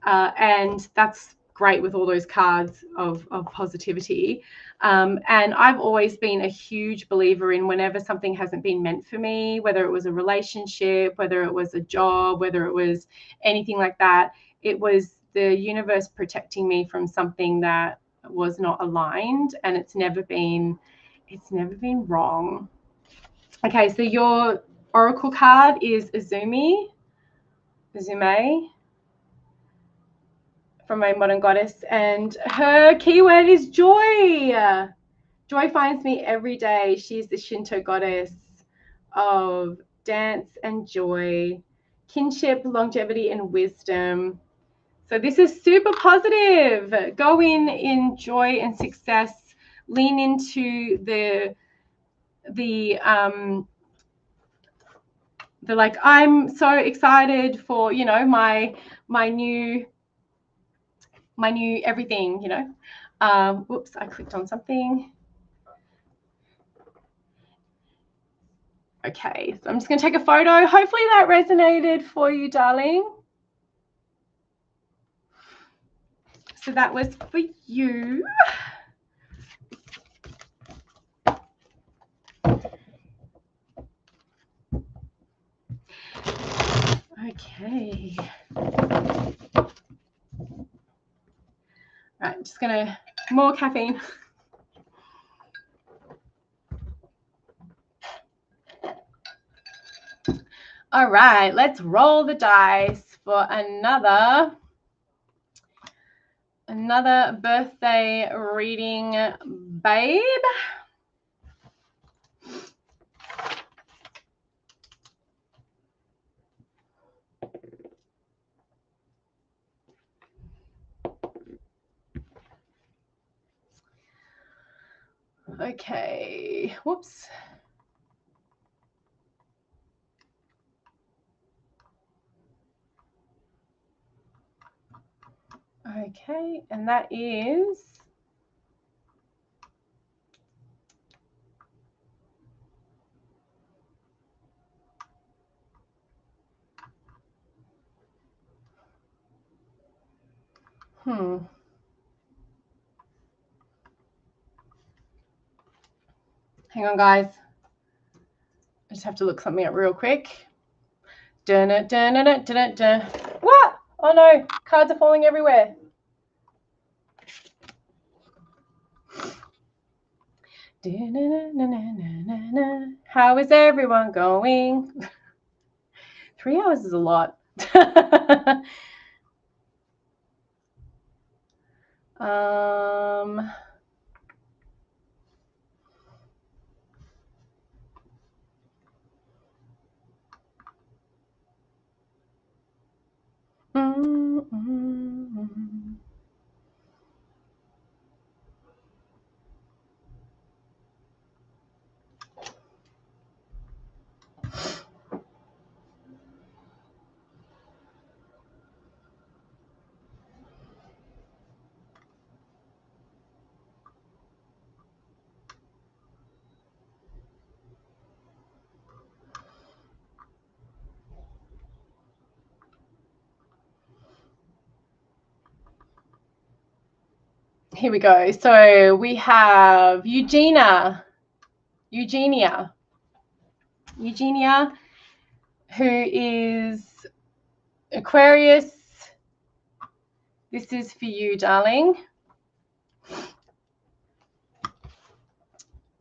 And that's great with all those cards of positivity. And I've always been a huge believer in whenever something hasn't been meant for me, whether it was a relationship, whether it was a job, whether it was anything like that, it was the universe protecting me from something that was not aligned, and it's never been wrong. Okay, so your oracle card is Azumi from my modern goddess, and her keyword is joy. Joy finds me every day. She's the Shinto goddess of dance and joy, kinship, longevity, and wisdom. So this is super positive. Go in joy and success. Lean into the like, I'm so excited for, you know, my new everything, you know. Whoops, I clicked on something. Okay, so I'm just going to take a photo. Hopefully that resonated for you, darling. So that was for you. Okay. Right, I'm just going to, more caffeine. All right, let's roll the dice for another birthday reading, babe. Okay, whoops. Okay, and that is hang on, guys. I just have to look something up real quick. What? Oh no, cards are falling everywhere. How is everyone going? 3 hours is a lot. Here we go. So we have Eugenia, who is Aquarius. This is for you, darling.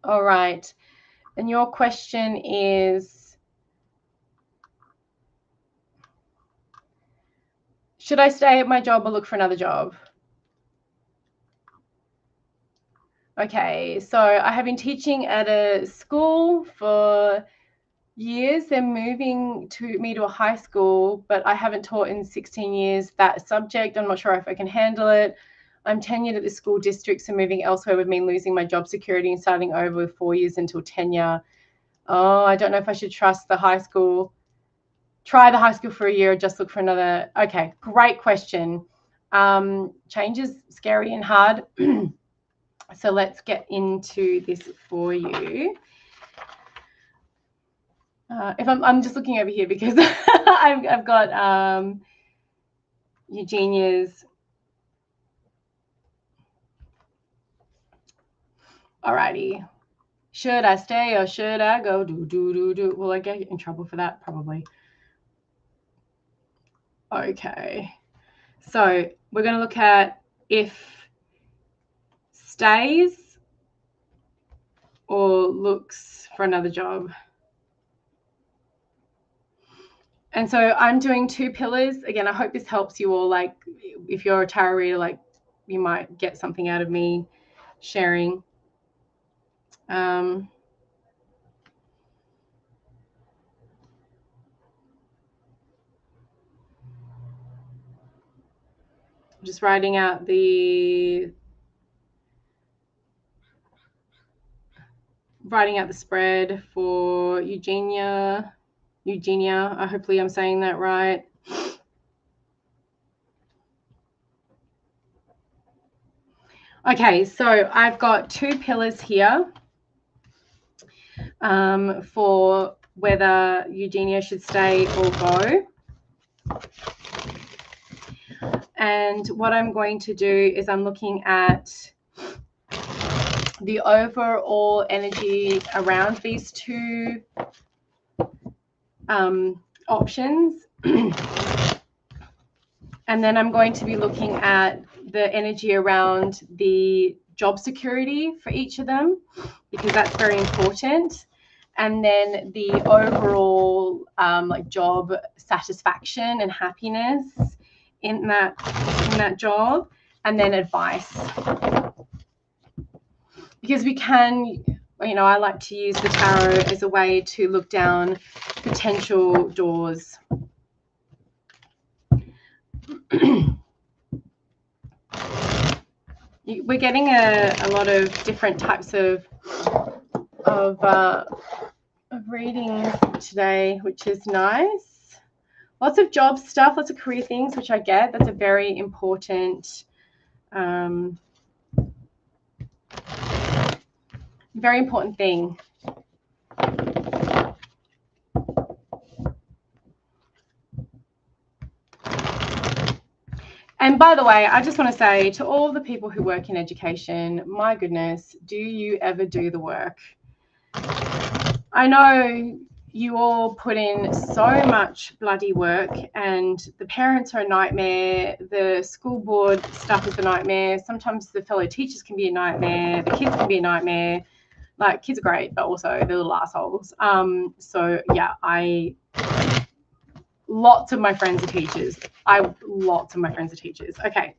All right. And your question is, should I stay at my job or look for another job? Okay, so I have been teaching at a school for years. They're moving me to a high school, but I haven't taught in 16 years that subject. I'm not sure if I can handle it. I'm tenured at the school district, so moving elsewhere would mean losing my job security and starting over with 4 years until tenure. Oh, I don't know if I should trust the high school. Try the high school for a year or just look for another. Okay, great question. Change is scary and hard. So let's get into this for you. If I'm just looking over here because I've got Eugenia's. Alrighty. Should I stay or should I go? Do. Will I get in trouble for that? Probably. Okay. So we're going to look at if stays or looks for another job. And so I'm doing 2 pillars. Again, I hope this helps you all. Like, if you're a tarot reader, like, you might get something out of me sharing. Just writing out the spread for Eugenia. Hopefully I'm saying that right. Okay, so I've got 2 pillars here for whether Eugenia should stay or go. And what I'm going to do is I'm looking at the overall energy around these 2 options. And then I'm going to be looking at the energy around the job security for each of them, because that's very important. And then the overall like job satisfaction and happiness in that job, and then advice. Because we can, you know, I like to use the tarot as a way to look down potential doors. We're getting a lot of different types of readings today, which is nice. Lots of job stuff, lots of career things, which I get. That's a very important thing. And by the way, I just want to say to all the people who work in education, my goodness, do you ever do the work? I know you all put in so much bloody work, and the parents are a nightmare. The school board stuff is a nightmare. Sometimes the fellow teachers can be a nightmare. The kids can be a nightmare. Like, kids are great, but also they're little assholes. So yeah, lots of my friends are teachers. Lots of my friends are teachers. Okay.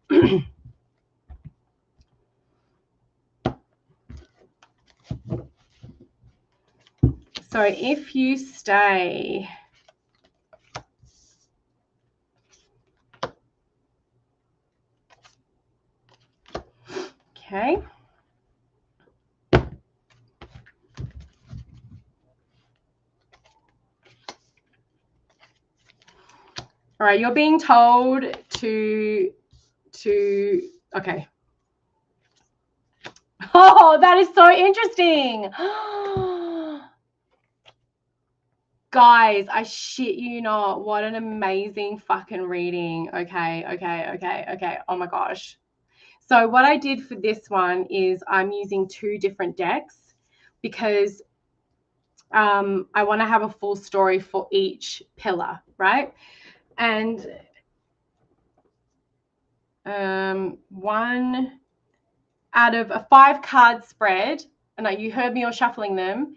So if you stay, okay. All right, you're being told to okay. Oh, that is so interesting. Guys, I shit you not. What an amazing fucking reading. Okay. Oh my gosh. So what I did for this one is I'm using 2 different decks because I want to have a full story for each pillar, right? And one out of a 5-card spread, and you heard me all shuffling them,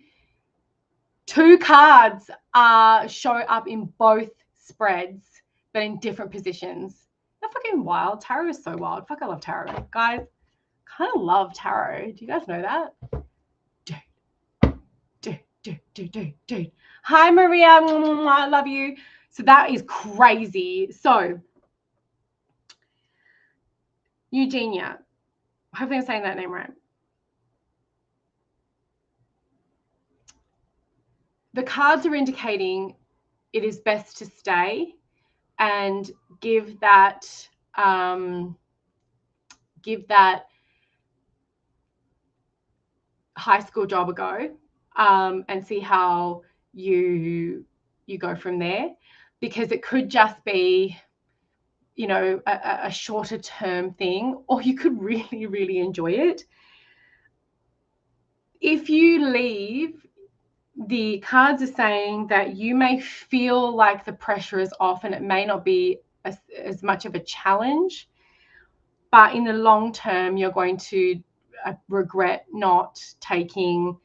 2 cards show up in both spreads, but in different positions. That's fucking wild. Tarot is so wild. Fuck, I love tarot. Guys, kind of love tarot. Do you guys know that? Dude. Hi, Maria. I love you. So that is crazy. So Eugenia. Hopefully I'm saying that name right. The cards are indicating it is best to stay and give that high school job a go, and see how you go from there, because it could just be, you know, a shorter term thing, or you could really, really enjoy it. If you leave, the cards are saying that you may feel like the pressure is off and it may not be as much of a challenge, but in the long term, you're going to regret not taking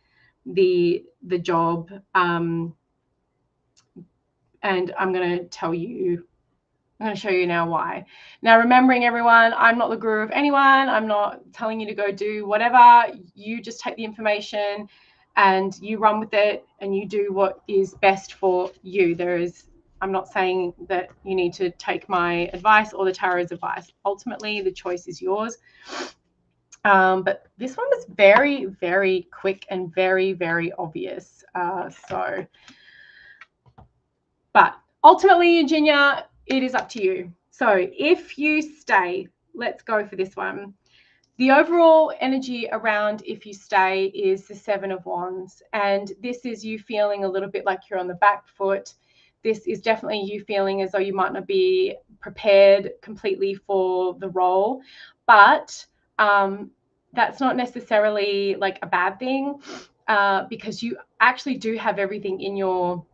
the job. And I'm going to tell you, I'm going to show you now why. Now, remembering, everyone, I'm not the guru of anyone. I'm not telling you to go do whatever. You just take the information and you run with it and you do what is best for you. I'm not saying that you need to take my advice or the tarot's advice. Ultimately, the choice is yours. But this one was very, very quick and very, very obvious. But ultimately, Eugenia, it is up to you. So if you stay, let's go for this one. The overall energy around if you stay is the 7 of Wands. And this is you feeling a little bit like you're on the back foot. This is definitely you feeling as though you might not be prepared completely for the role. But that's not necessarily like a bad thing, because you actually do have everything in your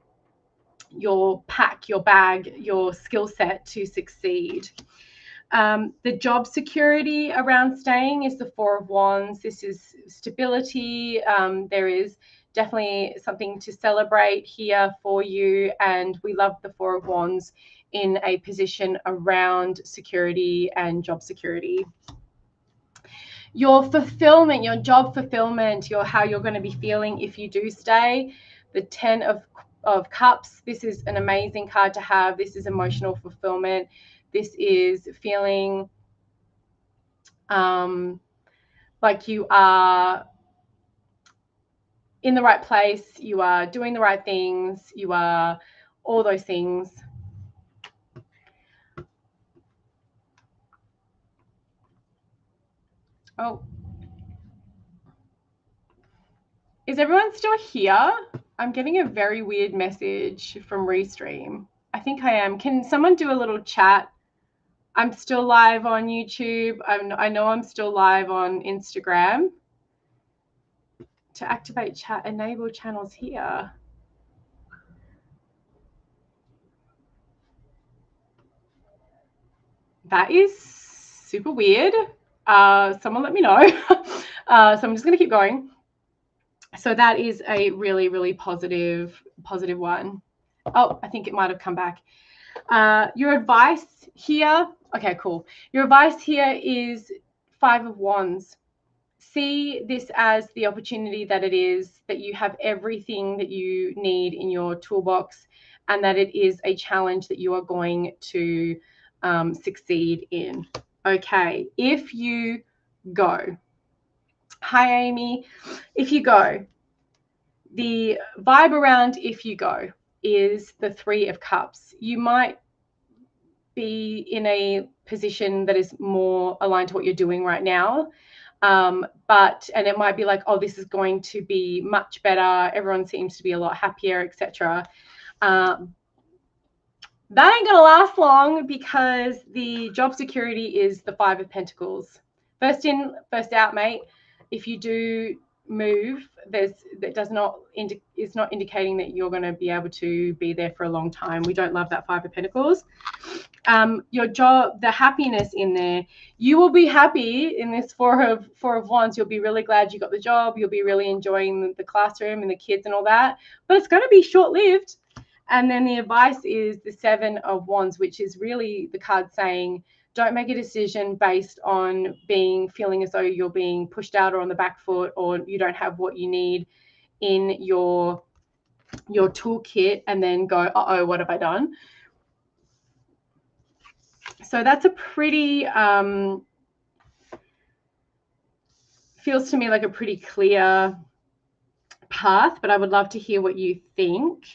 pack, your bag, your skill set to succeed. The job security around staying is the 4 of Wands. This is stability. There is definitely something to celebrate here for you, and we love the 4 of Wands in a position around security and job security. Your fulfillment, your job fulfillment, how you're going to be feeling if you do stay. The 10 of Cups. This is an amazing card to have. This is emotional fulfillment. This is feeling like you are in the right place. You are doing the right things. You are all those things. Oh. Is everyone still here? I'm getting a very weird message from Restream. I think I am. Can someone do a little chat? I'm still live on YouTube. I know I'm still live on Instagram. To activate chat, enable channels here. That is super weird. Someone let me know. So I'm just going to keep going. So that is a really, really positive one. Oh, I think it might have come back. Your advice here. Okay, cool. Your advice here is 5 of Wands. See this as the opportunity that it is, that you have everything that you need in your toolbox, and that it is a challenge that you are going to succeed in. Okay, if you go. Hi, Amy. If you go, the vibe around if you go is the 3 of Cups. You might be in a position that is more aligned to what you're doing right now. And it might be like, oh, this is going to be much better. Everyone seems to be a lot happier, etc. That ain't going to last long, because the job security is the 5 of Pentacles. First in, first out, mate. If you do move, it's not indicating that you're going to be able to be there for a long time. We don't love that 5 of Pentacles. Your job, the happiness in there, you will be happy in this 4 of Wands. You'll be really glad you got the job. You'll be really enjoying the classroom and the kids and all that, but it's going to be short-lived. And then the advice is the 7 of Wands, which is really the card saying, don't make a decision based on feeling as though you're being pushed out or on the back foot, or you don't have what you need in your toolkit, and then go, uh-oh, what have I done? So that's a pretty feels to me like a pretty clear path, but I would love to hear what you think.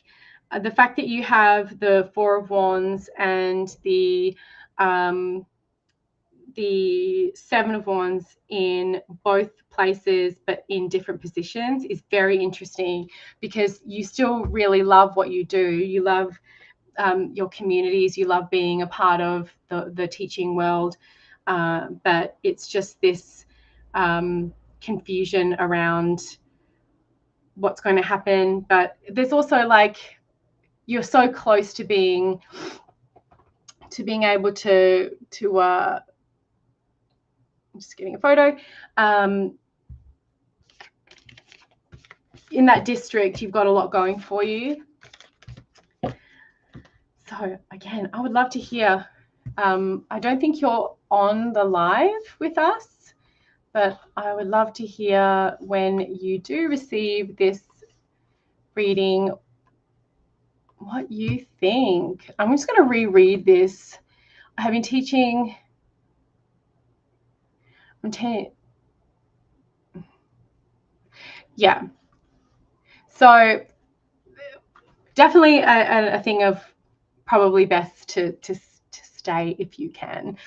The fact that you have the Four of Wands and the Seven of Wands in both places but in different positions is very interesting, because you still really love what you do. You love your communities, you love being a part of the teaching world, but it's just this confusion around what's going to happen. But there's also like, you're so close to being able to I'm just getting a photo. In that district, you've got a lot going for you. So again, I would love to hear. I don't think you're on the live with us, but I would love to hear when you do receive this reading what you think. I'm just going to reread this. I have been teaching. Yeah. So definitely a thing of probably best to stay if you can.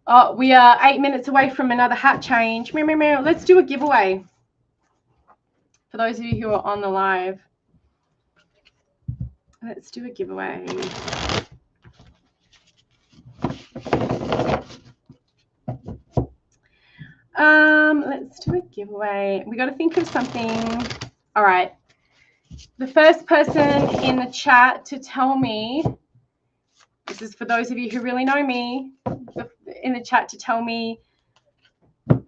Oh, we are 8 minutes away from another hat change. Let's do a giveaway for those of you who are on the live. Let's do a giveaway. Let's do a giveaway. We got to think of something. All right. The first person in the chat to tell me, this is for those of you who really know me, in the chat to tell me. So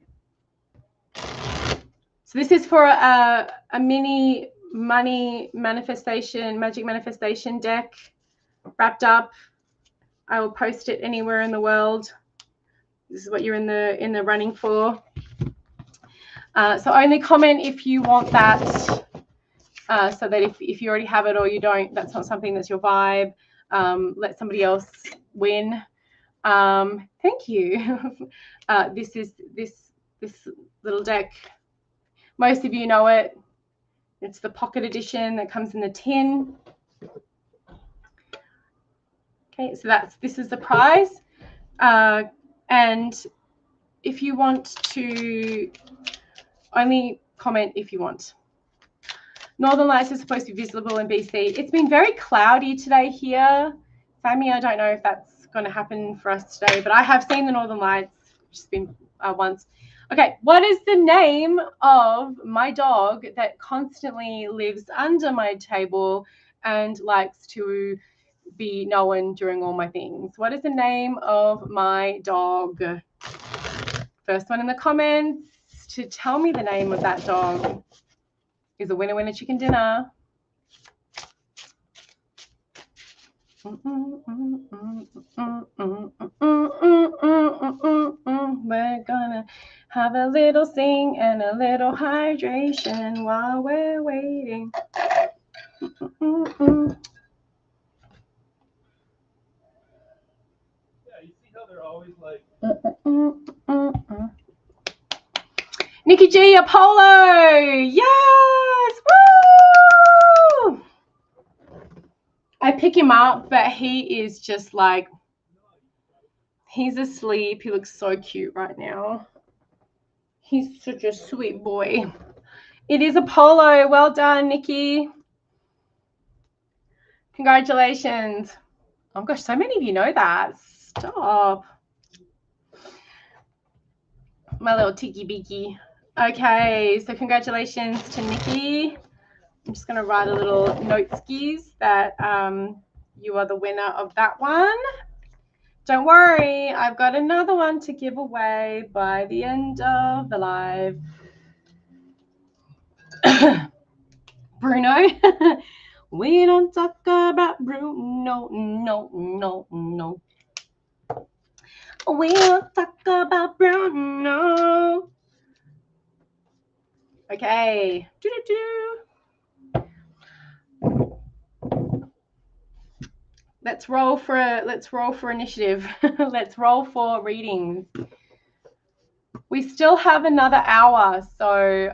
this is for a mini money manifestation, magic manifestation deck wrapped up. I will post it anywhere in the world. This is what you're in the running for. So only comment if you want that, so that if you already have it or you don't, that's not something that's your vibe. Let somebody else win. Thank you. This is this little deck. Most of you know it. It's the pocket edition that comes in the tin. Okay, so this is the prize. And if you want to, only comment if you want. Northern Lights is supposed to be visible in BC. It's been very cloudy today here. Sammy, I don't know if that's going to happen for us today, but I have seen the Northern Lights, just been once. Okay, what is the name of my dog that constantly lives under my table and likes to be known during all my things? What is the name of my dog? First one in the comments to tell me the name of that dog is a winner chicken dinner. We're gonna have a little sing and a little hydration while we're waiting. You see how they're always like. Nikki G, Apollo, yes, woo! I pick him up, but he is just like, he's asleep. He looks so cute right now. He's such a sweet boy. It is Apollo. Well done, Nikki. Congratulations. Oh gosh, so many of you know that. Stop. My little tiki beaky. Okay, so congratulations to Nikki. I'm just going to write a little note skis that you are the winner of that one. Don't worry, I've got another one to give away by the end of the live. Bruno. We don't talk about Bruno. No. We don't talk about Bruno. Okay. Let's roll for initiative. Let's roll for readings. we still have another hour. So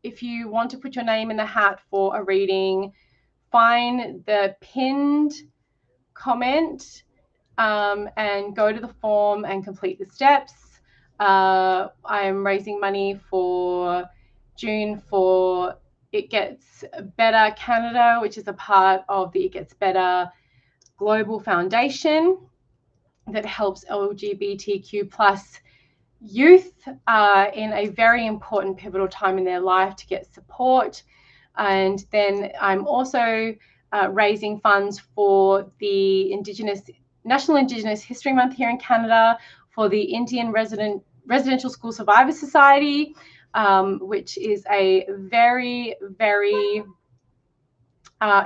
if you want to put your name in the hat for a reading, find the pinned comment and go to the form and complete the steps. I am raising money for June for It Gets Better Canada, which is a part of the It Gets Better Global Foundation that helps LGBTQ plus youth in a very important pivotal time in their life to get support. And then I'm also raising funds for the National Indigenous History Month here in Canada, for the Indian Residential School Survivors Society, which is a very, very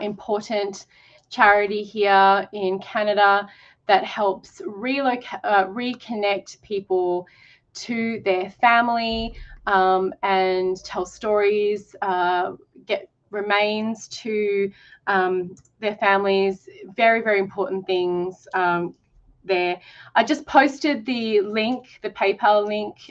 important charity here in Canada that helps reconnect people to their family and tell stories, get remains to their families. Very, very important things there. I just posted the link, the PayPal link,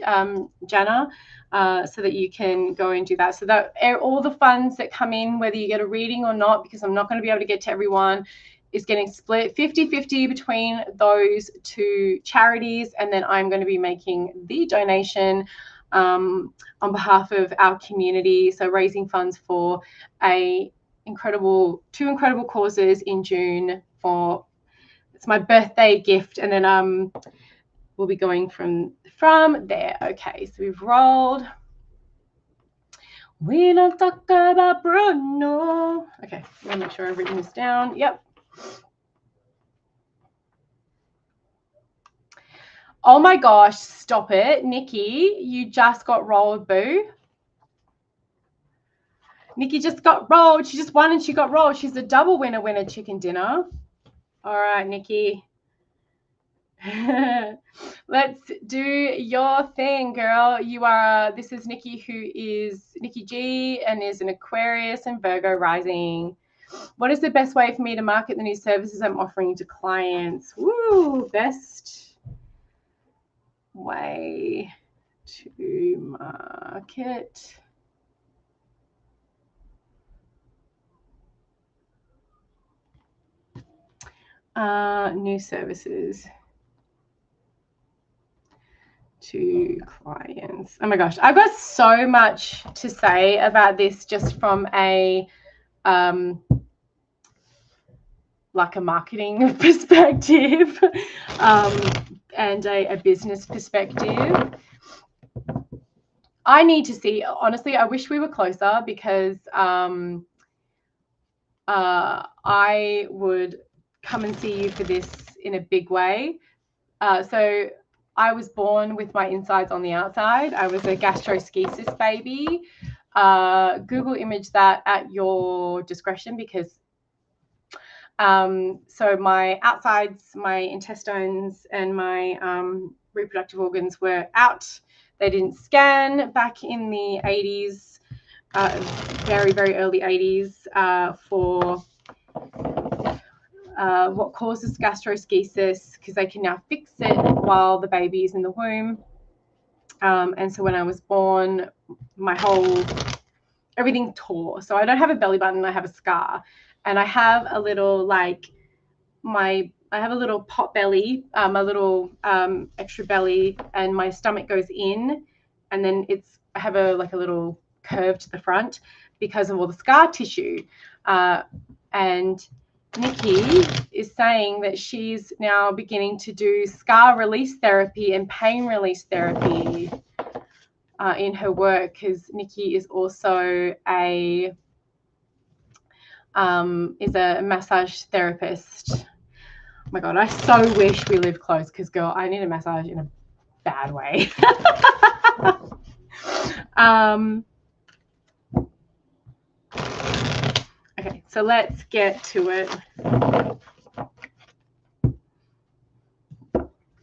Jana, so that you can go and do that. So that all the funds that come in, whether you get a reading or not, because I'm not going to be able to get to everyone, is getting split 50-50 between those two charities. And then I'm going to be making the donation on behalf of our community. So raising funds for two incredible causes in June. It's my birthday gift, and then we'll be going from there. Okay, so we've rolled. We don't talk about Bruno. Okay, I'm gonna make sure I've written this down. Yep. Oh my gosh, stop it. Nikki, you just got rolled, boo. Nikki just got rolled. She just won and she got rolled. She's a double winner chicken dinner. All right, Nikki. Let's do your thing, girl. This is Nikki, who is Nikki G, and is an Aquarius and Virgo rising. What is the best way for me to market the new services I'm offering to clients? Woo, best way to market. New services to clients. Oh my gosh, I've got so much to say about this just from a like a marketing perspective and a business perspective. I need to see, honestly, I wish we were closer, because I would come and see you for this in a big way. So I was born with my insides on the outside. I was a gastroschisis baby. Google image that at your discretion, because so my outsides, my intestines, and my reproductive organs were out. They didn't scan back in the 80s, very, very early 80s, for what causes gastroschisis, because they can now fix it while the baby is in the womb. And so when I was born, everything tore. So I don't have a belly button, I have a scar. And I have a little I have a little pot belly, a little extra belly, and my stomach goes in, and then I have a little curve to the front because of all the scar tissue. And Nikki is saying that she's now beginning to do scar release therapy and pain release therapy in her work, because Nikki is also a massage therapist. Oh my God, I so wish we lived close, because girl, I need a massage in a bad way. Okay, so let's get to it.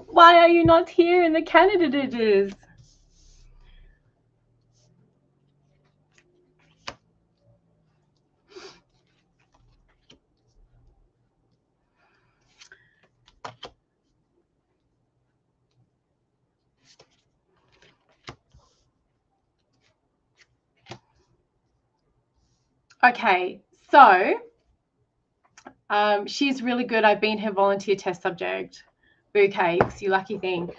Why are you not here in the candidates? Okay, so she's really good. I've been her volunteer test subject. Bouquets, you lucky thing.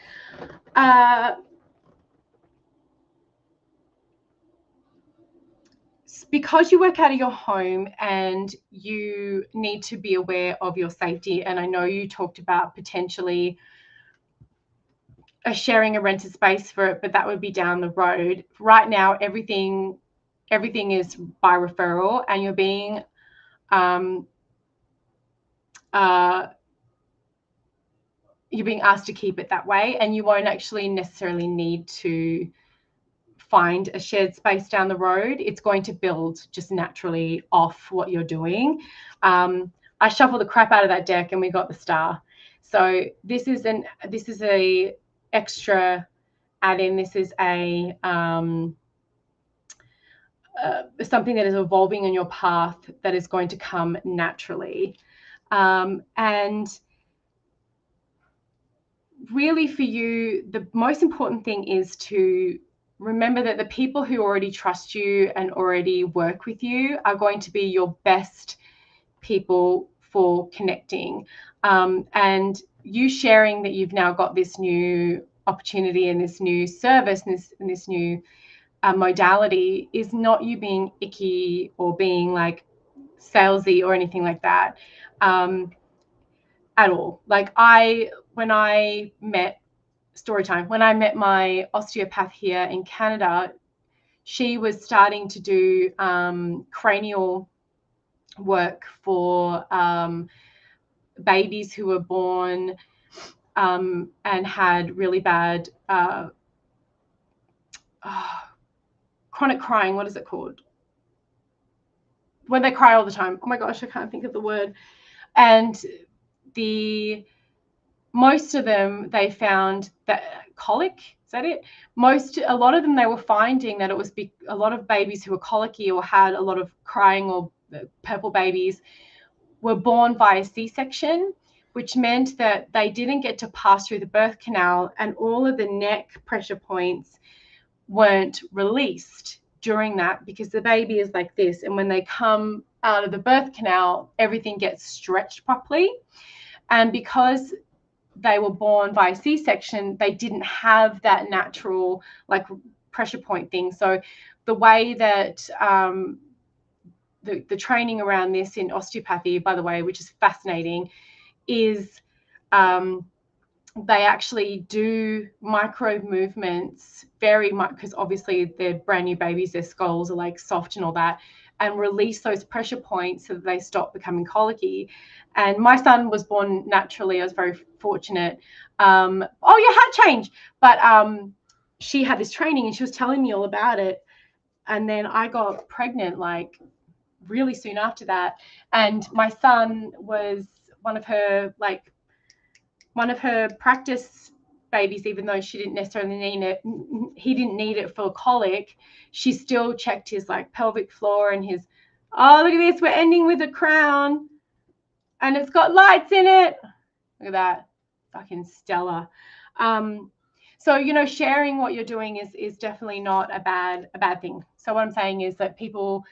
Because you work out of your home and you need to be aware of your safety, and I know you talked about potentially sharing a rented space for it, but that would be down the road. Right now, everything is by referral, and you're being asked to keep it that way, and you won't actually necessarily need to find a shared space down the road. It's going to build just naturally off what you're doing. I shuffled the crap out of that deck and we got the star. So this is a extra add-in. This is a something that is evolving in your path that is going to come naturally. And really for you, the most important thing is to remember that the people who already trust you and already work with you are going to be your best people for connecting. And you sharing that you've now got this new opportunity and this new service and this new modality is not you being icky or being like salesy or anything like that at all. Like when I met my osteopath here in Canada, she was starting to do cranial work for babies who were born and had really bad chronic crying. What is it called? When they cry all the time. Oh my gosh, I can't think of the word. And most of them, they found that colic, is that it? A lot of them, they were finding that it was a lot of babies who were colicky or had a lot of crying or purple babies were born via C-section, which meant that they didn't get to pass through the birth canal and all of the neck pressure points weren't released during that because the baby is like this. And when they come out of the birth canal, everything gets stretched properly. And because they were born via C-section, they didn't have that natural like pressure point thing. So the way that the training around this in osteopathy, by the way, which is fascinating, is they actually do micro movements very much because obviously they're brand new babies, their skulls are like soft and all that, and release those pressure points so that they stop becoming colicky. And my son was born naturally. I was very fortunate. Oh, your hat changed. But she had this training and she was telling me all about it. And then I got pregnant like really soon after that. And my son was one of her practice babies, even though she didn't necessarily need it. He didn't need it for colic. She still checked his like pelvic floor and his, oh, look at this. We're ending with a crown and it's got lights in it. Look at that. Fucking stellar. So, sharing what you're doing is definitely not a bad thing. So what I'm saying is that people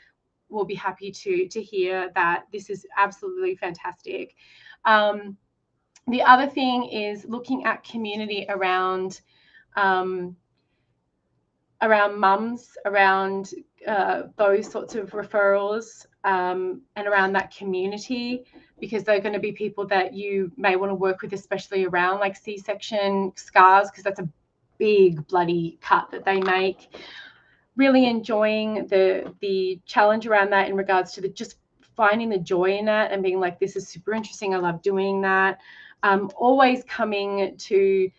will be happy to hear that this is absolutely fantastic. The other thing is looking at community around mums, around those sorts of referrals, and around that community, because they're going to be people that you may want to work with, especially around like C-section scars, because that's a big bloody cut that they make. Really enjoying the challenge around that in regards to just finding the joy in that and being like, this is super interesting. I love doing that. Always coming to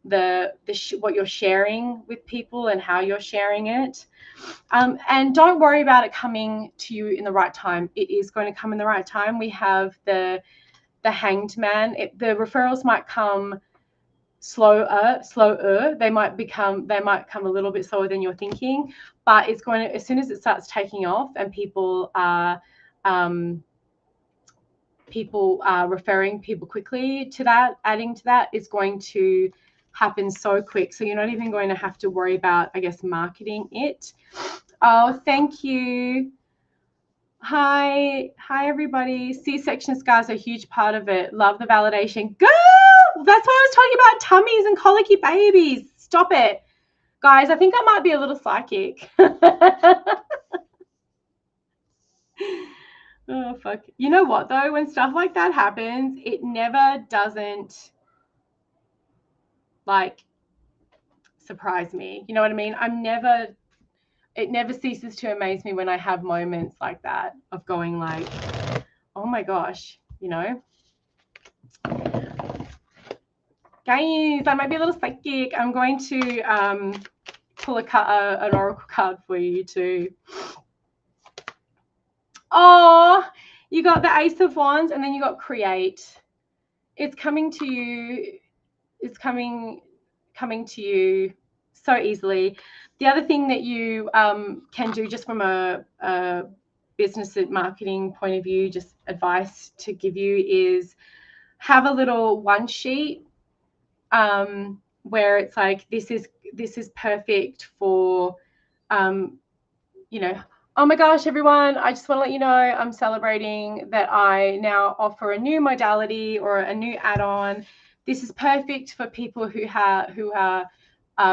what you're sharing with people and how you're sharing it. And don't worry about it coming to you in the right time. It is going to come in the right time. We have the hanged man. The referrals might come slower. They might come a little bit slower than you're thinking, but it's going to, as soon as it starts taking off and people are referring people quickly to that, adding to that, it's going to happen so quick. So you're not even going to have to worry about, I guess, marketing it. Oh, thank you. Hi everybody. C-section scars are a huge part of it. Love the validation. Girl, that's why I was talking about tummies and colicky babies. Stop it. Guys, I think I might be a little psychic. Oh, fuck. You know what, though? When stuff like that happens, it never doesn't, like, surprise me. You know what I mean? It never ceases to amaze me when I have moments like that of going like, oh my gosh, you know? Guys, I might be a little psychic. I'm going to pull an oracle card for you too. Oh, you got the Ace of Wands and then you got Create. It's coming to you. It's coming to you so easily. The other thing that you can do, just from a business marketing point of view, just advice to give you, is have a little one sheet where it's like, this is perfect for you know, oh my gosh, everyone, I just want to let you know I'm celebrating that I now offer a new modality or a new add-on. This is perfect for people who are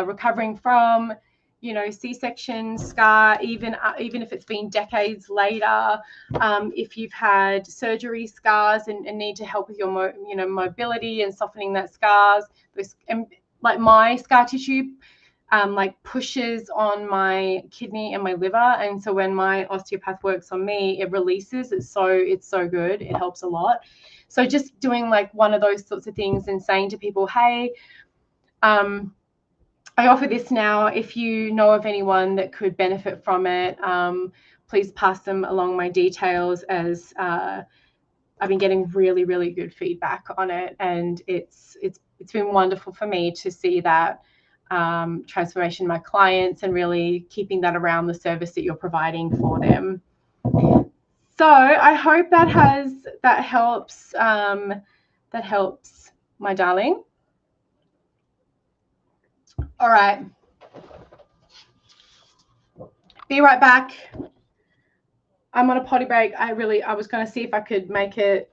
recovering from, you know, C-section scar, even if it's been decades later. If you've had surgery scars and need to help with your mobility and softening that scars, and like my scar tissue like pushes on my kidney and my liver, and so when my osteopath works on me, it releases. It's so good. It helps a lot. So just doing like one of those sorts of things and saying to people, hey, I offer this now. If you know of anyone that could benefit from it, please pass them along my details, as I've been getting really, really good feedback on it, and it's been wonderful for me to see that transformation in my clients and really keeping that around the service that you're providing for them. So I hope that helps. That helps, my darling. All right. Be right back. I'm on a potty break. I was going to see if I could make it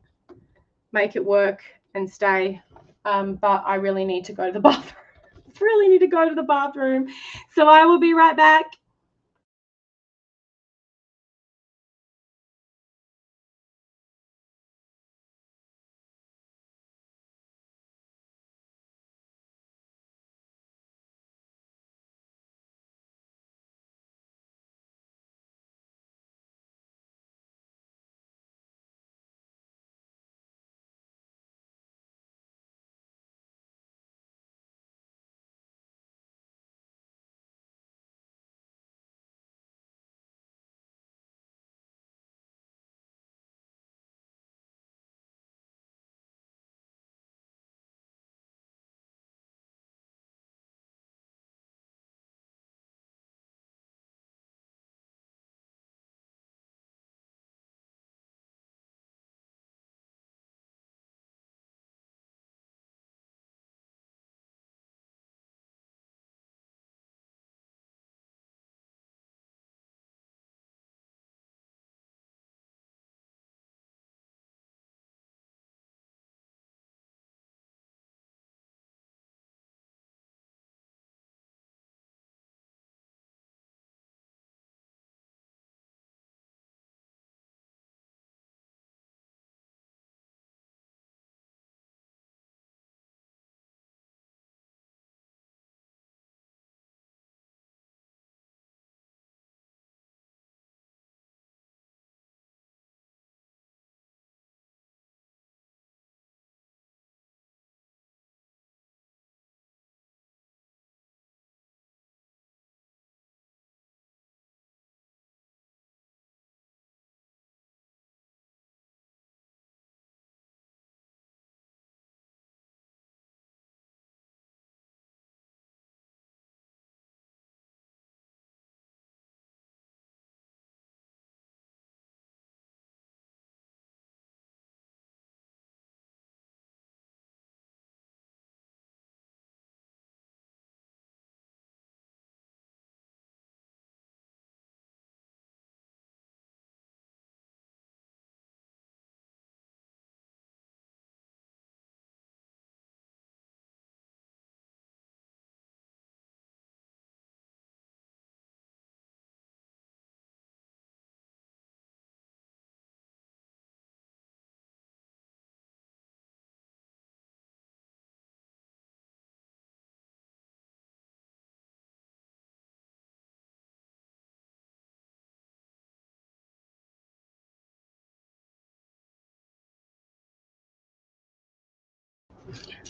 work and stay, but I really need to go to the bathroom. So I will be right back.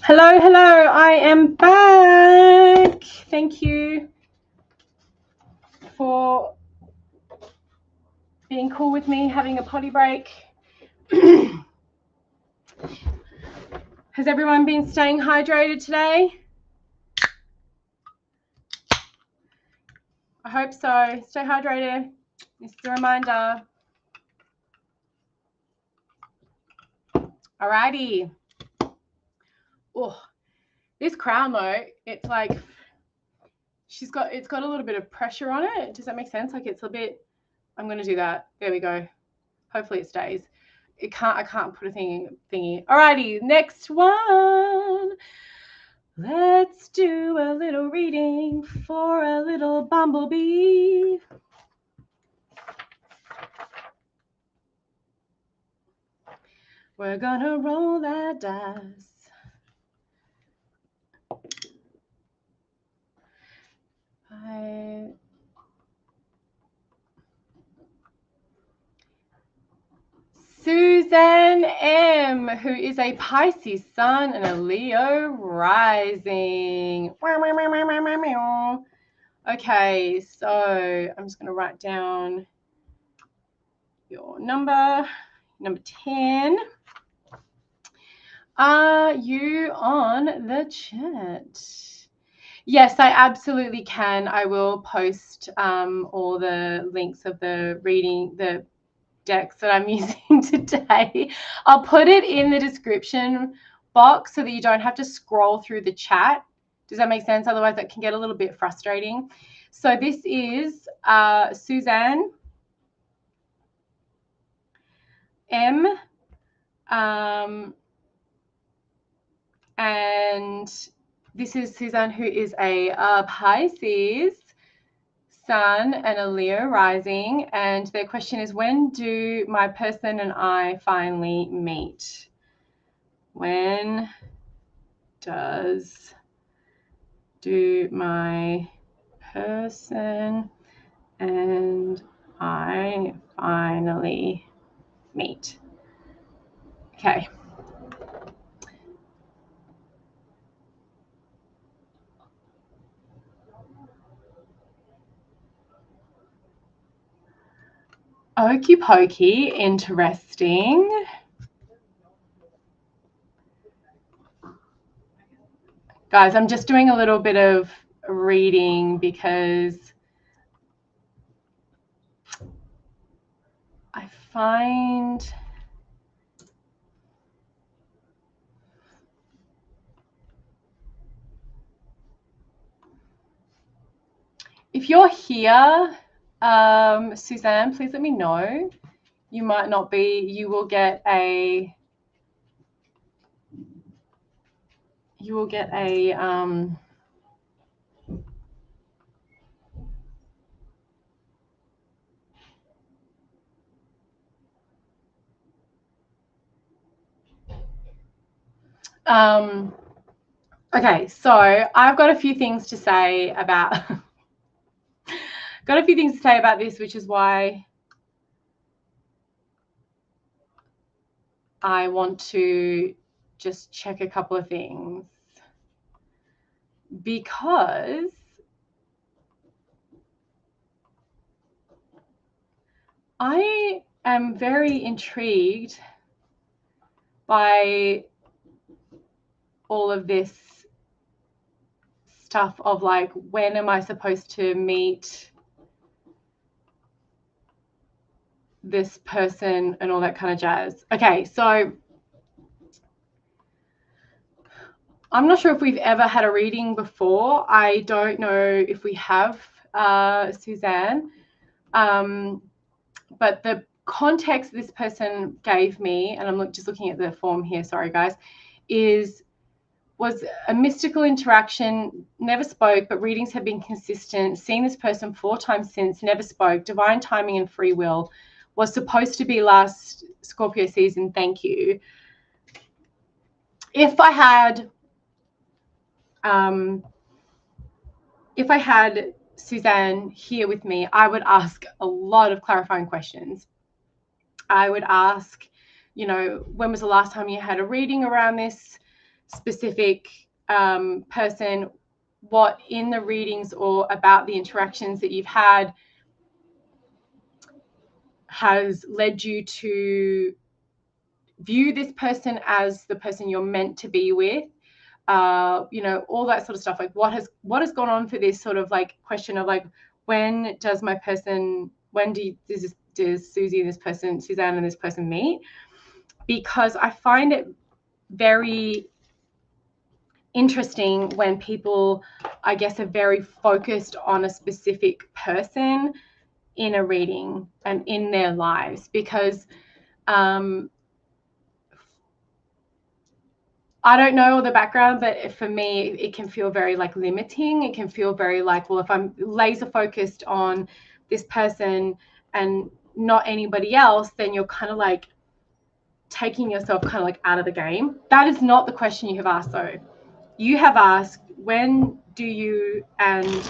Hello, hello. I am back. Thank you for being cool with me having a potty break. Has everyone been staying hydrated today? I hope so. Stay hydrated. This is a reminder. Alrighty. Oh, this crown though, it's like it's got a little bit of pressure on it. Does that make sense? Like it's a bit. I'm gonna do that. There we go. Hopefully it stays. I can't put a thingy. Alrighty, next one. Let's do a little reading for a little bumblebee. We're gonna roll that dice. Susan M, who is a Pisces sun and a Leo rising. Okay, so I'm just going to write down your number 10. Are you on the chat? Yes, I absolutely can. I will post all the links of the reading, the decks that I'm using today. I'll put it in the description box so that you don't have to scroll through the chat. Does that make sense? Otherwise, that can get a little bit frustrating. So this is Suzanne M. And this is Suzanne, who is a Pisces sun and a Leo rising, and their question is, when do my person and I finally meet? When do my person and I finally meet? Okay. Okie pokey, interesting. Guys, I'm just doing a little bit of reading because I find if you're here, Suzanne, please let me know. You might not be. You will get a okay, so I've got a few things to say about this, which is why I want to just check a couple of things, because I am very intrigued by all of this stuff of like, when am I supposed to meet this person and all that kind of jazz. Okay, so I'm not sure if we've ever had a reading before. I don't know if we have, Suzanne, but the context this person gave me, and I'm just looking at the form here, sorry guys, was a mystical interaction, never spoke, but readings have been consistent. Seeing this person 4 times since, never spoke, divine timing and free will. Was supposed to be last Scorpio season, thank you. If I had Suzanne here with me, I would ask a lot of clarifying questions. I would ask, you know, when was the last time you had a reading around this specific person, what in the readings or about the interactions that you've had has led you to view this person as the person you're meant to be with. You know, all that sort of stuff. Like what has gone on for this sort of like question of like, when does Susie and this person, Suzanne and this person meet? Because I find it very interesting when people, I guess, are very focused on a specific person in a reading and in their lives, because I don't know all the background, but for me, it can feel very like limiting. It can feel very like, well, if I'm laser focused on this person and not anybody else, then you're kind of like taking yourself kind of like out of the game. That is not the question you have asked, though. You have asked, when do you and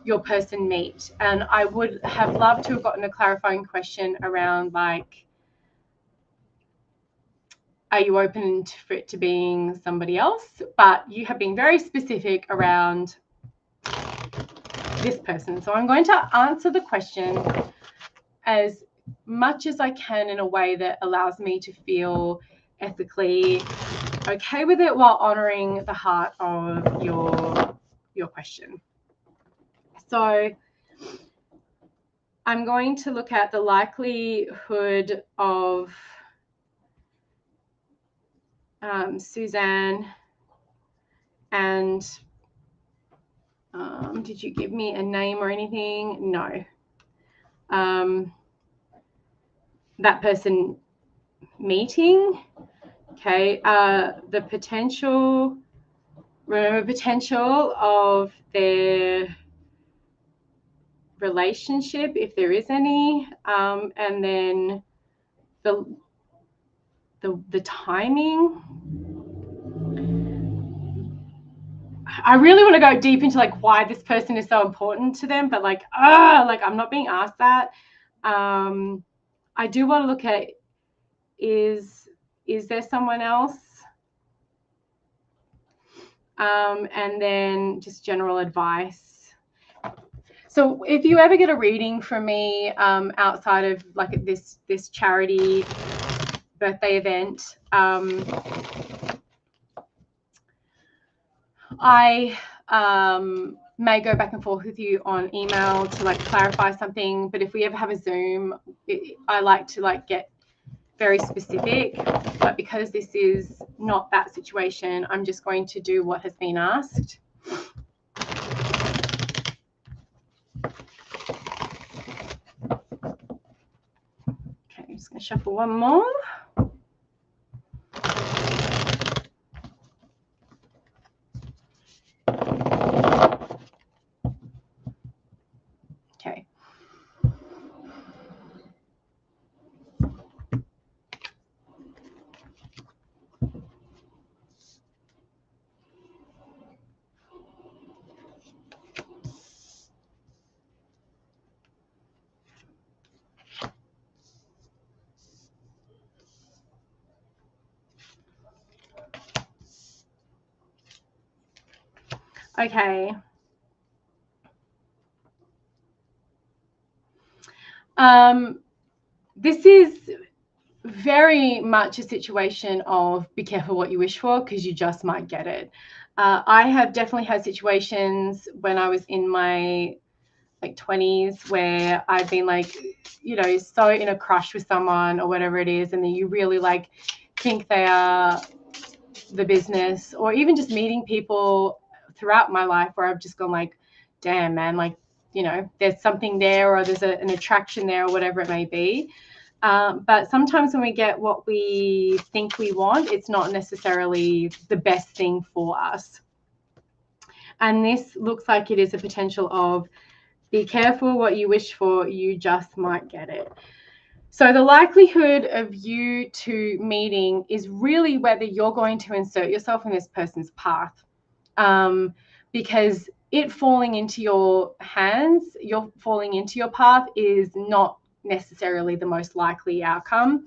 your person meet? And I would have loved to have gotten a clarifying question around like, are you open for it to being somebody else? But you have been very specific around this person. So I'm going to answer the question as much as I can in a way that allows me to feel ethically okay with it while honoring the heart of your question. So I'm going to look at the likelihood of Suzanne and did you give me a name or anything? No. That person meeting. Okay. The potential of their relationship, if there is any, and then the timing. I really want to go deep into like why this person is so important to them, but like I'm not being asked that. I do want to look at, is there someone else? And then just general advice. So if you ever get a reading from me outside of like this charity birthday event, I may go back and forth with you on email to like clarify something. But if we ever have a Zoom, I like to like get very specific. But because this is not that situation, I'm just going to do what has been asked. Okay, I'm just going to shuffle one more. Okay. Okay. This is very much a situation of be careful what you wish for, because you just might get it. I have definitely had situations when I was in my like 20s where I've been like, you know, so in a crush with someone or whatever it is, and then you really like think they are the business, or even just meeting people throughout my life where I've just gone like, damn, man, like, you know, there's something there, or there's an attraction there, or whatever it may be. But sometimes when we get what we think we want, it's not necessarily the best thing for us. And this looks like it is a potential of be careful what you wish for, you just might get it. So the likelihood of you two meeting is really whether you're going to insert yourself in this person's path, because it falling into your hands, you're falling into your path is not necessarily the most likely outcome.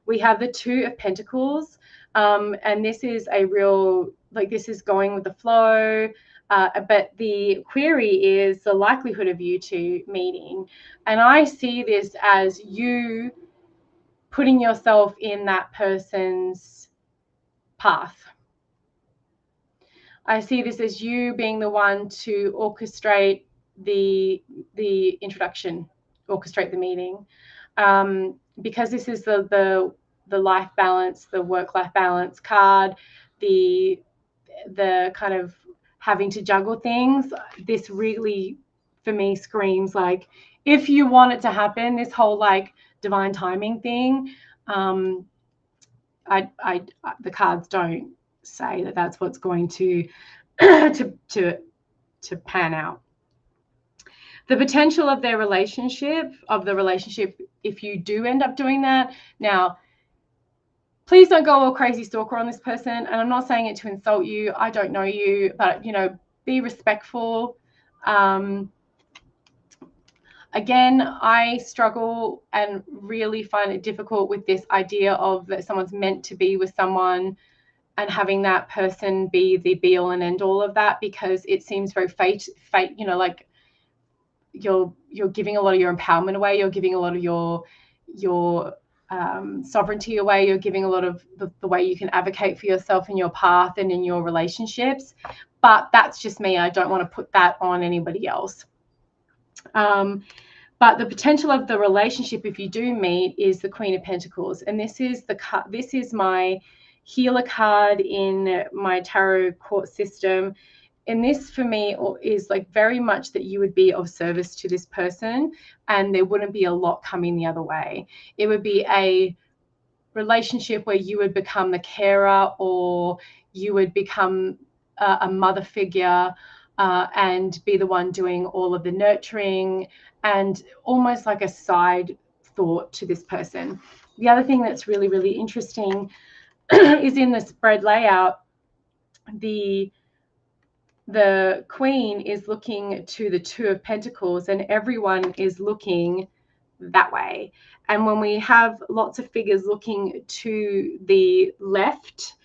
We have the Two of Pentacles, and this is a real, like, this is going with the flow, but the query is the likelihood of you two meeting. And I see this as you putting yourself in that person's path. I see this as you being the one to orchestrate the introduction, orchestrate the meeting, because this is the life balance, the work-life balance card, the kind of having to juggle things. This really, for me, screams like, if you want it to happen, this whole like divine timing thing, the cards don't say that that's what's going to to pan out. The potential of the relationship, if you do end up doing that. Now, please don't go all crazy stalker on this person. And I'm not saying it to insult you. I don't know you, but, you know, be respectful. Again, I struggle and really find it difficult with this idea of that someone's meant to be with someone and having that person be the be all and end all of that, because it seems very fate, you know, like you're giving a lot of your empowerment away. You're giving a lot of your sovereignty away. You're giving a lot of the way you can advocate for yourself in your path and in your relationships. But that's just me. I don't want to put that on anybody else. But the potential of the relationship, if you do meet, is the Queen of Pentacles. And this is my healer card in my tarot quartz system. And this for me is like very much that you would be of service to this person, and there wouldn't be a lot coming the other way. It would be a relationship where you would become the carer, or you would become a mother figure, and be the one doing all of the nurturing, and almost like a side thought to this person. The other thing that's really, really interesting is in the spread layout, the Queen is looking to the Two of Pentacles, and everyone is looking that way. And when we have lots of figures looking to the left,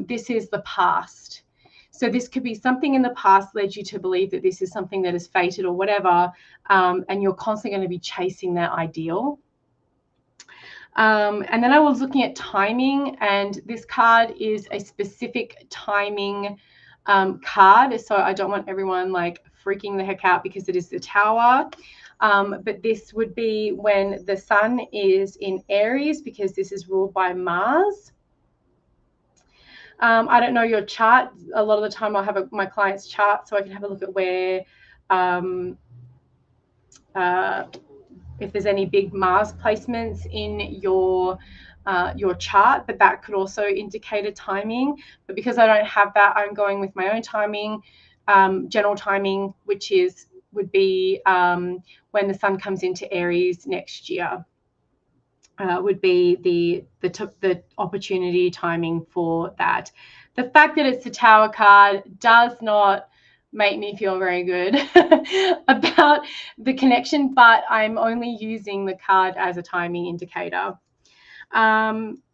this is the past. So this could be something in the past led you to believe that this is something that is fated or whatever, and you're constantly going to be chasing that ideal. And then I was looking at timing, and this card is a specific timing card. So I don't want everyone like freaking the heck out because it is the Tower. But this would be when the sun is in Aries, because this is ruled by Mars. I don't know your chart. A lot of the time I'll have my client's chart so I can have a look at where, if there's any big Mars placements in your chart, but that could also indicate a timing. But because I don't have that, I'm going with my own timing, general timing, which would be when the sun comes into Aries next year. Would be the opportunity timing for that. The fact that it's the Tower card does not make me feel very good about the connection, but I'm only using the card as a timing indicator.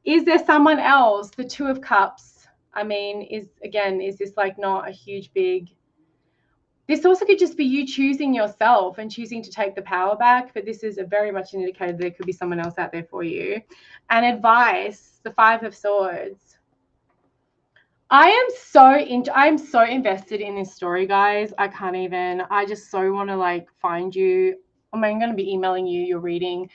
Is there someone else? The Two of Cups. I mean, is this like not a huge big... This also could just be you choosing yourself and choosing to take the power back, but this is very much an indicator there could be someone else out there for you. And advice, the Five of Swords. I am so invested in this story, guys. I can't even. I just so want to like find you. I mean, I'm going to be emailing you your reading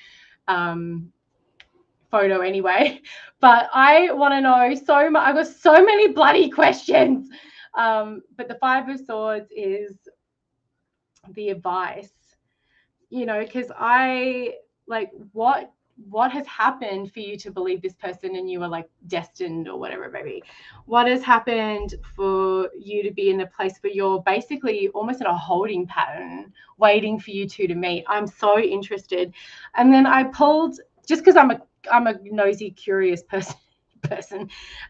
photo anyway, but I want to know so much. I've got so many bloody questions. But the Five of Swords is the advice, you know, because I like what has happened for you to believe this person and you are like destined or whatever it may be. What has happened for you to be in a place where you're basically almost in a holding pattern waiting for you two to meet? I'm so interested. And then I pulled, just because I'm a nosy, curious person.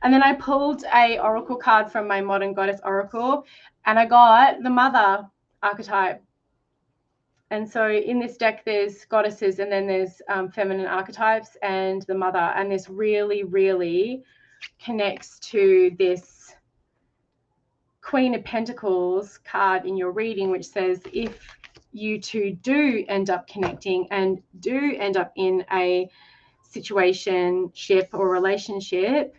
And then I pulled a oracle card from my Modern Goddess Oracle, and I got the Mother archetype. And so in this deck, there's goddesses, and then there's feminine archetypes and the mother. And this really, really connects to this Queen of Pentacles card in your reading, which says if you two do end up connecting and do end up in a situationship or relationship,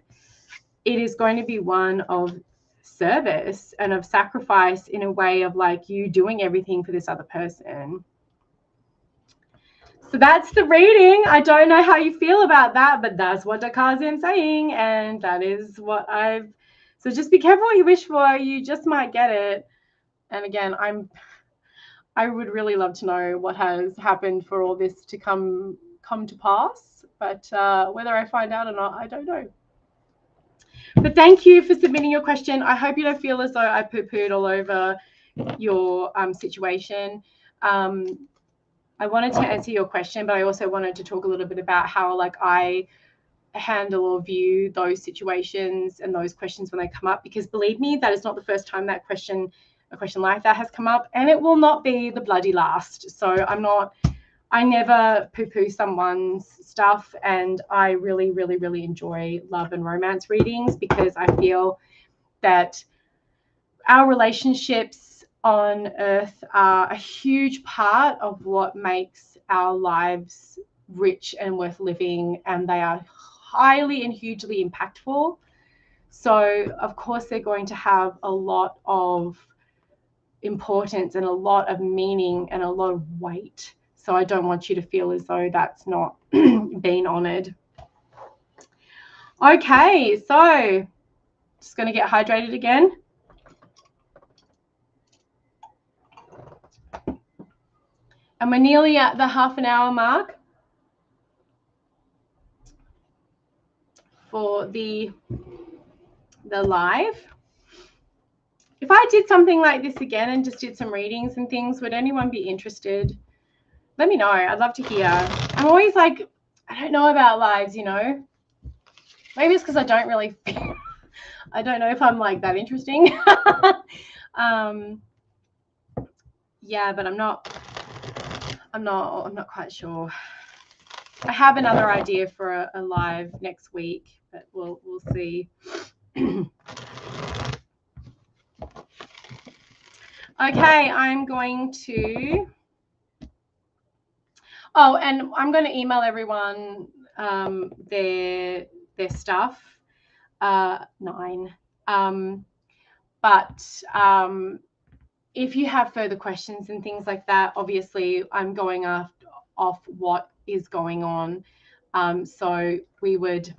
it is going to be one of service and of sacrifice, in a way of like you doing everything for this other person. So that's the reading. I don't know how you feel about that, but that's what the cards are saying, and that is what I've. So just be careful what you wish for. You just might get it. And again, I would really love to know what has happened for all this to come to pass, but whether I find out or not, I don't know. But thank you for submitting your question. I hope you don't feel as though I poo-pooed all over your situation. I wanted to answer your question, but I also wanted to talk a little bit about how like I handle or view those situations and those questions when they come up, because believe me, that is not the first time that a question like that has come up, and it will not be the bloody last. So I never poo-poo someone's stuff, and I really, really, really enjoy love and romance readings, because I feel that our relationships on earth are a huge part of what makes our lives rich and worth living, and they are highly and hugely impactful. So of course they're going to have a lot of importance and a lot of meaning and a lot of weight. So I don't want you to feel as though that's not being honored. Okay, so just going to get hydrated again. And we're nearly at the half an hour mark for the live. If I did something like this again and just did some readings and things, would anyone be interested? Let me know. I'd love to hear. I'm always like, I don't know about lives, you know. Maybe it's because I don't really feel, I don't know if I'm like that interesting. Yeah, but I'm not quite sure. I have another idea for a live next week, but we'll see. Okay, I'm going to. Oh, and I'm going to email everyone their stuff. 9. But if you have further questions and things like that, obviously I'm going off what is going on. So we would,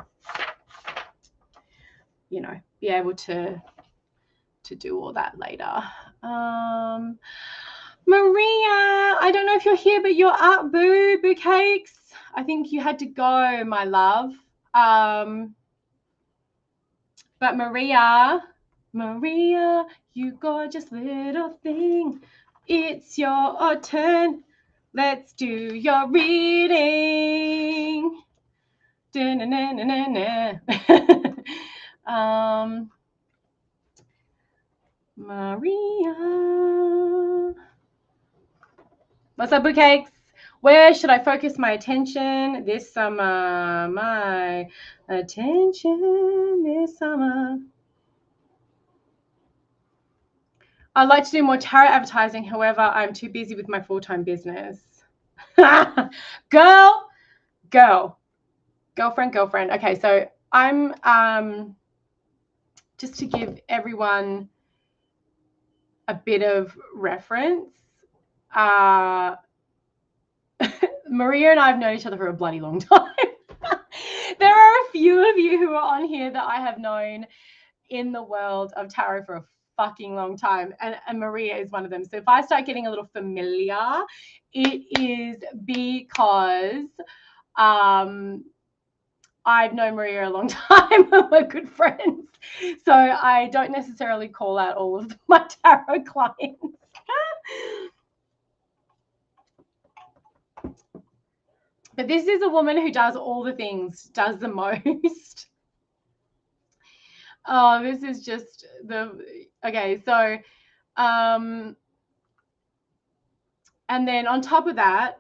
you know, be able to do all that later. Maria, I don't know if you're here, but you're up, boo cakes. I think you had to go, my love. But Maria, you gorgeous little thing. It's your turn. Let's do your reading. Maria. What's up, boo cakes? Where should I focus my attention this summer? My attention this summer. I'd like to do more tarot advertising. However, I'm too busy with my full-time business. Girlfriend. Okay, so I'm just to give everyone a bit of reference. Maria and I have known each other for a bloody long time. There are a few of you who are on here that I have known in the world of tarot for a fucking long time, and Maria is one of them. So if I start getting a little familiar, it is because I've known Maria a long time. We're good friends. So I don't necessarily call out all of my tarot clients. But this is a woman who does all the things, does the most. Oh, this is just the, okay, so, And then on top of that,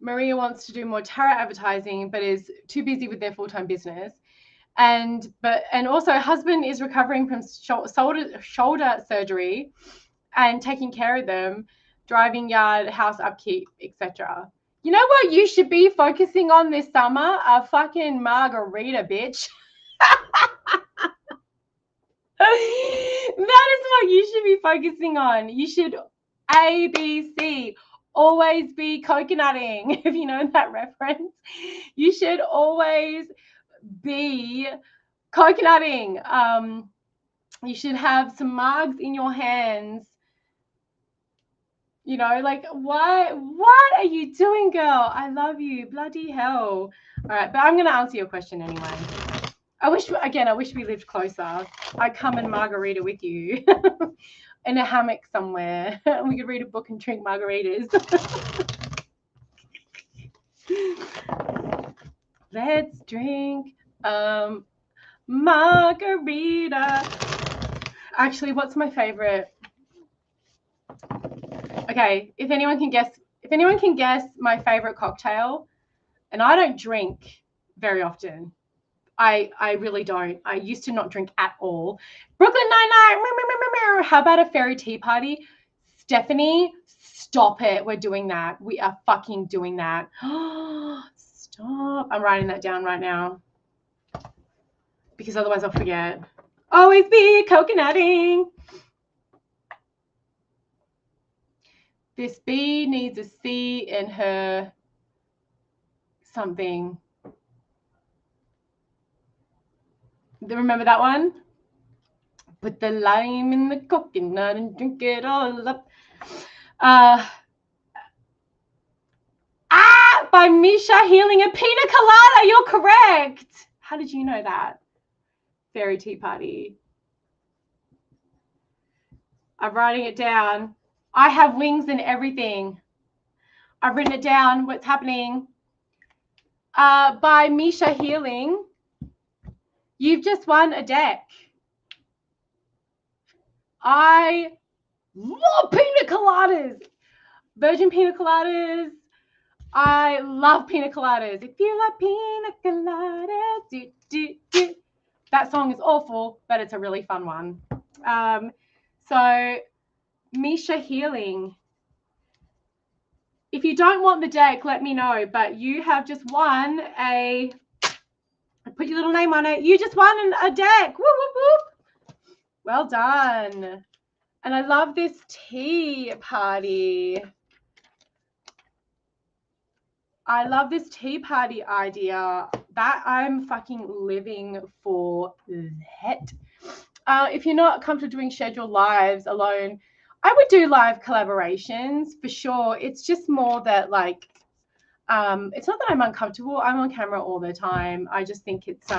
Maria wants to do more tarot advertising, but is too busy with their full-time business. And also husband is recovering from shoulder surgery and taking care of them, driving yard, house upkeep, etc. You know what you should be focusing on this summer? A fucking margarita, bitch. That is what you should be focusing on. You should ABC, always be coconutting, if you know that reference. You should always be coconutting. You should have some mugs in your hands. You know, like, what are you doing, girl? I love you. Bloody hell. All right, but I'm going to answer your question anyway. I wish we lived closer. I'd come and margarita with you in a hammock somewhere. We could read a book and drink margaritas. Let's drink margarita. Actually, what's my favorite? Okay, if anyone can guess my favorite cocktail, and I don't drink very often. I really don't. I used to not drink at all. Brooklyn Nine-Nine. How about a fairy tea party? Stephanie, stop it. We're doing that. We are fucking doing that. Stop. I'm writing that down right now because otherwise I'll forget. Always be coconutting. This bee needs a C in her something. Remember that one? Put the lime in the coconut and drink it all up. By Misha Healing and Pina Colada. You're correct. How did you know that? Fairy tea party. I'm writing it down. I have wings and everything. I've written it down. What's happening? By Misha Healing. You've just won a deck. I love pina coladas. Virgin pina coladas. I love pina coladas. If you like pina coladas, that song is awful, but it's a really fun one. So Misha Healing. If you don't want the deck, let me know. But you have just won a. Put your little name on it. You just won a deck. Whoop, whoop, whoop. Well done. And I love this tea party. I love this tea party idea. That I'm fucking living for that. If you're not comfortable doing scheduled lives alone, I would do live collaborations for sure. It's just more that like, it's not that I'm uncomfortable. I'm on camera all the time. I just think it's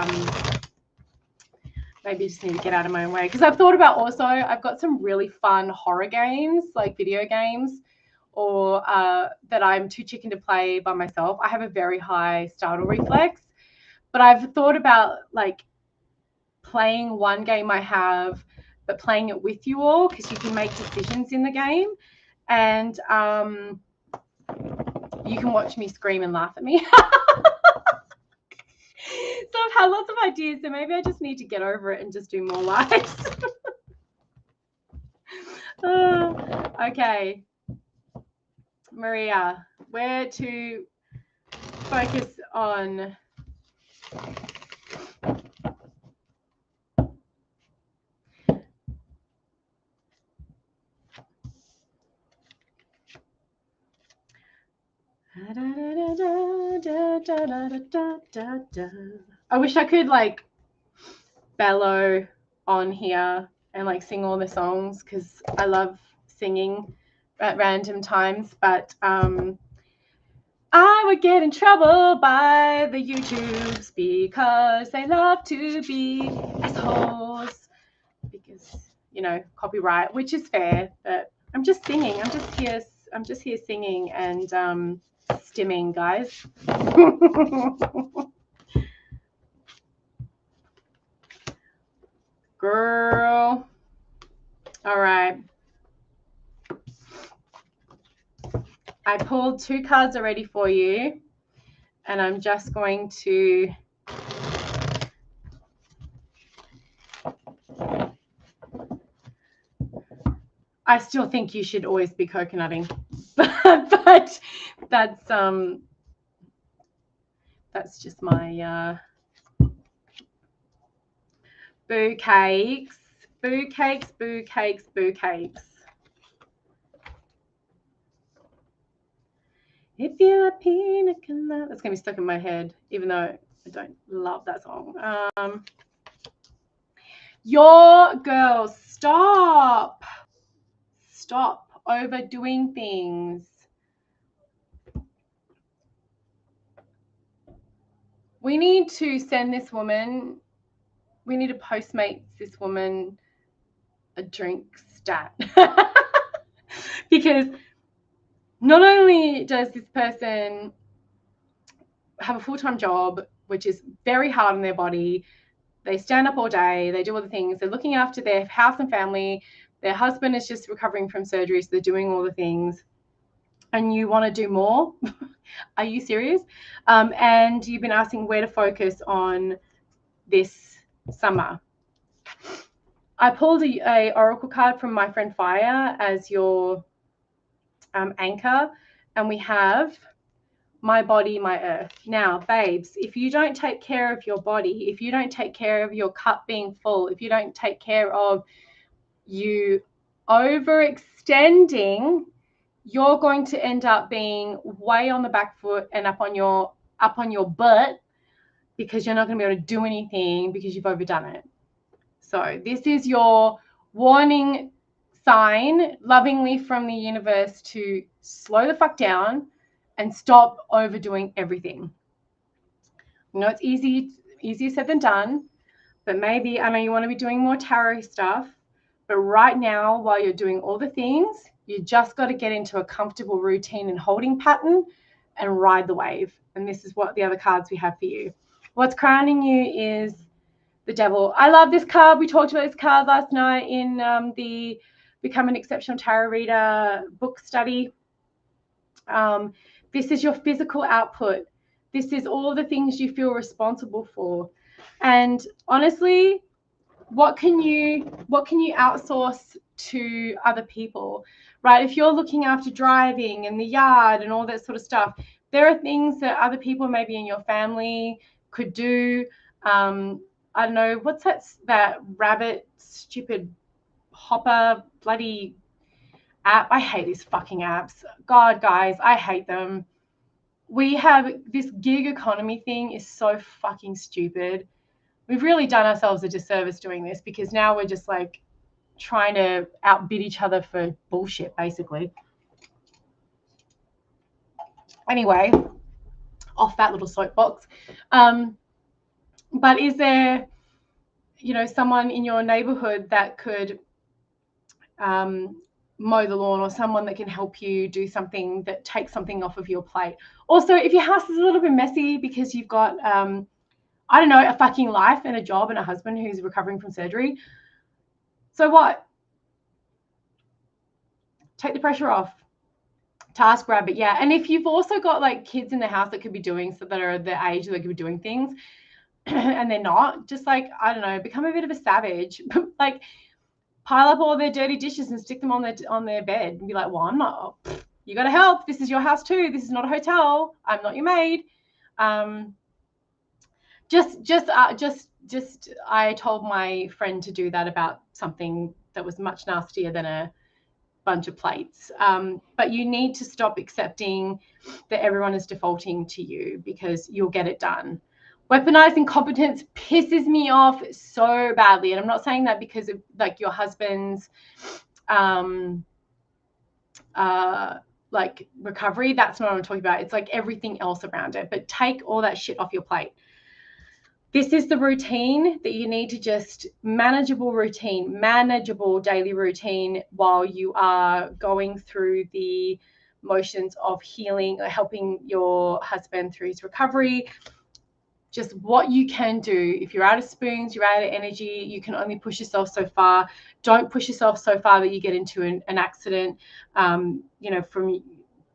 maybe I just need to get out of my own way. Because I've thought about also, I've got some really fun horror games, like video games, or that I'm too chicken to play by myself. I have a very high startle reflex. But I've thought about like playing one game I have, but playing it with you all, because you can make decisions in the game. And you can watch me scream and laugh at me. So I've had lots of ideas, so maybe I just need to get over it and just do more lives. Okay. Maria, where to focus on? I wish I could like bellow on here and like sing all the songs, because I love singing at random times, but I would get in trouble by the YouTubes because they love to be assholes, because, you know, copyright, which is fair, but I'm just singing. I'm just here singing and stimming, guys. Girl. All right. I pulled 2 cards already for you, and I'm just going to I still think you should always be coconutting, but that's just my boo cakes, boo cakes, boo cakes, boo cakes. If you're a pina colada, that's gonna be stuck in my head, even though I don't love that song. Your girls, stop overdoing things. We need to send this woman, we need to Postmates this woman a drink stat. Because not only does this person have a full-time job, which is very hard on their body, they stand up all day, they do all the things, they're looking after their house and family, their husband is just recovering from surgery, so they're doing all the things, and you want to do more. Are you serious? And you've been asking where to focus on this summer. I pulled a oracle card from my friend Fire as your anchor, and we have my body, my earth. Now, babes, if you don't take care of your body, if you don't take care of your cup being full, if you don't take care of you overextending, you're going to end up being way on the back foot and up on your butt, because you're not going to be able to do anything because you've overdone it. So this is your warning sign, lovingly from the universe, to slow the fuck down and stop overdoing everything. You know, it's easier said than done, but maybe, I know you want to be doing more tarot stuff, but right now, while you're doing all the things, you just got to get into a comfortable routine and holding pattern and ride the wave. And this is what the other cards we have for you. What's crowning you is the Devil. I love this card. We talked about this card last night in the Become an Exceptional Tarot Reader book study. This is your physical output. This is all the things you feel responsible for. And honestly, what can you outsource to other people, right? If you're looking after driving and the yard and all that sort of stuff, there are things that other people maybe in your family could do. I don't know, what's that rabbit stupid hopper bloody app? I hate these fucking apps. God, guys, I hate them. We have this gig economy thing is so fucking stupid. We've really done ourselves a disservice doing this, because now we're just like trying to outbid each other for bullshit, basically. Anyway, off that little soapbox. But is there, you know, someone in your neighborhood that could mow the lawn, or someone that can help you do something that takes something off of your plate? Also, if your house is a little bit messy because you've got, I don't know, a fucking life and a job and a husband who's recovering from surgery, so what? Take the pressure off. Task rabbit, yeah. And if you've also got like kids in the house that could be doing, so that are the age that they could be doing things and they're not, just like, I don't know, become a bit of a savage. Like, pile up all their dirty dishes and stick them on their bed and be like, well, I'm not, you got to help. This is your house too. This is not a hotel. I'm not your maid. I told my friend to do that about something that was much nastier than a bunch of plates. But you need to stop accepting that everyone is defaulting to you, because you'll get it done. Weaponized incompetence pisses me off so badly. And I'm not saying that because of like your husband's like recovery. That's not what I'm talking about. It's like everything else around it. But take all that shit off your plate. This is the routine that you need to just manageable daily routine while you are going through the motions of healing or helping your husband through his recovery. Just what you can do. If you're out of spoons, you're out of energy, you can only push yourself so far. Don't push yourself so far that you get into an accident, you know, from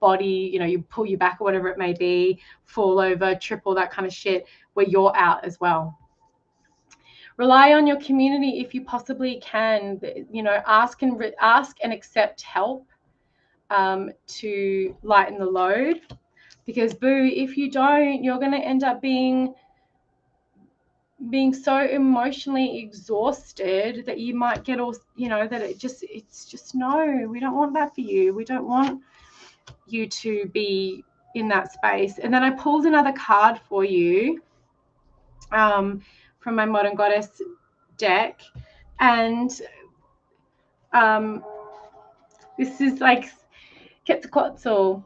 body, you know, you pull your back or whatever it may be, fall over, trip, all that kind of shit, where you're out as well. Rely on your community if you possibly can. You know, ask and accept help to lighten the load, because boo, if you don't, you're going to end up being so emotionally exhausted that you might get all, you know, that it's just no, we don't want that for you. We don't want you to be in that space. And then I pulled another card for you from my Modern Goddess deck, and this is like Quetzalcoatl,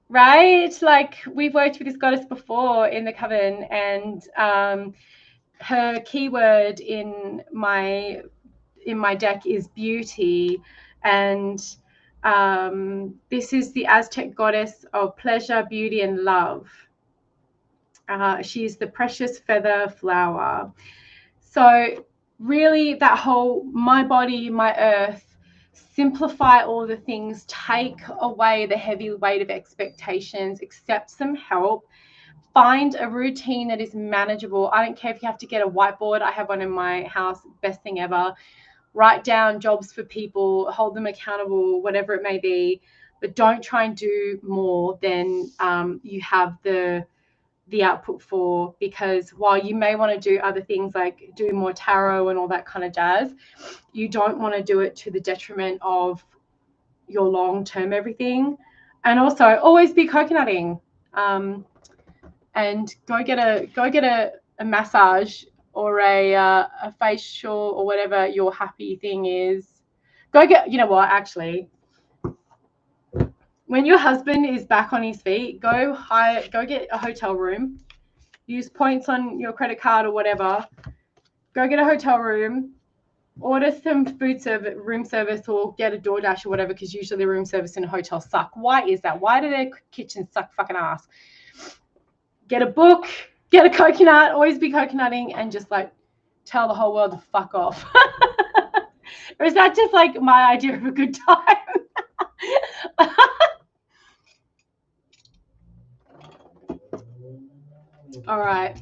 right? Like, we've worked with this goddess before in the coven, and her keyword in my deck is beauty, and this is the Aztec goddess of pleasure, beauty, and love. She's the precious feather flower. So really, that whole my body, my earth, simplify all the things, take away the heavy weight of expectations, accept some help, find a routine that is manageable. I don't care if you have to get a whiteboard. I have one in my house, best thing ever. Write down jobs for people, hold them accountable, whatever it may be, but don't try and do more than you have the output for, because while you may want to do other things like do more tarot and all that kind of jazz, you don't want to do it to the detriment of your long-term everything. And also always be coconutting, and go get a massage or a facial or whatever your happy thing is. Go get, you know what, actually, when your husband is back on his feet, go get a hotel room, use points on your credit card or whatever, go get a hotel room, order some room service, or get a DoorDash or whatever, because usually the room service in a hotel suck. Why is that? Why do their kitchens suck fucking ass? Get a book, get a coconut, always be coconutting, and just like tell the whole world to fuck off. Or is that just like my idea of a good time? All right.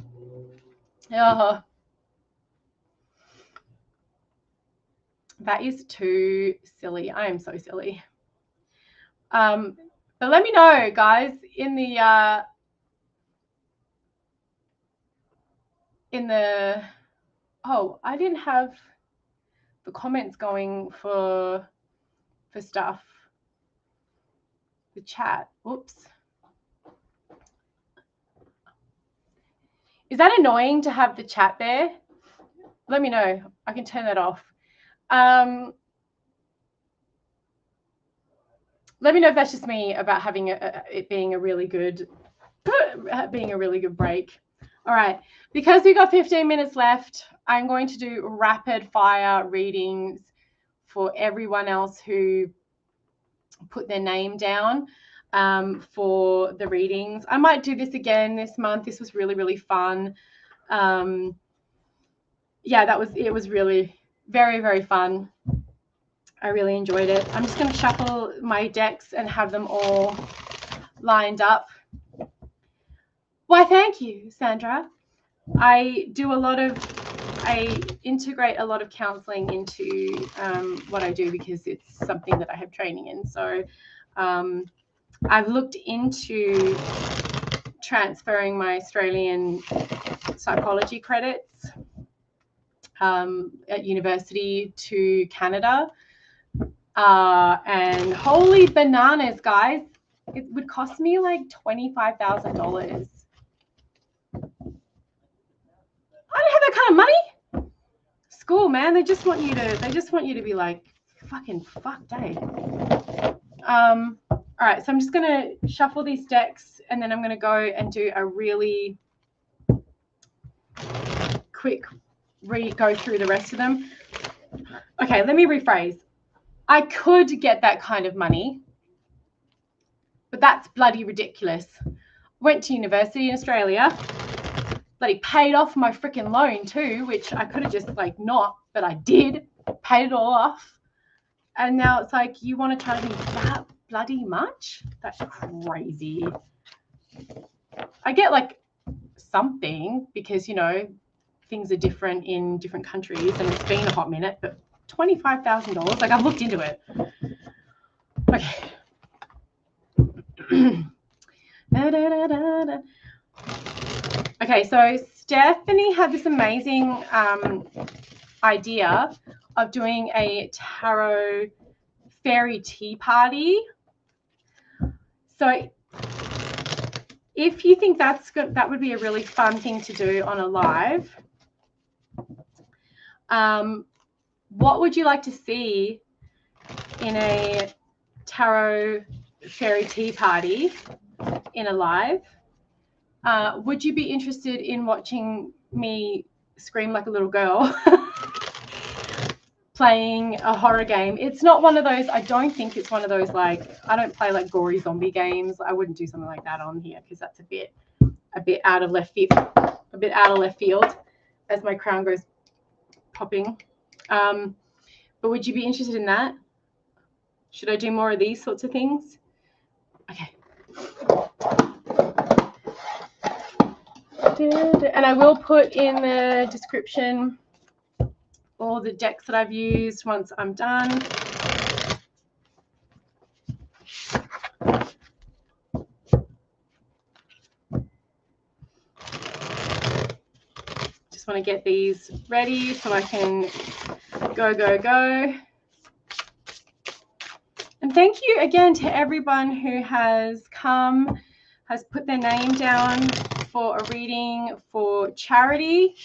That is too silly. I am so silly. But let me know, guys, in the I didn't have the comments going for stuff. The chat. Whoops. Is that annoying to have the chat there? Let me know. I can turn that off. Let me know if that's just me about having it being a really good break. All right, because we got 15 minutes left, I'm going to do rapid fire readings for everyone else who put their name down for the readings. I might do this again this month. This was really, really fun. Yeah, it was really very, very fun. I really enjoyed it. I'm just going to shuffle my decks and have them all lined up. Why, thank you, Sandra. I integrate a lot of counseling into what I do, because it's something that I have training in. So I've looked into transferring my Australian psychology credits at university to Canada. And holy bananas, guys, it would cost me like $25,000. I don't have that kind of money. School, man, they just want you to be like fucking fucked, eh? All right, so I'm just gonna shuffle these decks, and then I'm gonna go and do a really quick go through the rest of them. Okay, let me rephrase. I could get that kind of money, but that's bloody ridiculous. Went to university in Australia, bloody paid off my freaking loan too, which I could have just like not, but I did, paid it all off. And now it's like, you want to charge me that bloody much. That's crazy. I get like something because, you know, things are different in different countries and it's been a hot minute, but $25,000, like I've looked into it. Okay. Okay, so Stephanie had this amazing idea of doing a tarot fairy tea party. So if you think that's good, that would be a really fun thing to do on a live. What would you like to see in a tarot fairy tea party in a live? Would you be interested in watching me scream like a little girl playing a horror game? It's not one of those, I don't think it's one of those, like, I don't play like gory zombie games. I wouldn't do something like that on here because that's a bit out of left field, as my crown goes popping. But would you be interested in that? Should I do more of these sorts of things? Okay. And I will put in the description all the decks that I've used once I'm done. Just want to get these ready so I can go. And thank you again to everyone who has come, has put their name down for a reading for charity.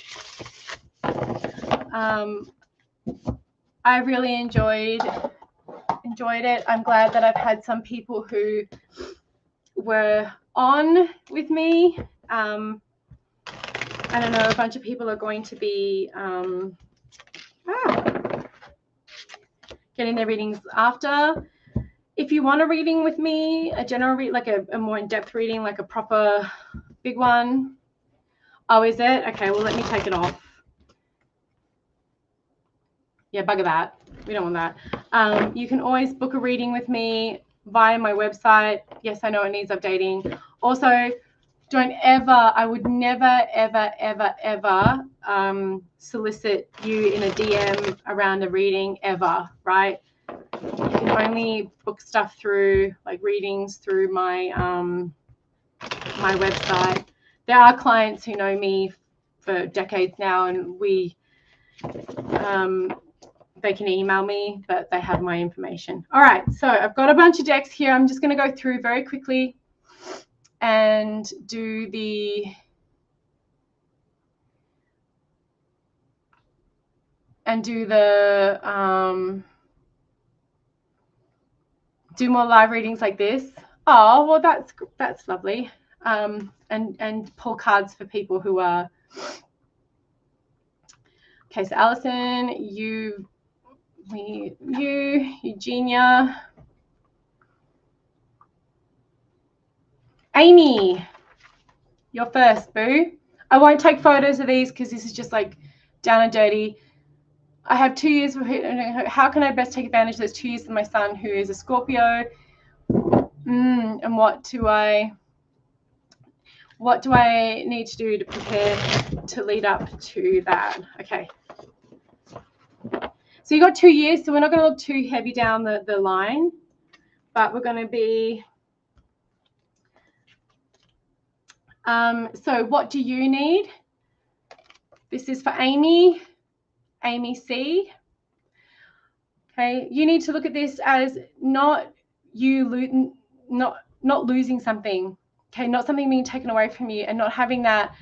I really enjoyed it. I'm glad that I've had some people who were on with me. I don't know, a bunch of people are going to be getting their readings after. If you want a reading with me, a general read, like a more in-depth reading, like a proper big one. Oh, is it? Okay, well, let me take it off. Yeah, bugger that. We don't want that. You can always book a reading with me via my website. Yes, I know it needs updating. Also, don't ever, I would never, ever solicit you in a DM around a reading ever, right? You can only book stuff through, like readings through my my website. There are clients who know me for decades now, and we they can email me, but they have my information. All right, so I've got a bunch of decks here. I'm just going to go through very quickly and do the do more live readings like this. Oh, well, that's lovely. And pull cards for people who are. Okay, so Alison, Eugenia, Amy, you're first, boo. I won't take photos of these because this is just like down and dirty. I have 2 years. How can I best take advantage of those 2 years of my son, who is a Scorpio? And what do I need to do to prepare to lead up to that? Okay. So you got 2 years, so we're not going to look too heavy down the line, but we're going to be. So what do you need? This is for Amy C. Okay, you need to look at this as not losing something. Okay, not something being taken away from you, and not having that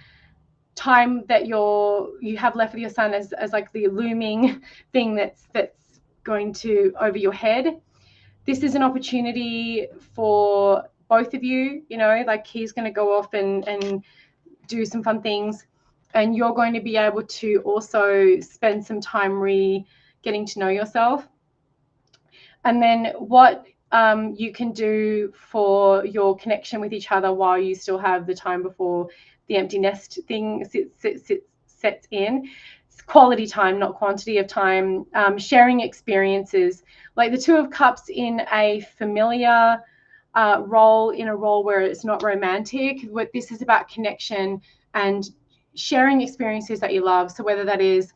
time that you have left with your son as like the looming thing that's going to over your head. This is an opportunity for both of you, you know, like he's going to go off and do some fun things, and you're going to be able to also spend some time getting to know yourself. And then what you can do for your connection with each other while you still have the time before the empty nest thing sets in. quality time, not quantity of time, sharing experiences. Like the Two of Cups in a familiar role, in a role where it's not romantic. What this is about connection and sharing experiences that you love. So whether that is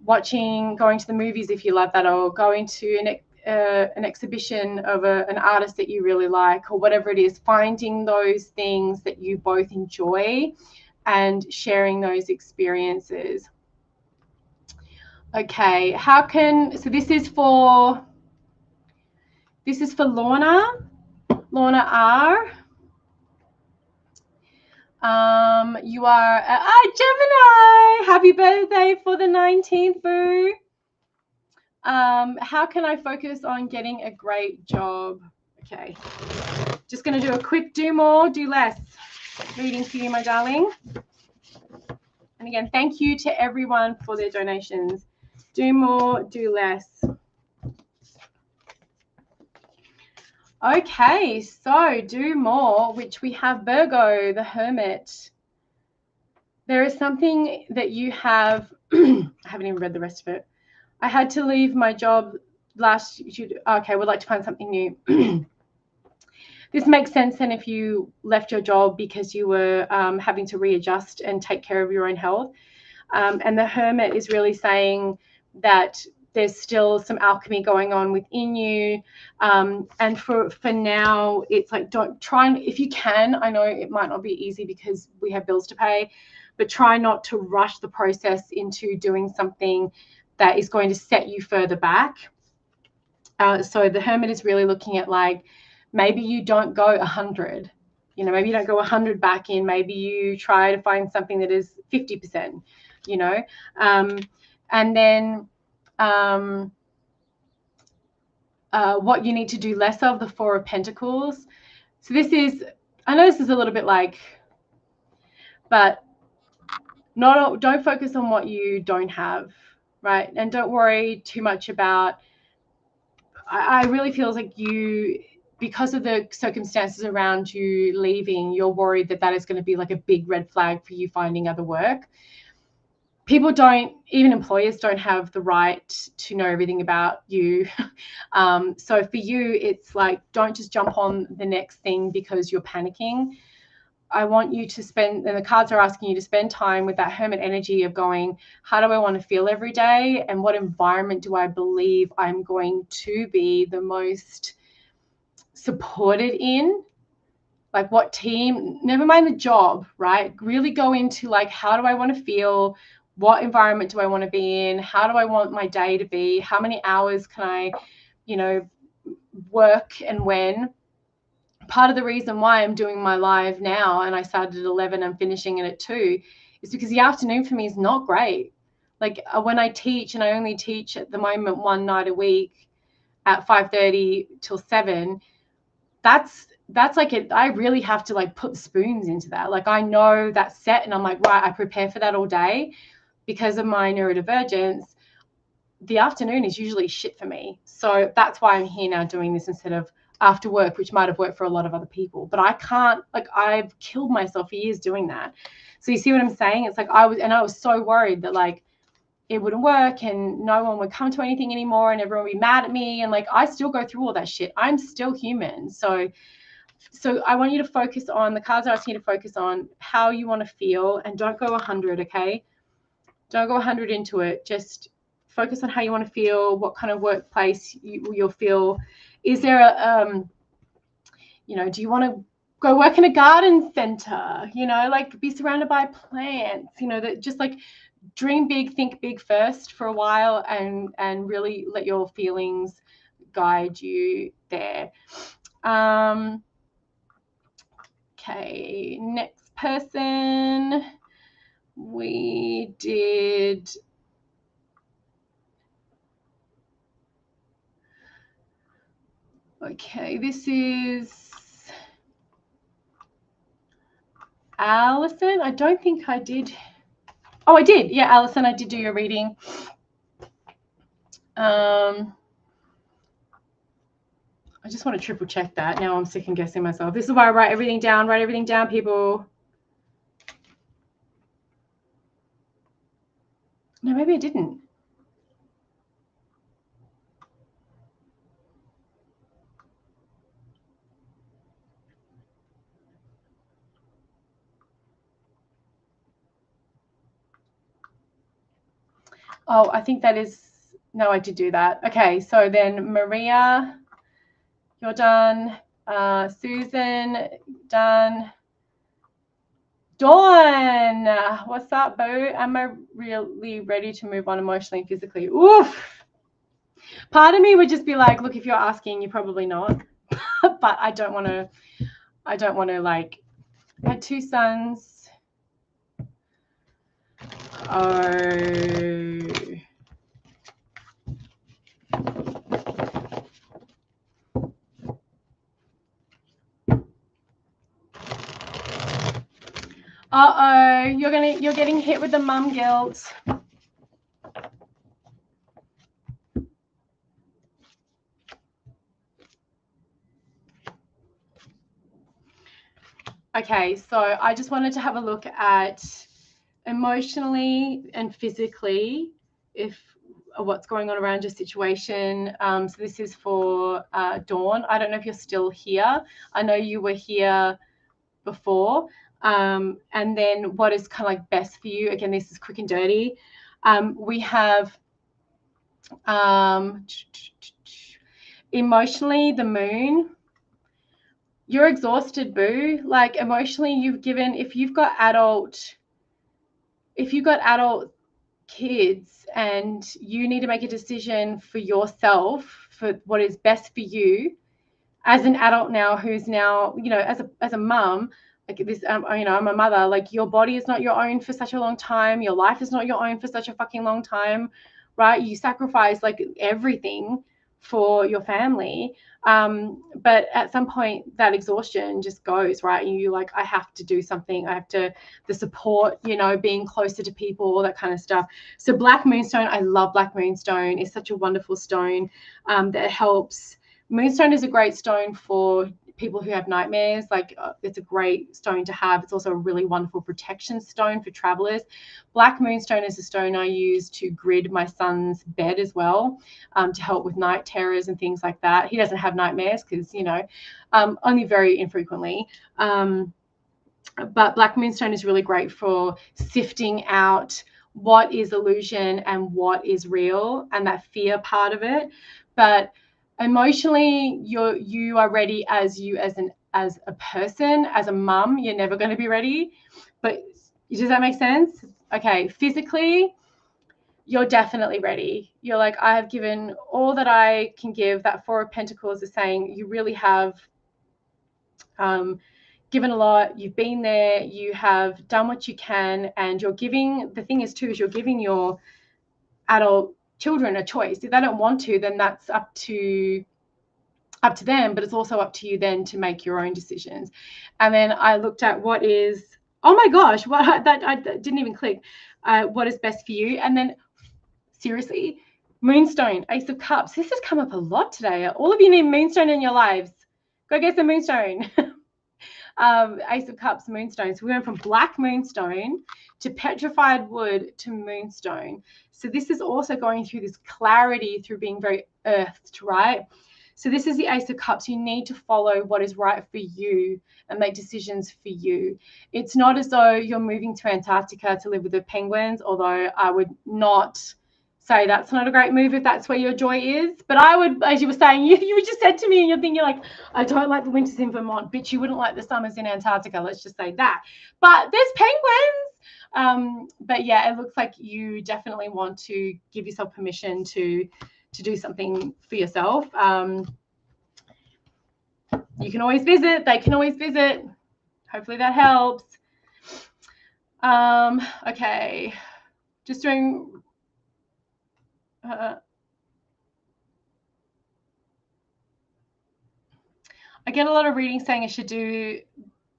going to the movies if you love that, or going to an exhibition of an artist that you really like, or whatever it is, finding those things that you both enjoy and sharing those experiences. Okay, so this is for Lorna R. You are Gemini. Happy birthday for the 19th, boo. How can I focus on getting a great job? Okay, just going to do a quick do more, do less reading for you, my darling. And again, thank you to everyone for their donations. Do more, do less. Okay, so do more, which we have Virgo, the Hermit. There is something that you have, I haven't even read the rest of it. I had to leave my job okay, would like to find something new. This makes sense then if you left your job because you were having to readjust and take care of your own health. And the Hermit is really saying that there's still some alchemy going on within you. And for now, it's like, don't try, and if you can, I know it might not be easy because we have bills to pay, but try not to rush the process into doing something that is going to set you further back. So the Hermit is really looking at, like, maybe you don't go 100, maybe you don't go 100 back in, maybe you try to find something that is 50%, and then what you need to do less of, the Four of Pentacles. So this is, I know this is a little bit like, but don't focus on what you don't have, right? And don't worry too much about, I really feel like because of the circumstances around you leaving, you're worried that is going to be like a big red flag for you finding other work. People even employers don't have the right to know everything about you. So for you, it's like, don't just jump on the next thing because you're panicking. I want you to and the cards are asking you to spend time with that Hermit energy of going, how do I want to feel every day? And what environment do I believe I'm going to be the most supported in? Like, what team, never mind the job, right? Really go into, like, how do I want to feel? What environment do I want to be in? How do I want my day to be? How many hours can I, work, and when? Part of the reason why I'm doing my live now, and I started at 11, I'm finishing it at 2, is because the afternoon for me is not great. Like, when I teach, and I only teach at the moment one night a week at 5:30 till 7, that's like it. I really have to, like, put the spoons into that. Like, I know that's set, and I'm like, right, I prepare for that all day. Because of my neurodivergence, the afternoon is usually shit for me. So that's why I'm here now doing this instead of after work, which might have worked for a lot of other people. But I can't, like, I've killed myself for years doing that. So you see what I'm saying? It's like I was so worried that, like, it wouldn't work and no one would come to anything anymore and everyone would be mad at me. And, like, I still go through all that shit. I'm still human. So I want you to focus on, the cards are asking you to focus on how you want to feel, and don't go 100, okay? Don't go 100 into it. Just focus on how you want to feel, what kind of workplace you'll feel. Is there do you want to go work in a garden center? Like, be surrounded by plants, that just, like, dream big, think big first for a while, and really let your feelings guide you there. Okay, next person. We did okay, this is Allison. I don't think I did. Oh, I did. Yeah, Allison, I did do your reading. I just want to triple check that. Now I'm second guessing myself. This is why I write everything down. Write everything down, people. No, maybe I didn't. Oh, I think that is, no, I did do that. Okay, so then Maria, you're done. Susan, done. Dawn, what's up, boo? Am I really ready to move on emotionally and physically? Oof. Part of me would just be like, look, if you're asking, you're probably not. But I don't want to like, I had 2 sons. Oh. Uh-oh, you're getting hit with the mum guilt. Okay, so I just wanted to have a look at emotionally and physically what's going on around your situation. So this is for Dawn. I don't know if you're still here. I know you were here before. And then what is kind of like best for you? Again, this is quick and dirty. We have emotionally the moon. You're exhausted, boo. Like emotionally, if you've got adult kids and you need to make a decision for yourself for what is best for you as an adult now, who's now, as a mum, like this, I'm a mother, like your body is not your own for such a long time. Your life is not your own for such a fucking long time, right? You sacrifice like everything for your family. But at some point that exhaustion just goes, right? You like, I have to do something. The support, being closer to people, all that kind of stuff. So Black Moonstone, I love Black Moonstone. It's such a wonderful stone that helps. Moonstone is a great stone for people who have nightmares. Like it's a great stone to have. It's also a really wonderful protection stone for travelers. Black Moonstone is a stone I use to grid my son's bed as well, to help with night terrors and things like that. He doesn't have nightmares because, only very infrequently. But Black Moonstone is really great for sifting out what is illusion and what is real, and that fear part of it. But emotionally, you are ready as a person, as a mum. You're never going to be ready. But does that make sense? Okay. Physically, you're definitely ready. You're like, I have given all that I can give. That 4 of Pentacles is saying you really have given a lot. You've been there. You have done what you can, and you're giving. The thing is, too, is you're giving your adult children a choice. If they don't want to, then that's up to them, but it's also up to you then to make your own decisions. And then I looked at what is, oh my gosh, I didn't even click, what is best for you. And then seriously, Moonstone, Ace of Cups. This has come up a lot today. All of you need Moonstone in your lives. Go get some Moonstone. Ace of Cups, Moonstone. So we went from Black Moonstone to Petrified Wood to Moonstone. So this is also going through this clarity through being very earthed, right? So this is the Ace of Cups. You need to follow what is right for you and make decisions for you. It's not as though you're moving to Antarctica to live with the penguins, although I would not say that's not a great move if that's where your joy is. But I would, as you were saying, you just said to me and you're thinking like, I don't like the winters in Vermont, bitch, you wouldn't like the summers in Antarctica. Let's just say that. But there's penguins. But yeah, it looks like you definitely want to give yourself permission to do something for yourself. You can always visit. They can always visit. Hopefully that helps. Okay. Just doing... I get a lot of readings saying I should do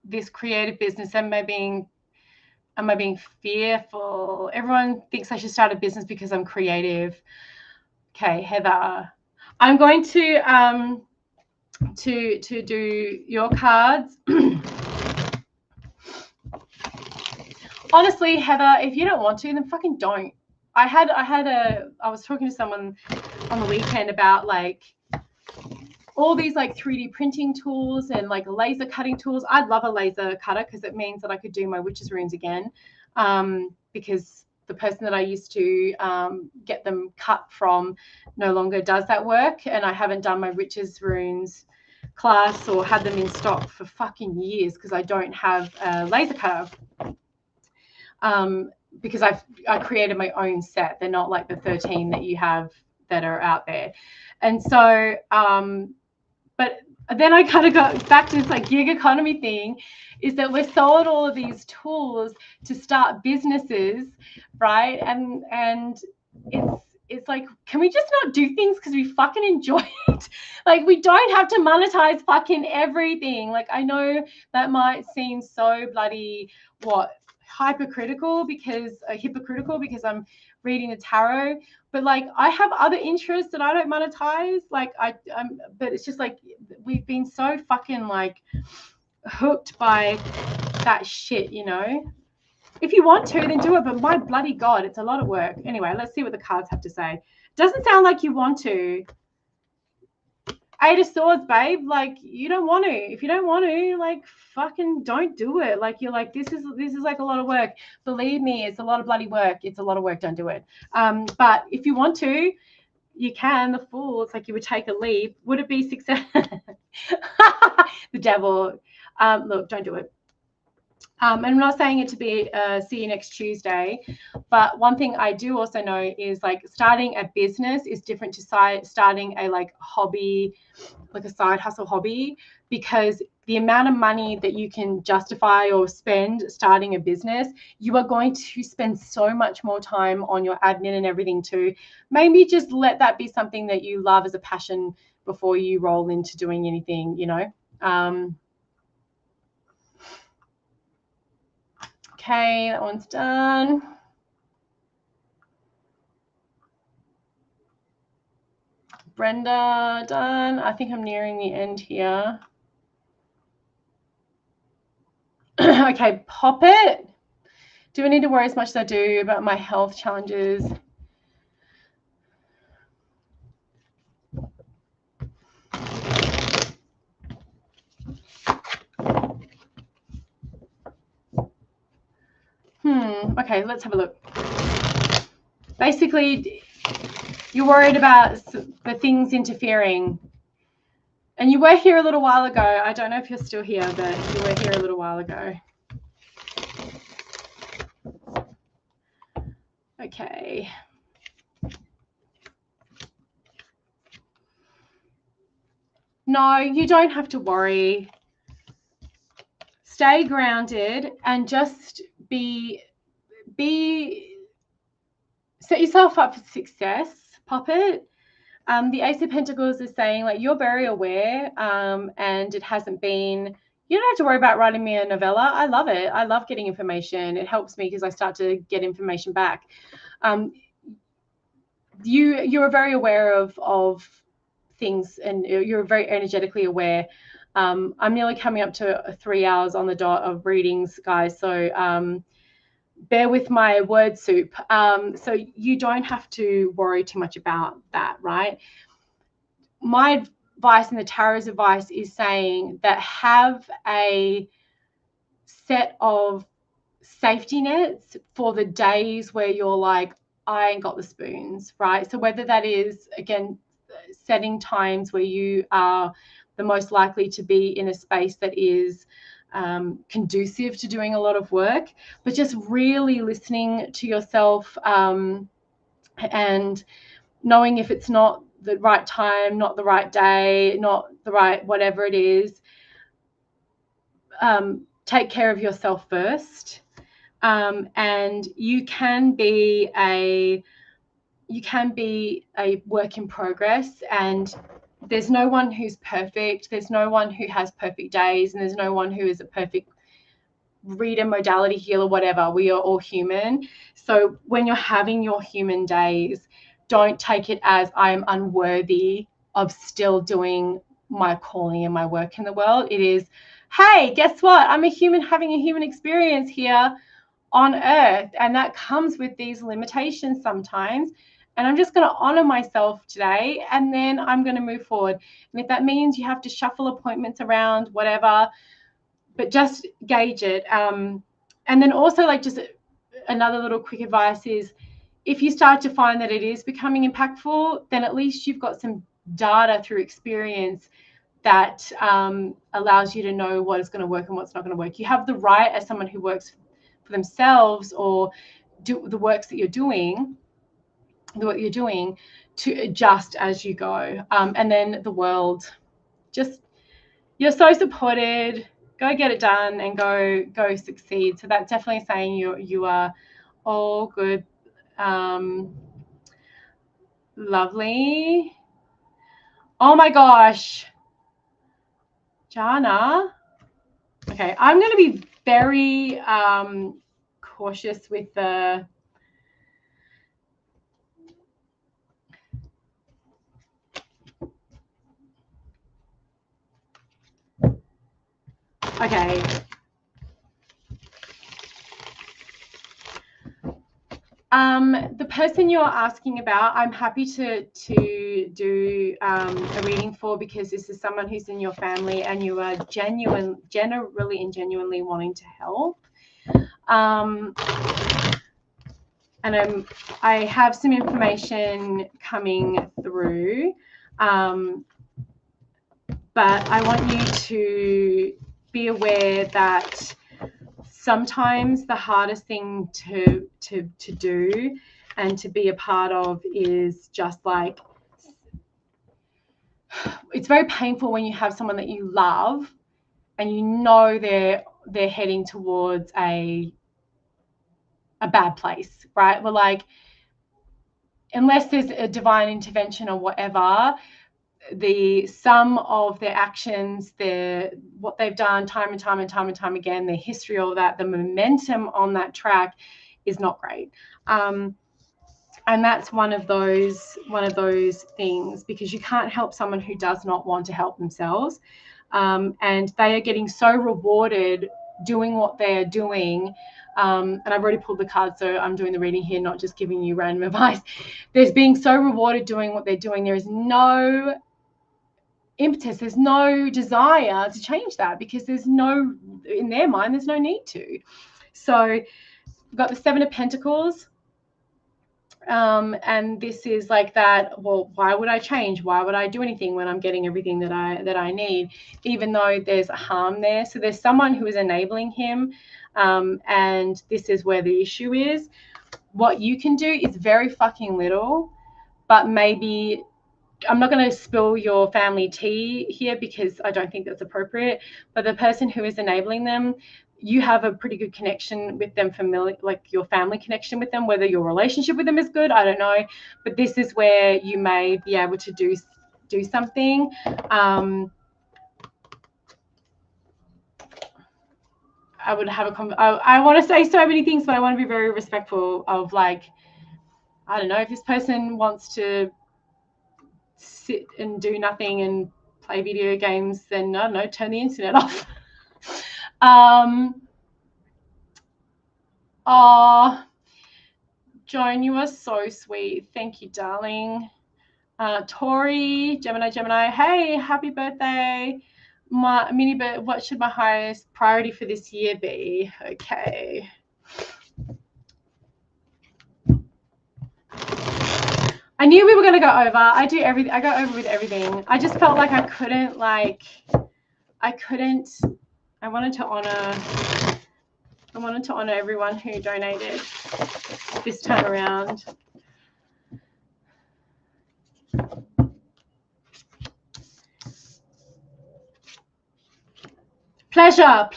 this creative business. Am I being fearful? Everyone thinks I should start a business because I'm creative. Okay, Heather. I'm going to do your cards. Honestly, Heather, if you don't want to, then fucking don't. I was talking to someone on the weekend about like all these like 3D printing tools and like laser cutting tools. I'd love a laser cutter because it means that I could do my witch's runes again, because the person that I used to get them cut from no longer does that work, and I haven't done my witch's runes class or had them in stock for fucking years because I don't have a laser cutter. Because I created my own set. They're not like the 13 that you have that are out there. And so, but then I kind of got back to this like gig economy thing, is that we're sold all of these tools to start businesses, right? And it's like, can we just not do things because we fucking enjoy it? Like, we don't have to monetize fucking everything. Like, I know that might seem so bloody hypocritical because I'm reading the tarot, but like I have other interests that I don't monetize. Like but it's just like we've been so fucking like hooked by that shit, you know. If you want to, then do it, but my bloody God, it's a lot of work. Anyway, let's see what the cards have to say. Doesn't sound like you want to. Eight of Swords, babe. Like, you don't want to. If you don't want to, like, fucking don't do it. Like, you're like, this is like a lot of work. Believe me, it's a lot of bloody work. It's a lot of work. Don't do it. But if you want to, you can. The Fool, it's like you would take a leap. Would it be success? The Devil. Look, don't do it. And I'm not saying it to be see you next Tuesday, but one thing I do also know is like starting a business is different to starting a like hobby, like a side hustle hobby, because the amount of money that you can justify or spend starting a business, you are going to spend so much more time on your admin and everything too. Maybe just let that be something that you love as a passion before you roll into doing anything, you know. Okay, that one's done. Brenda, done. I think I'm nearing the end here. Okay, Pop It. Do I need to worry as much as I do about my health challenges? Okay, let's have a look. Basically, you're worried about the things interfering. And you were here a little while ago. I don't know if you're still here, but you were here a little while ago. Okay. No, you don't have to worry. Stay grounded and just set yourself up for success, Pop It. The Ace of Pentacles is saying like you're very aware, and it hasn't been. You don't have to worry about writing me a novella. I love it. I love getting information. It helps me because I start to get information back. You're very aware of things, and you're very energetically aware. I'm nearly coming up to 3 hours on the dot of readings, guys. So bear with my word soup. So you don't have to worry too much about that, right? My advice and the tarot's advice is saying that have a set of safety nets for the days where you're like, I ain't got the spoons, right? So whether that is, again, setting times where you are the most likely to be in a space that is conducive to doing a lot of work, but just really listening to yourself, and knowing if it's not the right time, not the right day, not the right whatever it is. Take care of yourself first, and you can be a work in progress, and there's no one who's perfect. There's no one who has perfect days, and there's no one who is a perfect reader, modality healer, whatever. We are all human. So when you're having your human days, don't take it as I'm unworthy of still doing my calling and my work in the world. It is, hey, guess what? I'm a human having a human experience here. on earth, and that comes with these limitations sometimes. And I'm just going to honor myself today, and then I'm going to move forward. And if that means you have to shuffle appointments around, whatever, but just gauge it. And then also, like, just another little quick advice is, if you start to find that it is becoming impactful, then at least you've got some data through experience that allows you to know what is going to work and what's not going to work. You have the right, as someone who works for themselves or do the works that you're doing, to adjust as you go. And then the world, just, you're so supported. Go get it done and go succeed. So that's definitely saying you are all good. Lovely. Oh my gosh, Jana. Okay, I'm going to be very cautious with the. Okay. The person you're asking about, I'm happy to do a reading for, because this is someone who's in your family and you are generally and genuinely wanting to help. And I have some information coming through, but I want you to be aware that sometimes the hardest thing to do and to be a part of is just like, it's very painful when you have someone that you love and you know they're heading towards a bad place, right? Well, like, unless there's a divine intervention or whatever, the sum of their actions, what they've done time and time again, their history, all that, the momentum on that track is not great. And that's one of those things, because you can't help someone who does not want to help themselves. And they are getting so rewarded doing what they're doing. And I've already pulled the card, so I'm doing the reading here, not just giving you random advice. There's being so rewarded doing what they're doing. There is no impetus, there's no desire to change that, because in their mind, there's no need to. So we've got the Seven of Pentacles. And this is like that, well, why would I change? Why would I do anything when I'm getting everything that I need, even though there's a harm there? So there's someone who is enabling him, and this is where the issue is. What you can do is very fucking little, but maybe, I'm not going to spill your family tea here because I don't think that's appropriate, but the person who is enabling them, you have a pretty good connection with them, familiar, like your family connection with them. Whether your relationship with them is good, I don't know, but this is where you may be able to do something. I would have I want to say so many things, but I want to be very respectful of, like, I don't know, if this person wants to sit and do nothing and play video games, then I don't know, turn the internet off. Oh, Joan, you are so sweet. Thank you, darling. Tori, Gemini. Hey, happy birthday. What should my highest priority for this year be? Okay. I knew we were going to go over. I do everything. I go over with everything. I just felt like I couldn't. I wanted to honor everyone who donated this time around. Pleasure.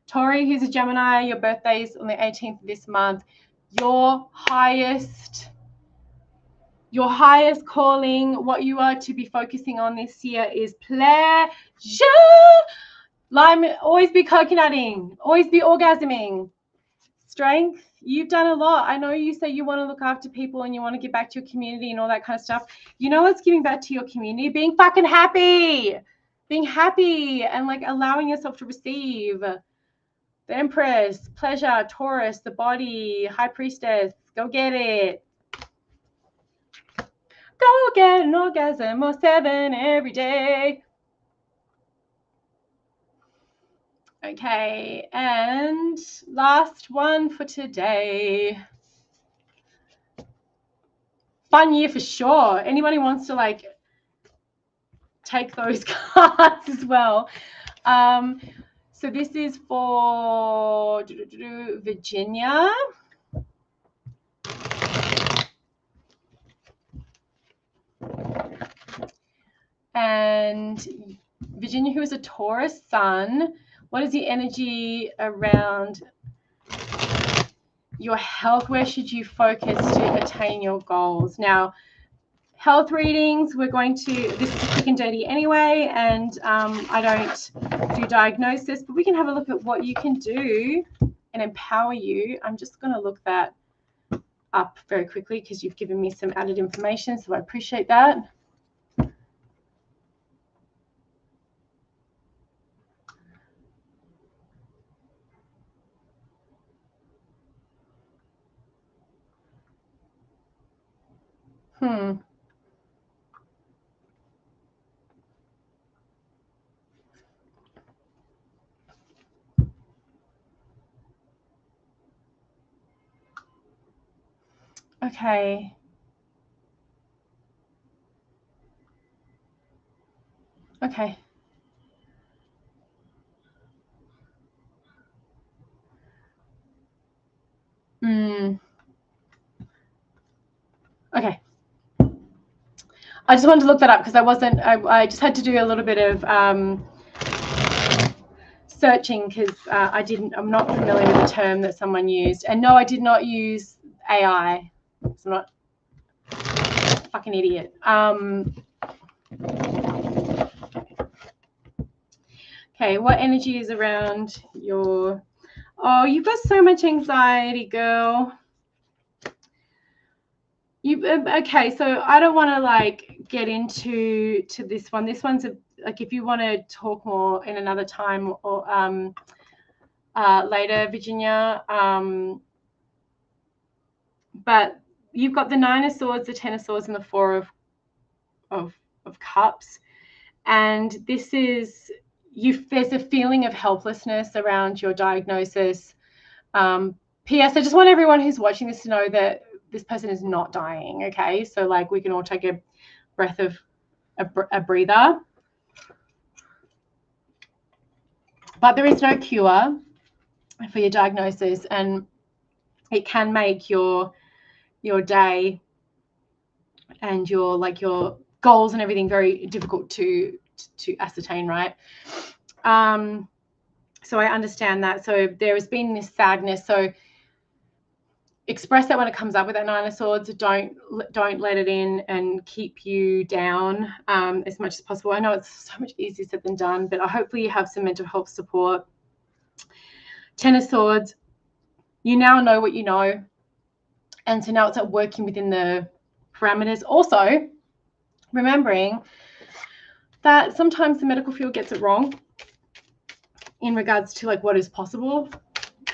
Tori, who's a Gemini, your birthday's on the 18th of this month. Your highest calling, what you are to be focusing on this year is pleasure. Always be coconutting, always be orgasming. Strength, you've done a lot. I know you say you want to look after people and you want to give back to your community and all that kind of stuff. You know what's giving back to your community? Being fucking happy. being happy and like allowing yourself to receive. The Empress, pleasure, Taurus, the body, High Priestess, go get it. Go get an orgasm or 7 every day. Okay, and last one for today. Fun year for sure. Anyone who wants to like take those cards as well. So this is for Virginia. And Virginia, who is a Taurus sun, what is the energy around your health? Where should you focus to attain your goals? Now, health readings, we're going to, this is quick and dirty anyway, and I don't do diagnosis, but we can have a look at what you can do and empower you. I'm just going to look that up very quickly because you've given me some added information, so I appreciate that. Okay. Okay. Okay. I just wanted to look that up because I just had to do a little bit of searching because I'm not familiar with the term that someone used. And no, I did not use AI. So I'm not a fucking idiot. Okay, what energy is around your... Oh, you've got so much anxiety, girl. Okay, so I don't want to like get into this one. This one's like if you want to talk more in another time or later, Virginia. But you've got the 9 of Swords, the 10 of Swords, and the 4 of Cups, and this is there's a feeling of helplessness around your diagnosis. P.S. I just want everyone who's watching this to know that this person is not dying. Okay, so like we can all take a breath of a breather, but there is no cure for your diagnosis, and it can make your day and your goals and everything very difficult to ascertain, right? So I understand that. So there has been this sadness. So express that when it comes up with that 9 of Swords. Don't let it in and keep you down as much as possible. I know it's so much easier said than done, but hopefully you have some mental health support. 10 of Swords, you now know what you know. And so now it's working within the parameters. Also, remembering that sometimes the medical field gets it wrong in regards to like what is possible.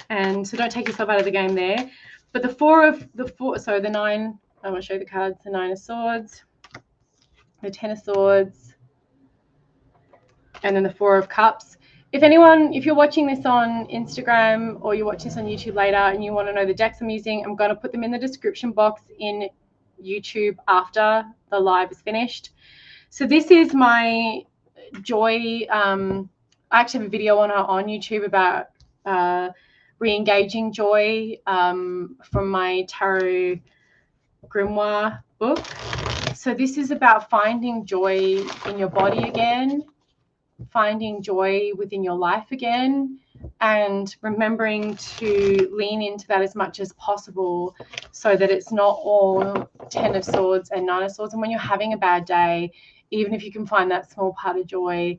And so don't take yourself out of the game there. But the 9, I want to show you the cards, the 9 of Swords, the 10 of Swords, and then the 4 of Cups. If you're watching this on Instagram or you're watching this on YouTube later and you want to know the decks I'm using, I'm going to put them in the description box in YouTube after the live is finished. So this is my joy. I actually have a video on YouTube about re-engaging joy from my tarot grimoire book. So this is about finding joy in your body again, finding joy within your life again, and remembering to lean into that as much as possible so that it's not all 10 of Swords and 9 of Swords. And when you're having a bad day, even if you can find that small part of joy,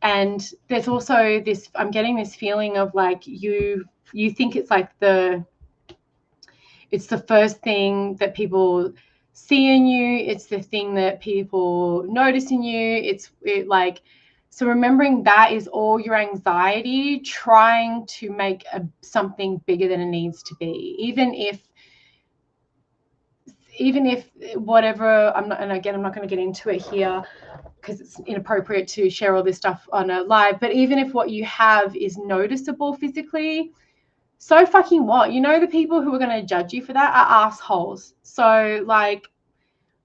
and there's also this, I'm getting this feeling of like you think it's like it's the first thing that people see in you. It's the thing that people notice in you. So remembering that is all your anxiety trying to make something bigger than it needs to be, even if whatever, I'm not going to get into it here because it's inappropriate to share all this stuff on a live, but even if what you have is noticeable physically, so fucking what? You know, the people who are going to judge you for that are assholes. So like,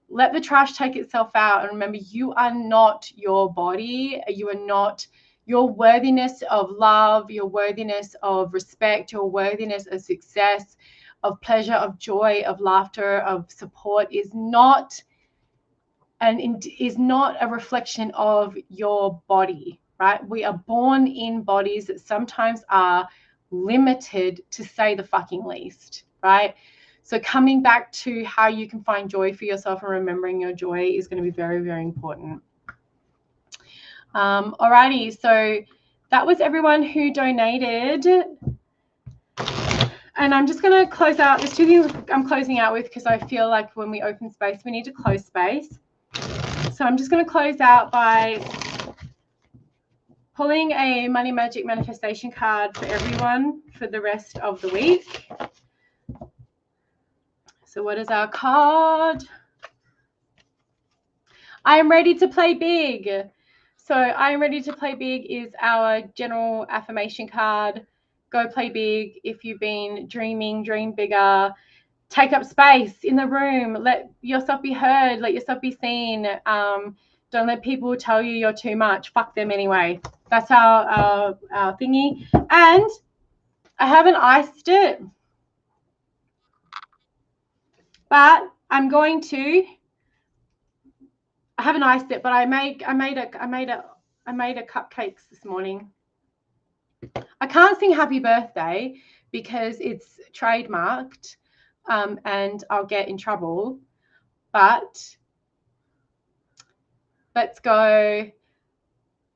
let the trash take itself out. And remember, you are not your body. You are not your worthiness of love, your worthiness of respect, your worthiness of success, of pleasure, of joy, of laughter, of support is not a reflection of your body, right? We are born in bodies that sometimes are limited, to say the fucking least, right? So coming back to how you can find joy for yourself and remembering your joy is going to be very, very important. Alrighty, so that was everyone who donated. And I'm just going to close out. There's two things I'm closing out with because I feel like when we open space, we need to close space. So I'm just going to close out by pulling a Money Magic manifestation card for everyone for the rest of the week. So what is our card? I am ready to play big. So I am ready to play big is our general affirmation card. Go play big. If you've been dreaming, dream bigger. Take up space in the room. Let yourself be heard. Let yourself be seen. Don't let people tell you you're too much. Fuck them anyway. That's our thingy. And I haven't iced it, but I'm going to. I haven't iced it, but I made a cupcakes this morning. I can't sing happy birthday because it's trademarked, and I'll get in trouble. But let's go.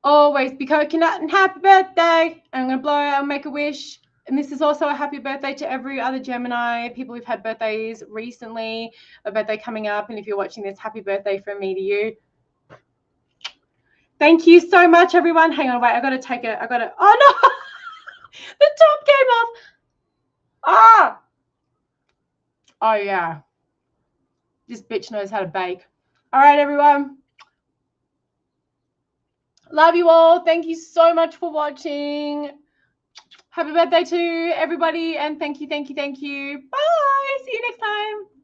Always be coconut and happy birthday. I'm going to blow out and make a wish. And this is also a happy birthday to every other Gemini, people who've had birthdays recently, a birthday coming up. And if you're watching this, happy birthday from me to you. Thank you so much, everyone. Hang on, wait. Oh, no. The top came off. Ah. Oh, yeah. This bitch knows how to bake. All right, everyone. Love you all. Thank you so much for watching. Happy birthday to everybody. And thank you. Bye. See you next time.